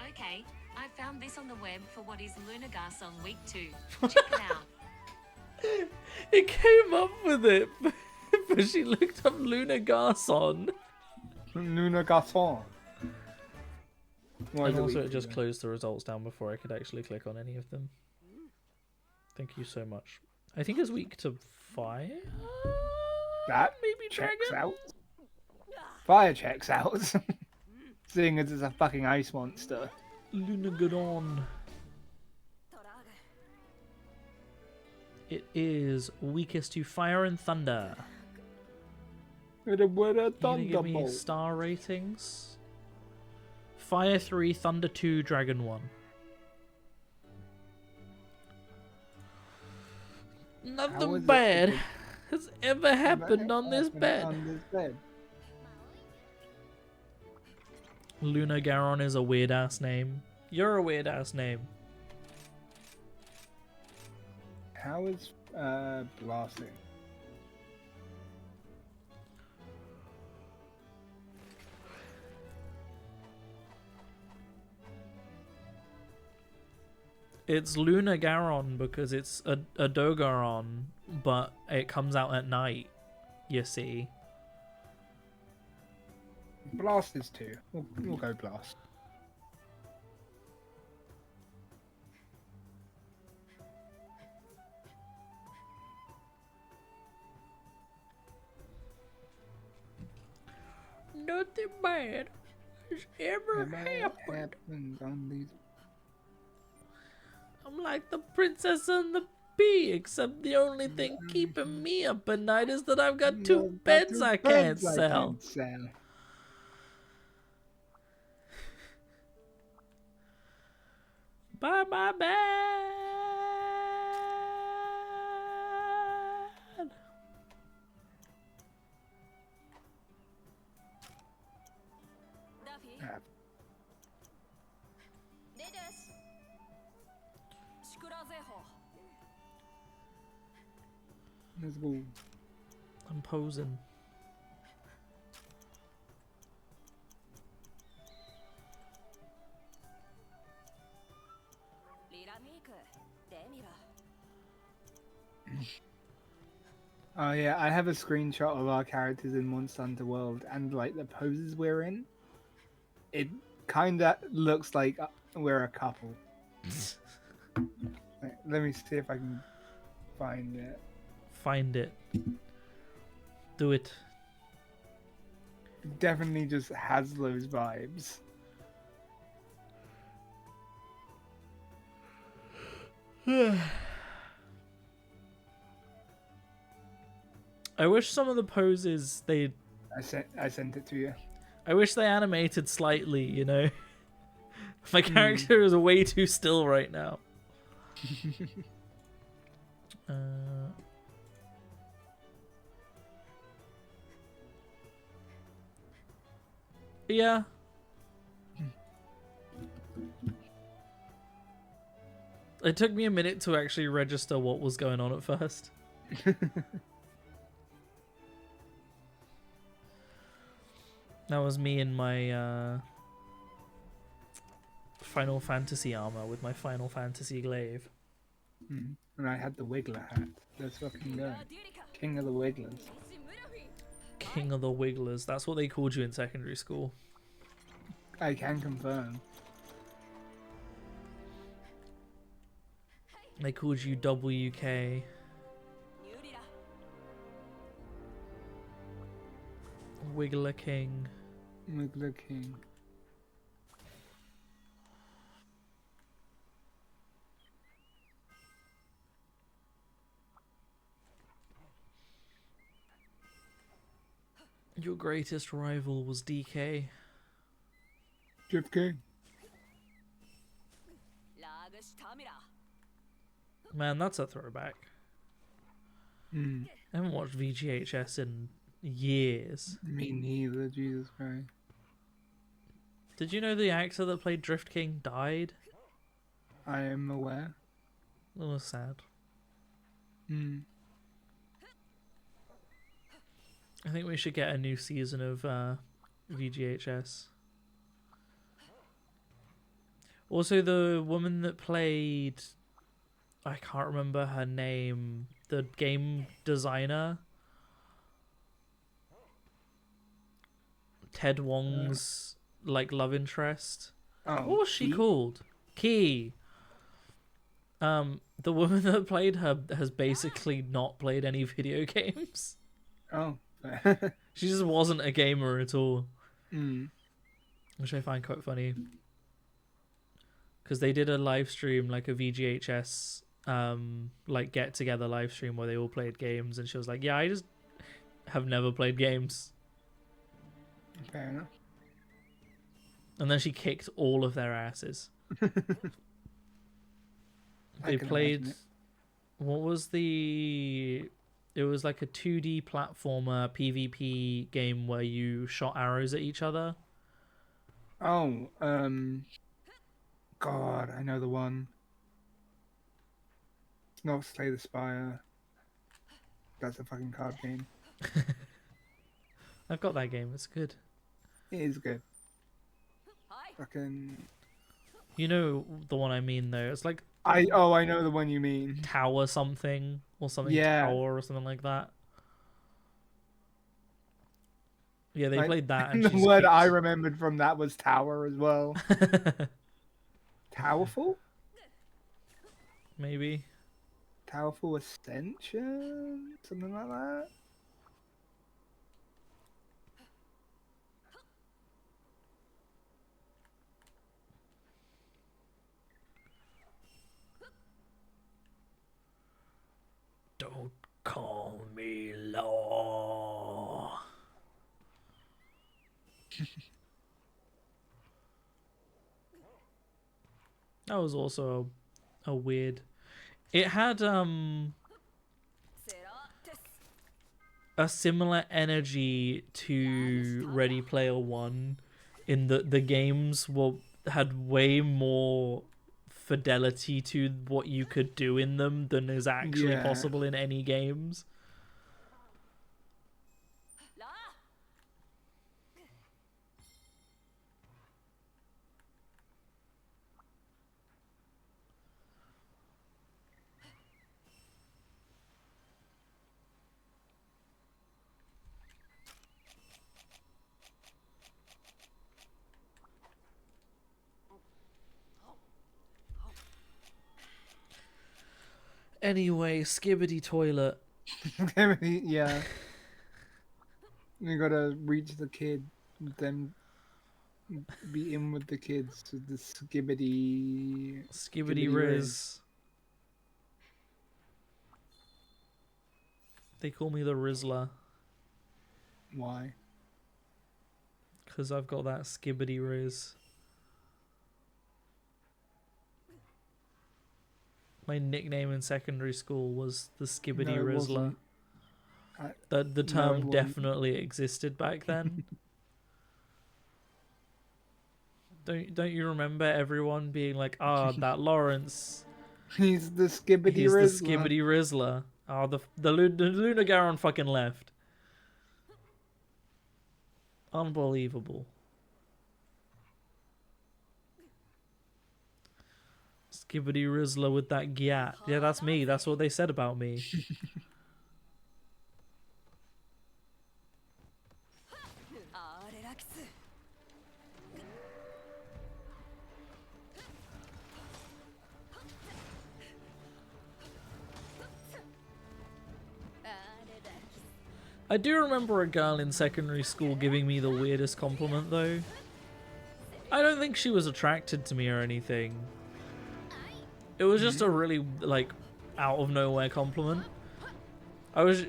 Okay, I found this on the web for what is Luna Garson Week 2. Check it out. It came up with it, but she looked up Luna Garson. Luna Garçon. Why is And it also weak it to just them? closed the results down before I could actually click on any of them. Thank you so much. I think it's weak to fire? That Maybe checks dragon? out. Fire checks out. Seeing as it's a fucking ice monster. Luna Garon. It is weakest to fire and thunder. With a word of You gonna give me thunderbolt. star ratings? Fire 3, Thunder 2, Dragon 1. How Nothing is it bad that has ever happened on this happened bed. On this bed. Luna Garon is a weird ass name. You're a weird ass name. How is blasting? It's Luna Garon because it's a Dogaron, but it comes out at night, you see. Blast is 2. We'll go blast. Nothing bad has ever Never happened. happened on these. I'm like the princess and the bee, except the only thing keeping me up at night is that I've got two beds I can't sell. Buy my bed. Duffy. Ah. でです。シクラゼホ。 Let's go. I'm posing. リラミーク。デミラ。 Oh yeah, I have a screenshot of our characters in Monster Hunter World, and like the poses we're in, it kind of looks like we're a couple. Wait, let me see if I can find it. Find it. Do it. It definitely just has those vibes. I wish some of the poses they I sent it to you. I wish they animated slightly, you know. My character is way too still right now. Yeah. It took me a minute to actually register what was going on at first. That was me in my Final Fantasy armor with my Final Fantasy glaive. And I had the Wiggler hat. Let's fucking go. デュリカ。 King of the Wigglers. シムラフィン。 King of the Wigglers. That's what they called you in secondary school. I can confirm. They called you WK. ニューリラ。 Wiggler King. Wiggler King. Your greatest rival was DK. Drift King. ラグシタミラ。 Man, that's a throwback. I haven't watched VGHS in years. Me neither, Jesus Christ. Did you know the actor that played Drift King died? I am aware. That was sad. I think we should get a new season of VGHS. Also, the woman that played... I can't remember her name. The game designer. Ted Wong's, like, love interest. Oh, What was she Key? called? Key. The woman that played her has basically not played any video games. Oh. She just wasn't a gamer at all, Mm. which I find quite funny. Because they did a live stream, like a VGHS, like get together live stream where they all played games, and she was like, "Yeah, I just have never played games." Fair enough. And then she kicked all of their asses. I They can played. imagine What was the? It was like a 2D platformer PvP game where you shot arrows at each other. Oh, God, I know the one. It's not Slay the Spire. That's a fucking card game. I've got that game. It's good. It is good. Fucking. You know the one I mean though. It's like I know the one you mean. Tower something or something Yeah. Tower or something like that. Yeah, they Like, played that. And the she's word I kicked- remembered from that was tower as well. Towerful? Maybe. Towerful Ascension? Something like that? Don't call me law. That was also a weird. It had a similar energy to Ready Player One, in the games had way more fidelity to what you could do in them than is actually Yeah. possible in any games. Anyway, Skibbity Toilet. Yeah. You gotta reach the kid, then be in with the kids to the skibbity. Skibbity Skibbity Riz. They call me the Rizzler Why? because I've got that Skibbity Riz. My nickname in secondary school was the Skibbity No, it Rizzler. wasn't. I- The No, it term wasn't. definitely existed back then. Don't you remember everyone being like, "Ah, that Lawrence, He's the skibbity he's the Rizzler. Skibbity Rizzler." Oh, the Lunagaron fucking left. Unbelievable. Skibbity Rizzler with that gyat. Yeah, that's me. That's what they said about me. I do remember a girl in secondary school giving me the weirdest compliment, though. I don't think she was attracted to me or anything. It was just a really, like, out of nowhere compliment.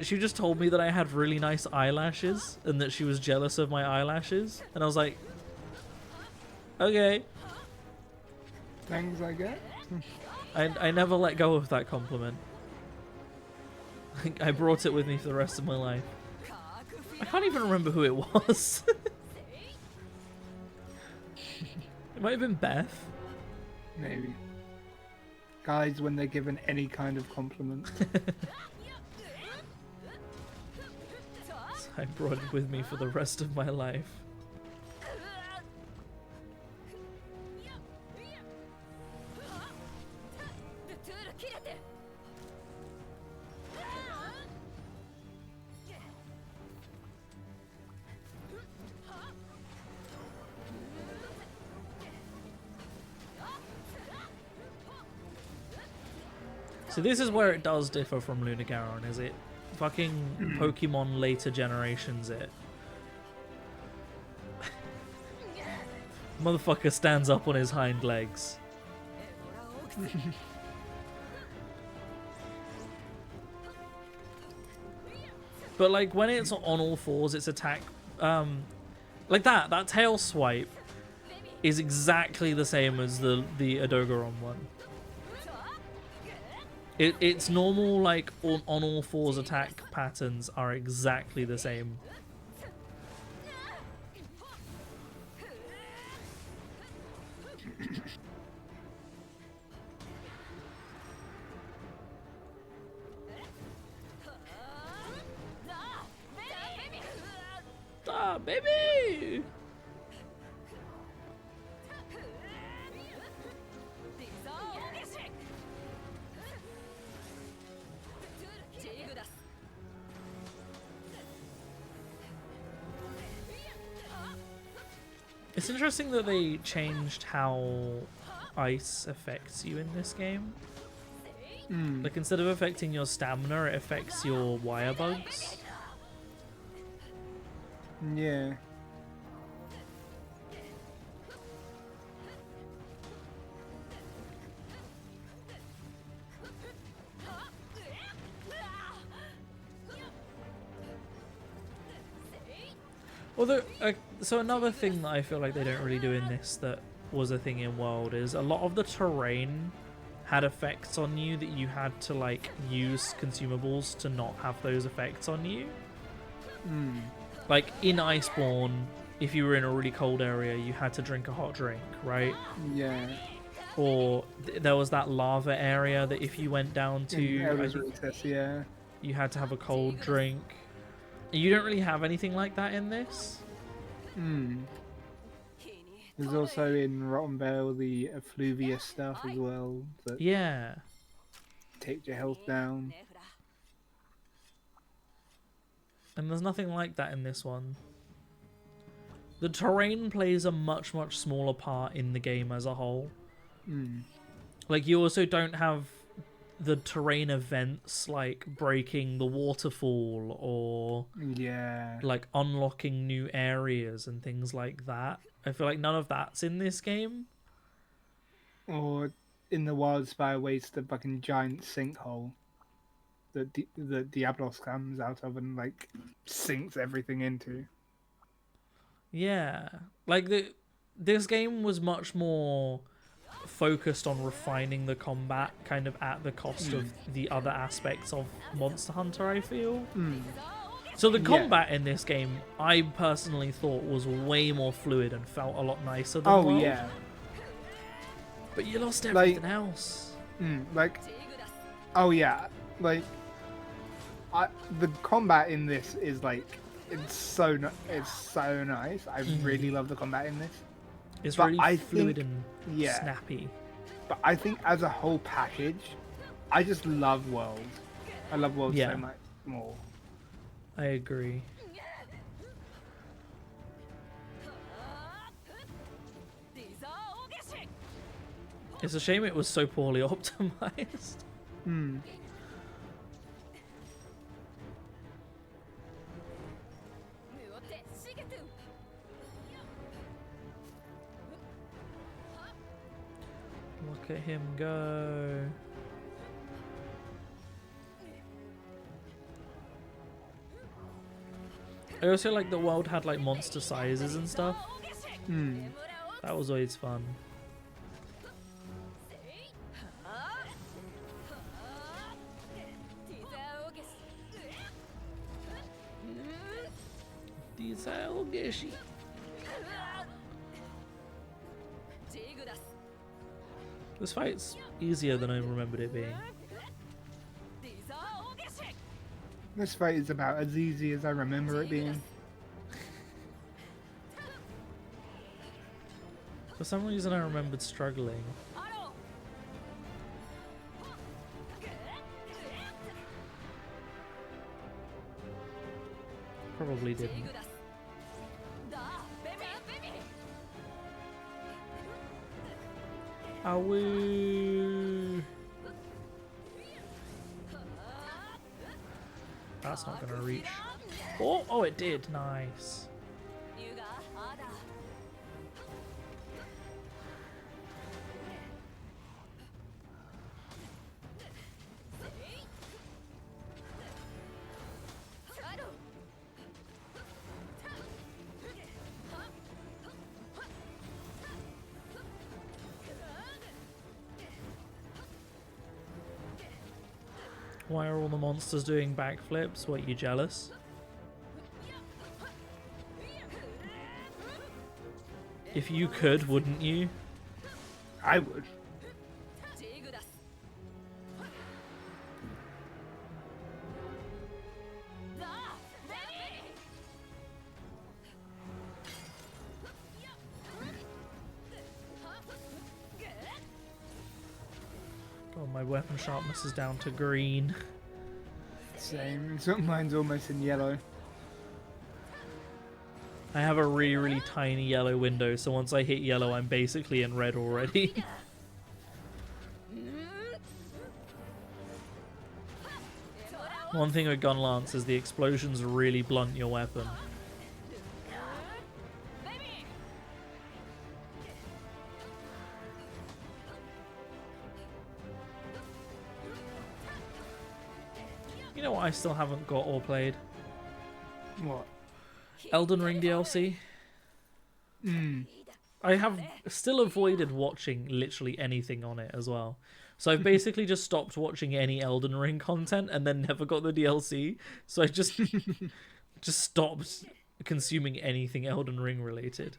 She just told me that I had really nice eyelashes and that she was jealous of my eyelashes. And I was like, okay. Things I get. I never let go of that compliment. I brought it with me for the rest of my life. I can't even remember who it was. It might have been Beth. Maybe. Guys, when they're given any kind of compliment. I brought it with me for the rest of my life. So this is where it does differ from Lunagaron, is it? Fucking Pokemon later generations it. Motherfucker stands up on his hind legs. But like when it's on all fours, its attack, like that tail swipe is exactly the same as the Adogaron one. It's normal, like on all fours attack patterns are exactly the same. Ah, baby! It's interesting that they changed how ice affects you in this game. Like, instead of affecting your stamina, it affects your wire bugs. Yeah. Although, so another thing that I feel like they don't really do in this that was a thing in World is a lot of the terrain had effects on you that you had to like use consumables to not have those effects on you. Like in Iceborne, if you were in a really cold area, you had to drink a hot drink, right? Yeah. Or there was that lava area that if you went down to, I Elder's think Recess, yeah. you had to have a cold drink. You don't really have anything like that in this. There's also in Rotten Vale the effluvia stuff as well that Yeah. takes your health down. And there's nothing like that in this one. The terrain plays a much, much smaller part in the game as a whole. Like, you also don't have the terrain events like breaking the waterfall or Yeah. like unlocking new areas and things like that. I feel like none of that's in this game. Or in the Wildspire Waste, the fucking giant sinkhole that that Diablos comes out of and like sinks everything into. Yeah. Like, this game was much more focused on refining the combat kind of at the cost of the other aspects of Monster Hunter, I feel. So the combat in this game, I personally thought was way more fluid and felt a lot nicer than World. Yeah. But you lost everything else. Like, oh yeah, like, the combat in this is like, it's so nice. I really love the combat in this. It's But really I fluid think- and yeah. snappy. But I think as a whole package, I just love World. I love World Yeah. so much more. I agree. It's a shame it was so poorly optimized. Look at him go. I also like the world had like monster sizes and stuff. That was always fun. Dieselgeshi. This fight's easier than I remembered it being. This fight is about as easy as I remember it being. For some reason I remembered struggling. Probably didn't. Awoo! That's not gonna reach. Oh, it did. Nice. Why are all the monsters doing backflips? What, you jealous? If you could, wouldn't you? I would. God, my weapon sharpness is down to green. Same. So mine's almost in yellow. I have a really, really tiny yellow window, so once I hit yellow, I'm basically in red already. One thing with Gun Lance is the explosions really blunt your weapon. You know what I still haven't got or played? What? Elden Ring DLC. I have still avoided watching literally anything on it as well. So I've basically just stopped watching any Elden Ring content and then never got the DLC. So I just stopped consuming anything Elden Ring related.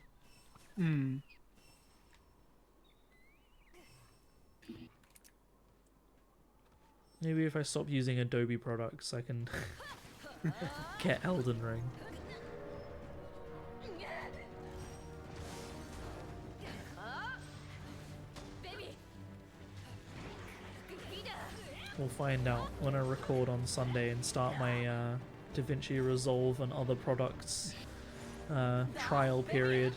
Maybe if I stop using Adobe products, I can get Elden Ring. We'll find out when I record on Sunday and start my DaVinci Resolve and other products trial period.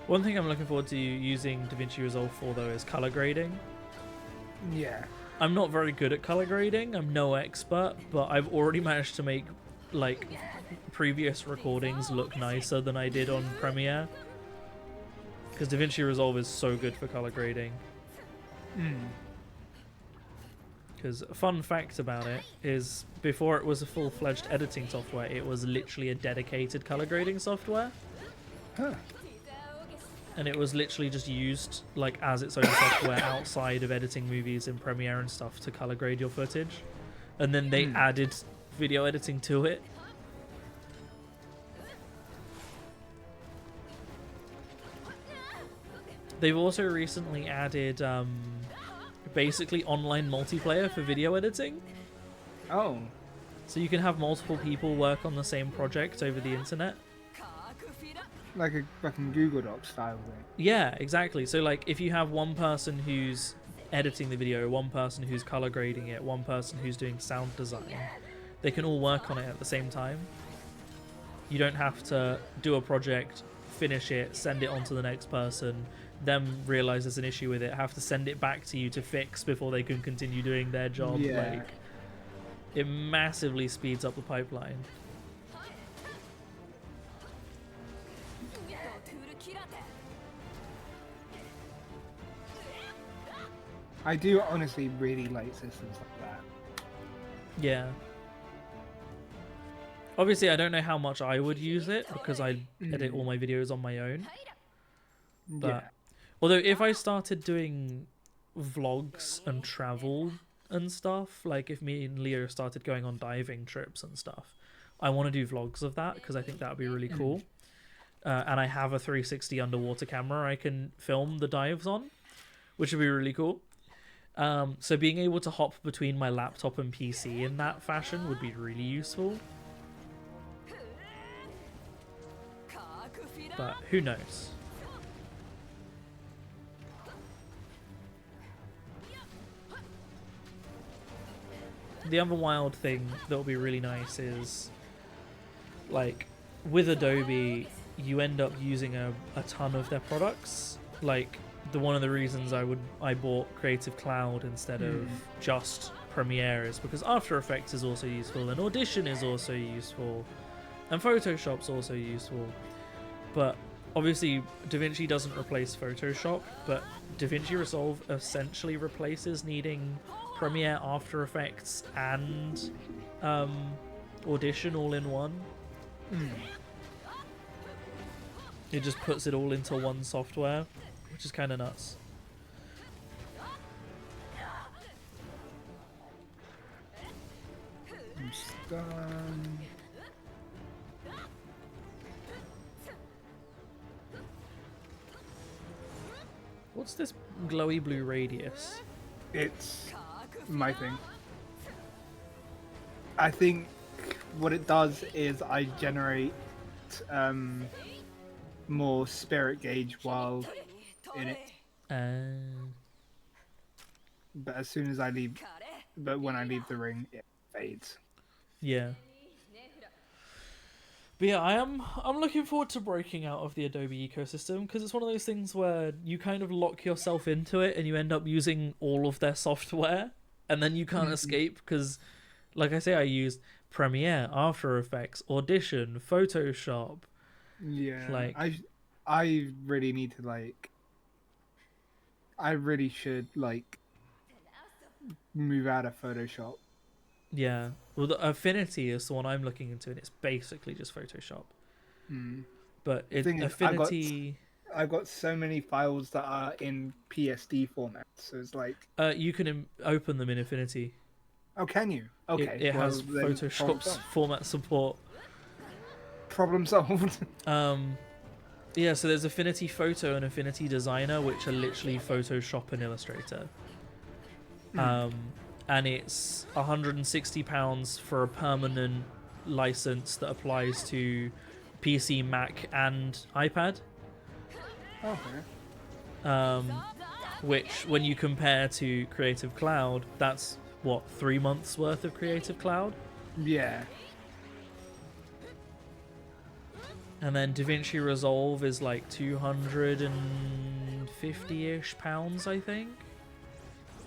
One thing I'm looking forward to using DaVinci Resolve for, though, is color grading. Yeah. I'm not very good at color grading. I'm no expert, but I've already managed to make, like, previous recordings look nicer than I did on Premiere. Because DaVinci Resolve is so good for color grading. Because a fun fact about it is, before it was a full-fledged editing software, it was literally a dedicated color grading software. Huh. And it was literally just used like as its own software outside of editing movies in Premiere and stuff to color grade your footage. And then they added video editing to it. They've also recently added basically online multiplayer for video editing. Oh. So you can have multiple people work on the same project over the internet. Like a fucking Google Docs style thing. Yeah, exactly. So like if you have one person who's editing the video, one person who's color grading it, one person who's doing sound design, they can all work on it at the same time. You don't have to do a project, finish it, send it on to the next person, them realize there's an issue with it, have to send it back to you to fix before they can continue doing their job. Yeah. Like, it massively speeds up the pipeline. I do honestly really like systems like that. Yeah. Obviously, I don't know how much I would use it because I edit all my videos on my own. But Yeah. although if I started doing vlogs and travel and stuff, like if me and Leo started going on diving trips and stuff, I want to do vlogs of that because I think that would be really cool. And I have a 360 underwater camera I can film the dives on, which would be really cool. So being able to hop between my laptop and PC in that fashion would be really useful. But who knows? The other wild thing that would be really nice is, like, with Adobe, you end up using a ton of their products. Like, one of the reasons I bought Creative Cloud instead of just Premiere is because After Effects is also useful, and Audition is also useful, and Photoshop's also useful. But obviously, DaVinci doesn't replace Photoshop, but DaVinci Resolve essentially replaces needing Premiere, After Effects, and Audition all in one. It just puts it all into one software, which is kind of nuts. I'm stunned. What's this glowy blue radius? It's my thing. I think what it does is I generate more spirit gauge while in it. But as soon as I leave, but when I leave the ring, it fades. Yeah. But yeah, I'm looking forward to breaking out of the Adobe ecosystem, because it's one of those things where you kind of lock yourself into it and you end up using all of their software, and then you can't escape, because like I say, I used Premiere, After Effects, Audition, Photoshop. Yeah, Like, I really need to I really should move out of Photoshop. yeah. Well, the Affinity is the one I'm looking into, and it's basically just Photoshop. But Thing is, Affinity, I've got so many files that are in PSD format, so it's like, you can open them in Affinity. oh, can you? Okay, It has well, then problem Photoshop's solved. format support. Problem solved. Yeah, so there's Affinity Photo and Affinity Designer, which are literally Photoshop and Illustrator. And it's £160 for a permanent license that applies to PC, Mac, and iPad. Okay. Which, when you compare to Creative Cloud, that's what, 3 months worth of Creative Cloud? Yeah. And then DaVinci Resolve is like 250-ish pounds, I think,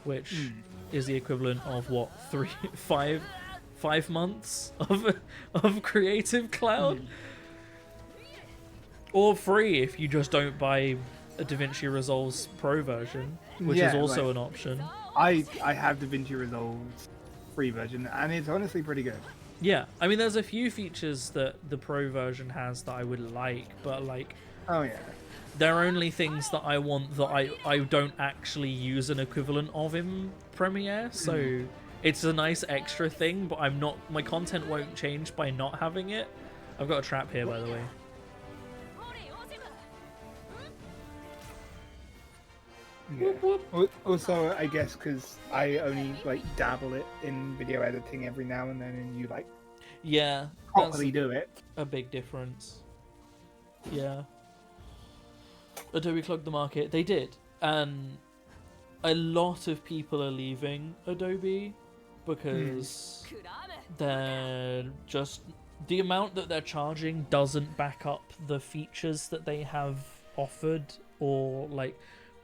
which is the equivalent of what, 5 months of Creative Cloud, or free if you just don't buy a DaVinci Resolve's Pro version, which is Yeah, also like- an option. I have DaVinci Resolve's free version, and it's honestly pretty good. Yeah, I mean, there's a few features that the Pro version has that I would like, but like, Oh yeah. there are only things that I want that I don't actually use an equivalent of in Premiere, so it's a nice extra thing, but my content won't change by not having it. I've got a trap here, by the way. Yeah. Also, I guess because I only dabble it in video editing every now and then, and you Yeah, that's properly do it. a big difference. Yeah. Adobe clogged the market. They did. And a lot of people are leaving Adobe because they're just... the amount that they're charging doesn't back up the features that they have offered, or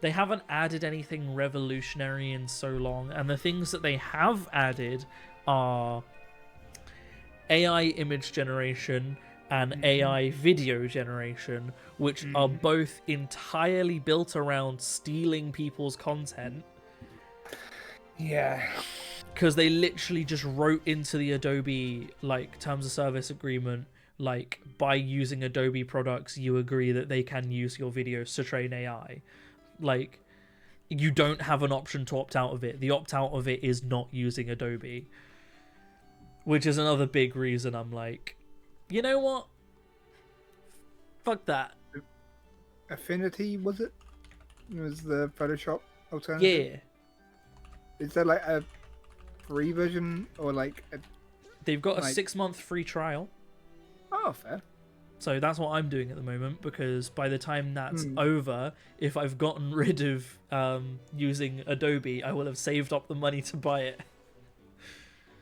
they haven't added anything revolutionary in so long, and the things that they have added are AI image generation and AI video generation, which are both entirely built around stealing people's content, Yeah. because they literally just wrote into the Adobe terms of service agreement, by using Adobe products you agree that they can use your videos to train AI. You don't have an option to opt out of it. The opt out of it is not using Adobe, which is another big reason I'm like, you know what, fuck that. Affinity, was it? Was the Photoshop alternative? Yeah, Is there a free version or a... they've got a Like- 6-month free trial, Oh, fair. so that's what I'm doing at the moment, because by the time that's over, if I've gotten rid of using Adobe, I will have saved up the money to buy it.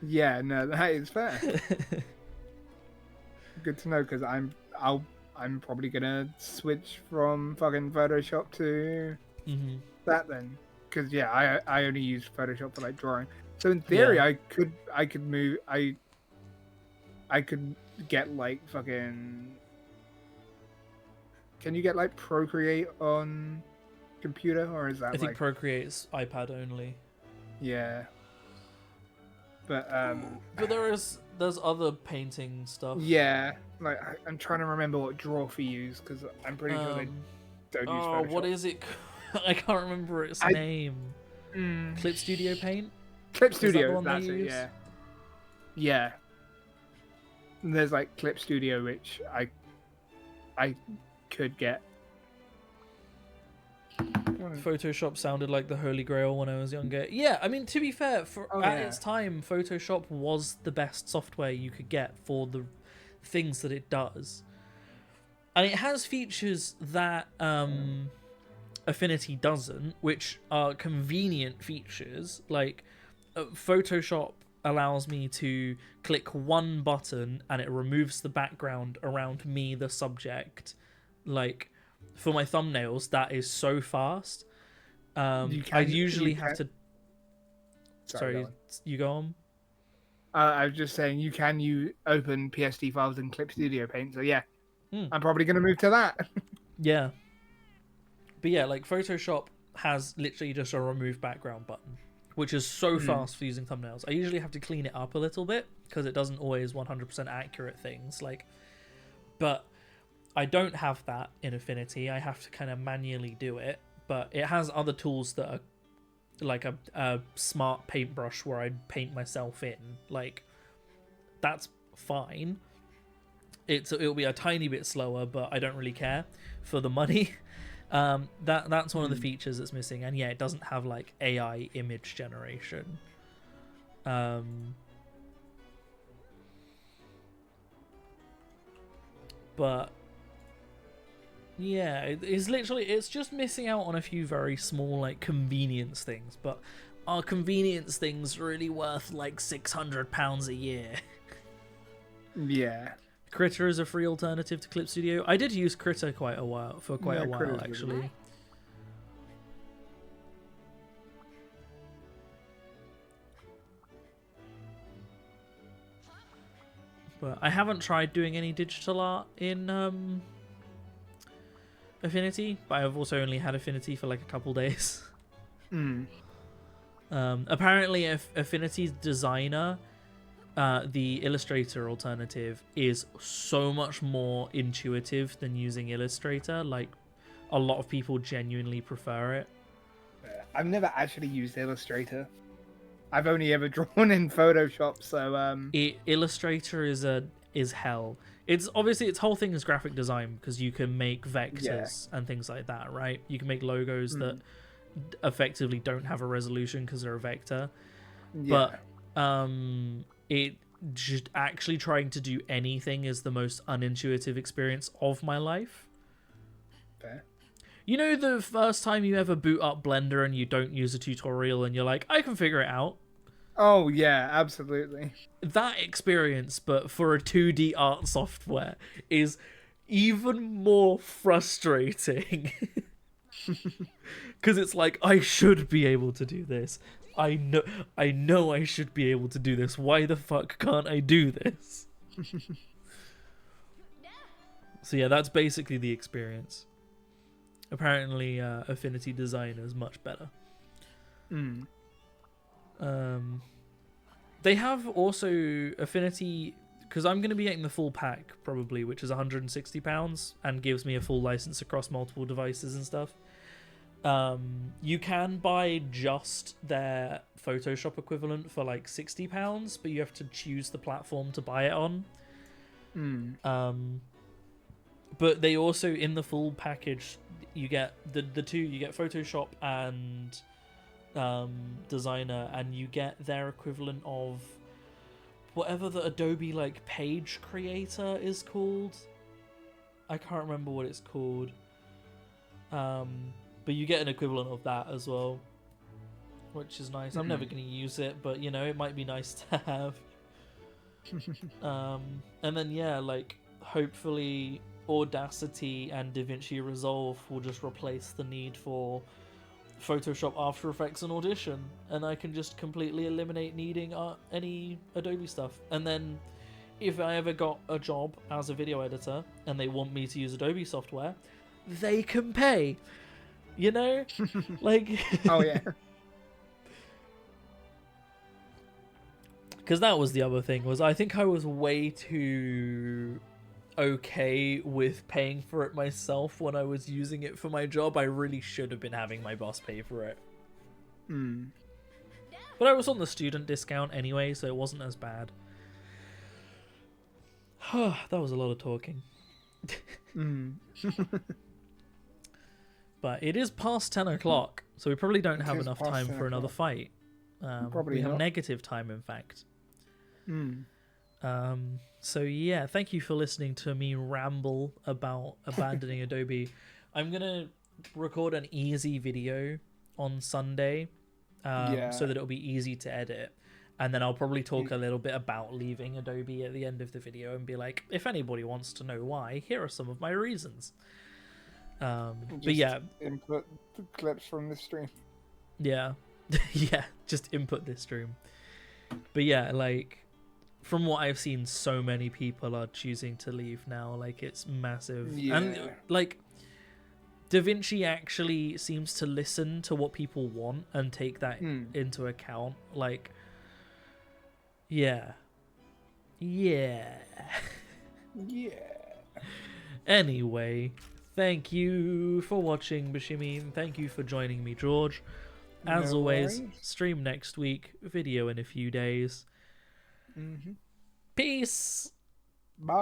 Yeah, no, that is fair. Good to know, because I'm probably gonna switch from fucking Photoshop to that then, because yeah, I only use Photoshop for drawing. So in theory, Yeah. I could move I could get fucking. Can you get Procreate on computer, or is that I think Procreate's iPad only. yeah? But But there's other painting stuff. yeah, like I'm trying to remember what Drawfee used because I'm pretty sure they Um, don't use oh, Photoshop. what is it? I can't remember its I- name. Mm, Clip Studio Paint. Clip that the Studio, one they that's it. use? Yeah. Yeah. And there's like Clip Studio, which I could get. Photoshop sounded like the holy grail when I was younger. Yeah, I mean, to be fair, at yeah. its time, Photoshop was the best software you could get for the things that it does. And it has features that Affinity doesn't, which are convenient features. Like, Photoshop allows me to click one button and it removes the background around me, the subject. Like, for my thumbnails, that is so fast. I usually have to. Sorry, go on. you go on. I was just saying you can open PSD files in Clip Studio Paint. So yeah, Hmm. I'm probably going to move to that. Yeah. But yeah, like Photoshop has literally just a remove background button, which is so fast for using thumbnails. I usually have to clean it up a little bit because it doesn't always 100% accurate things. But I don't have that in Affinity. I have to kind of manually do it. But it has other tools that are like a smart paintbrush where I paint myself in. Like, that's fine. It'll be a tiny bit slower, but I don't really care for the money. That's one of the features that's missing. And yeah, it doesn't have like AI image generation. But yeah, it's just missing out on a few very small like convenience things. But are convenience things really worth like £600 a year? Yeah. Critter is a free alternative to Clip Studio. I did use Critter quite a while Critter's really actually. nice. But I haven't tried doing any digital art in Affinity, but I've also only had Affinity for like a couple days. Mm. Apparently, Affinity's designer, the Illustrator alternative, is so much more intuitive than using Illustrator. Like, a lot of people genuinely prefer it. I've never actually used Illustrator. I've only ever drawn in Photoshop, so Illustrator is hell. Its whole thing is graphic design because you can make vectors and things like that, right? You can make logos that effectively don't have a resolution because they're a vector. yeah. But it just actually trying to do anything is the most unintuitive experience of my life. Fair. You know the first time you ever boot up Blender and you don't use a tutorial and you're like, I can figure it out? Oh yeah, absolutely. That experience, but for a 2D art software, is even more frustrating. Because it's like, I should be able to do this. I know I should be able to do this. Why the fuck can't I do this? So yeah, that's basically the experience. Apparently, Affinity Design is much better. Mm. They have also Affinity, because I'm going to be getting the full pack probably, which is £160 and gives me a full license across multiple devices and stuff. You can buy just their Photoshop equivalent for like £60, but you have to choose the platform to buy it on. Mm. But they also, in the full package, you get the two. You get Photoshop and Designer, and you get their equivalent of whatever the Adobe like page creator is called. I can't remember what it's called. But you get an equivalent of that as well, which is nice. I'm never going to use it, but you know, it might be nice to have. And then yeah, like hopefully Audacity and DaVinci Resolve will just replace the need for Photoshop, After Effects, and Audition, and I can just completely eliminate needing any Adobe stuff. And then if I ever got a job as a video editor and they want me to use Adobe software, they can pay. You know? Like Oh yeah. because that was the other thing, was I think I was way too okay with paying for it myself when I was using it for my job. I really should have been having my boss pay for it. But I was on the student discount anyway, so it wasn't as bad. That was a lot of talking. But it is past 10 o'clock, so we probably don't have is enough past time 10 for another o'clock. fight. Probably we have not. negative time, in fact. So yeah, thank you for listening to me ramble about abandoning Adobe. I'm gonna record an easy video on Sunday, so that it'll be easy to edit, and then I'll probably talk a little bit about leaving Adobe at the end of the video and be like, if anybody wants to know why, here are some of my reasons. But yeah, Input the clips from the stream. yeah, yeah, just input this stream. But yeah, like, from what I've seen, so many people are choosing to leave now. Like, it's massive. And Yeah. like, DaVinci actually seems to listen to what people want and take that into account. Like, yeah. Yeah. Anyway, thank you for watching, Bashimi. Thank you for joining me, George. As No always, worries. stream next week, video in a few days. Peace! Bye.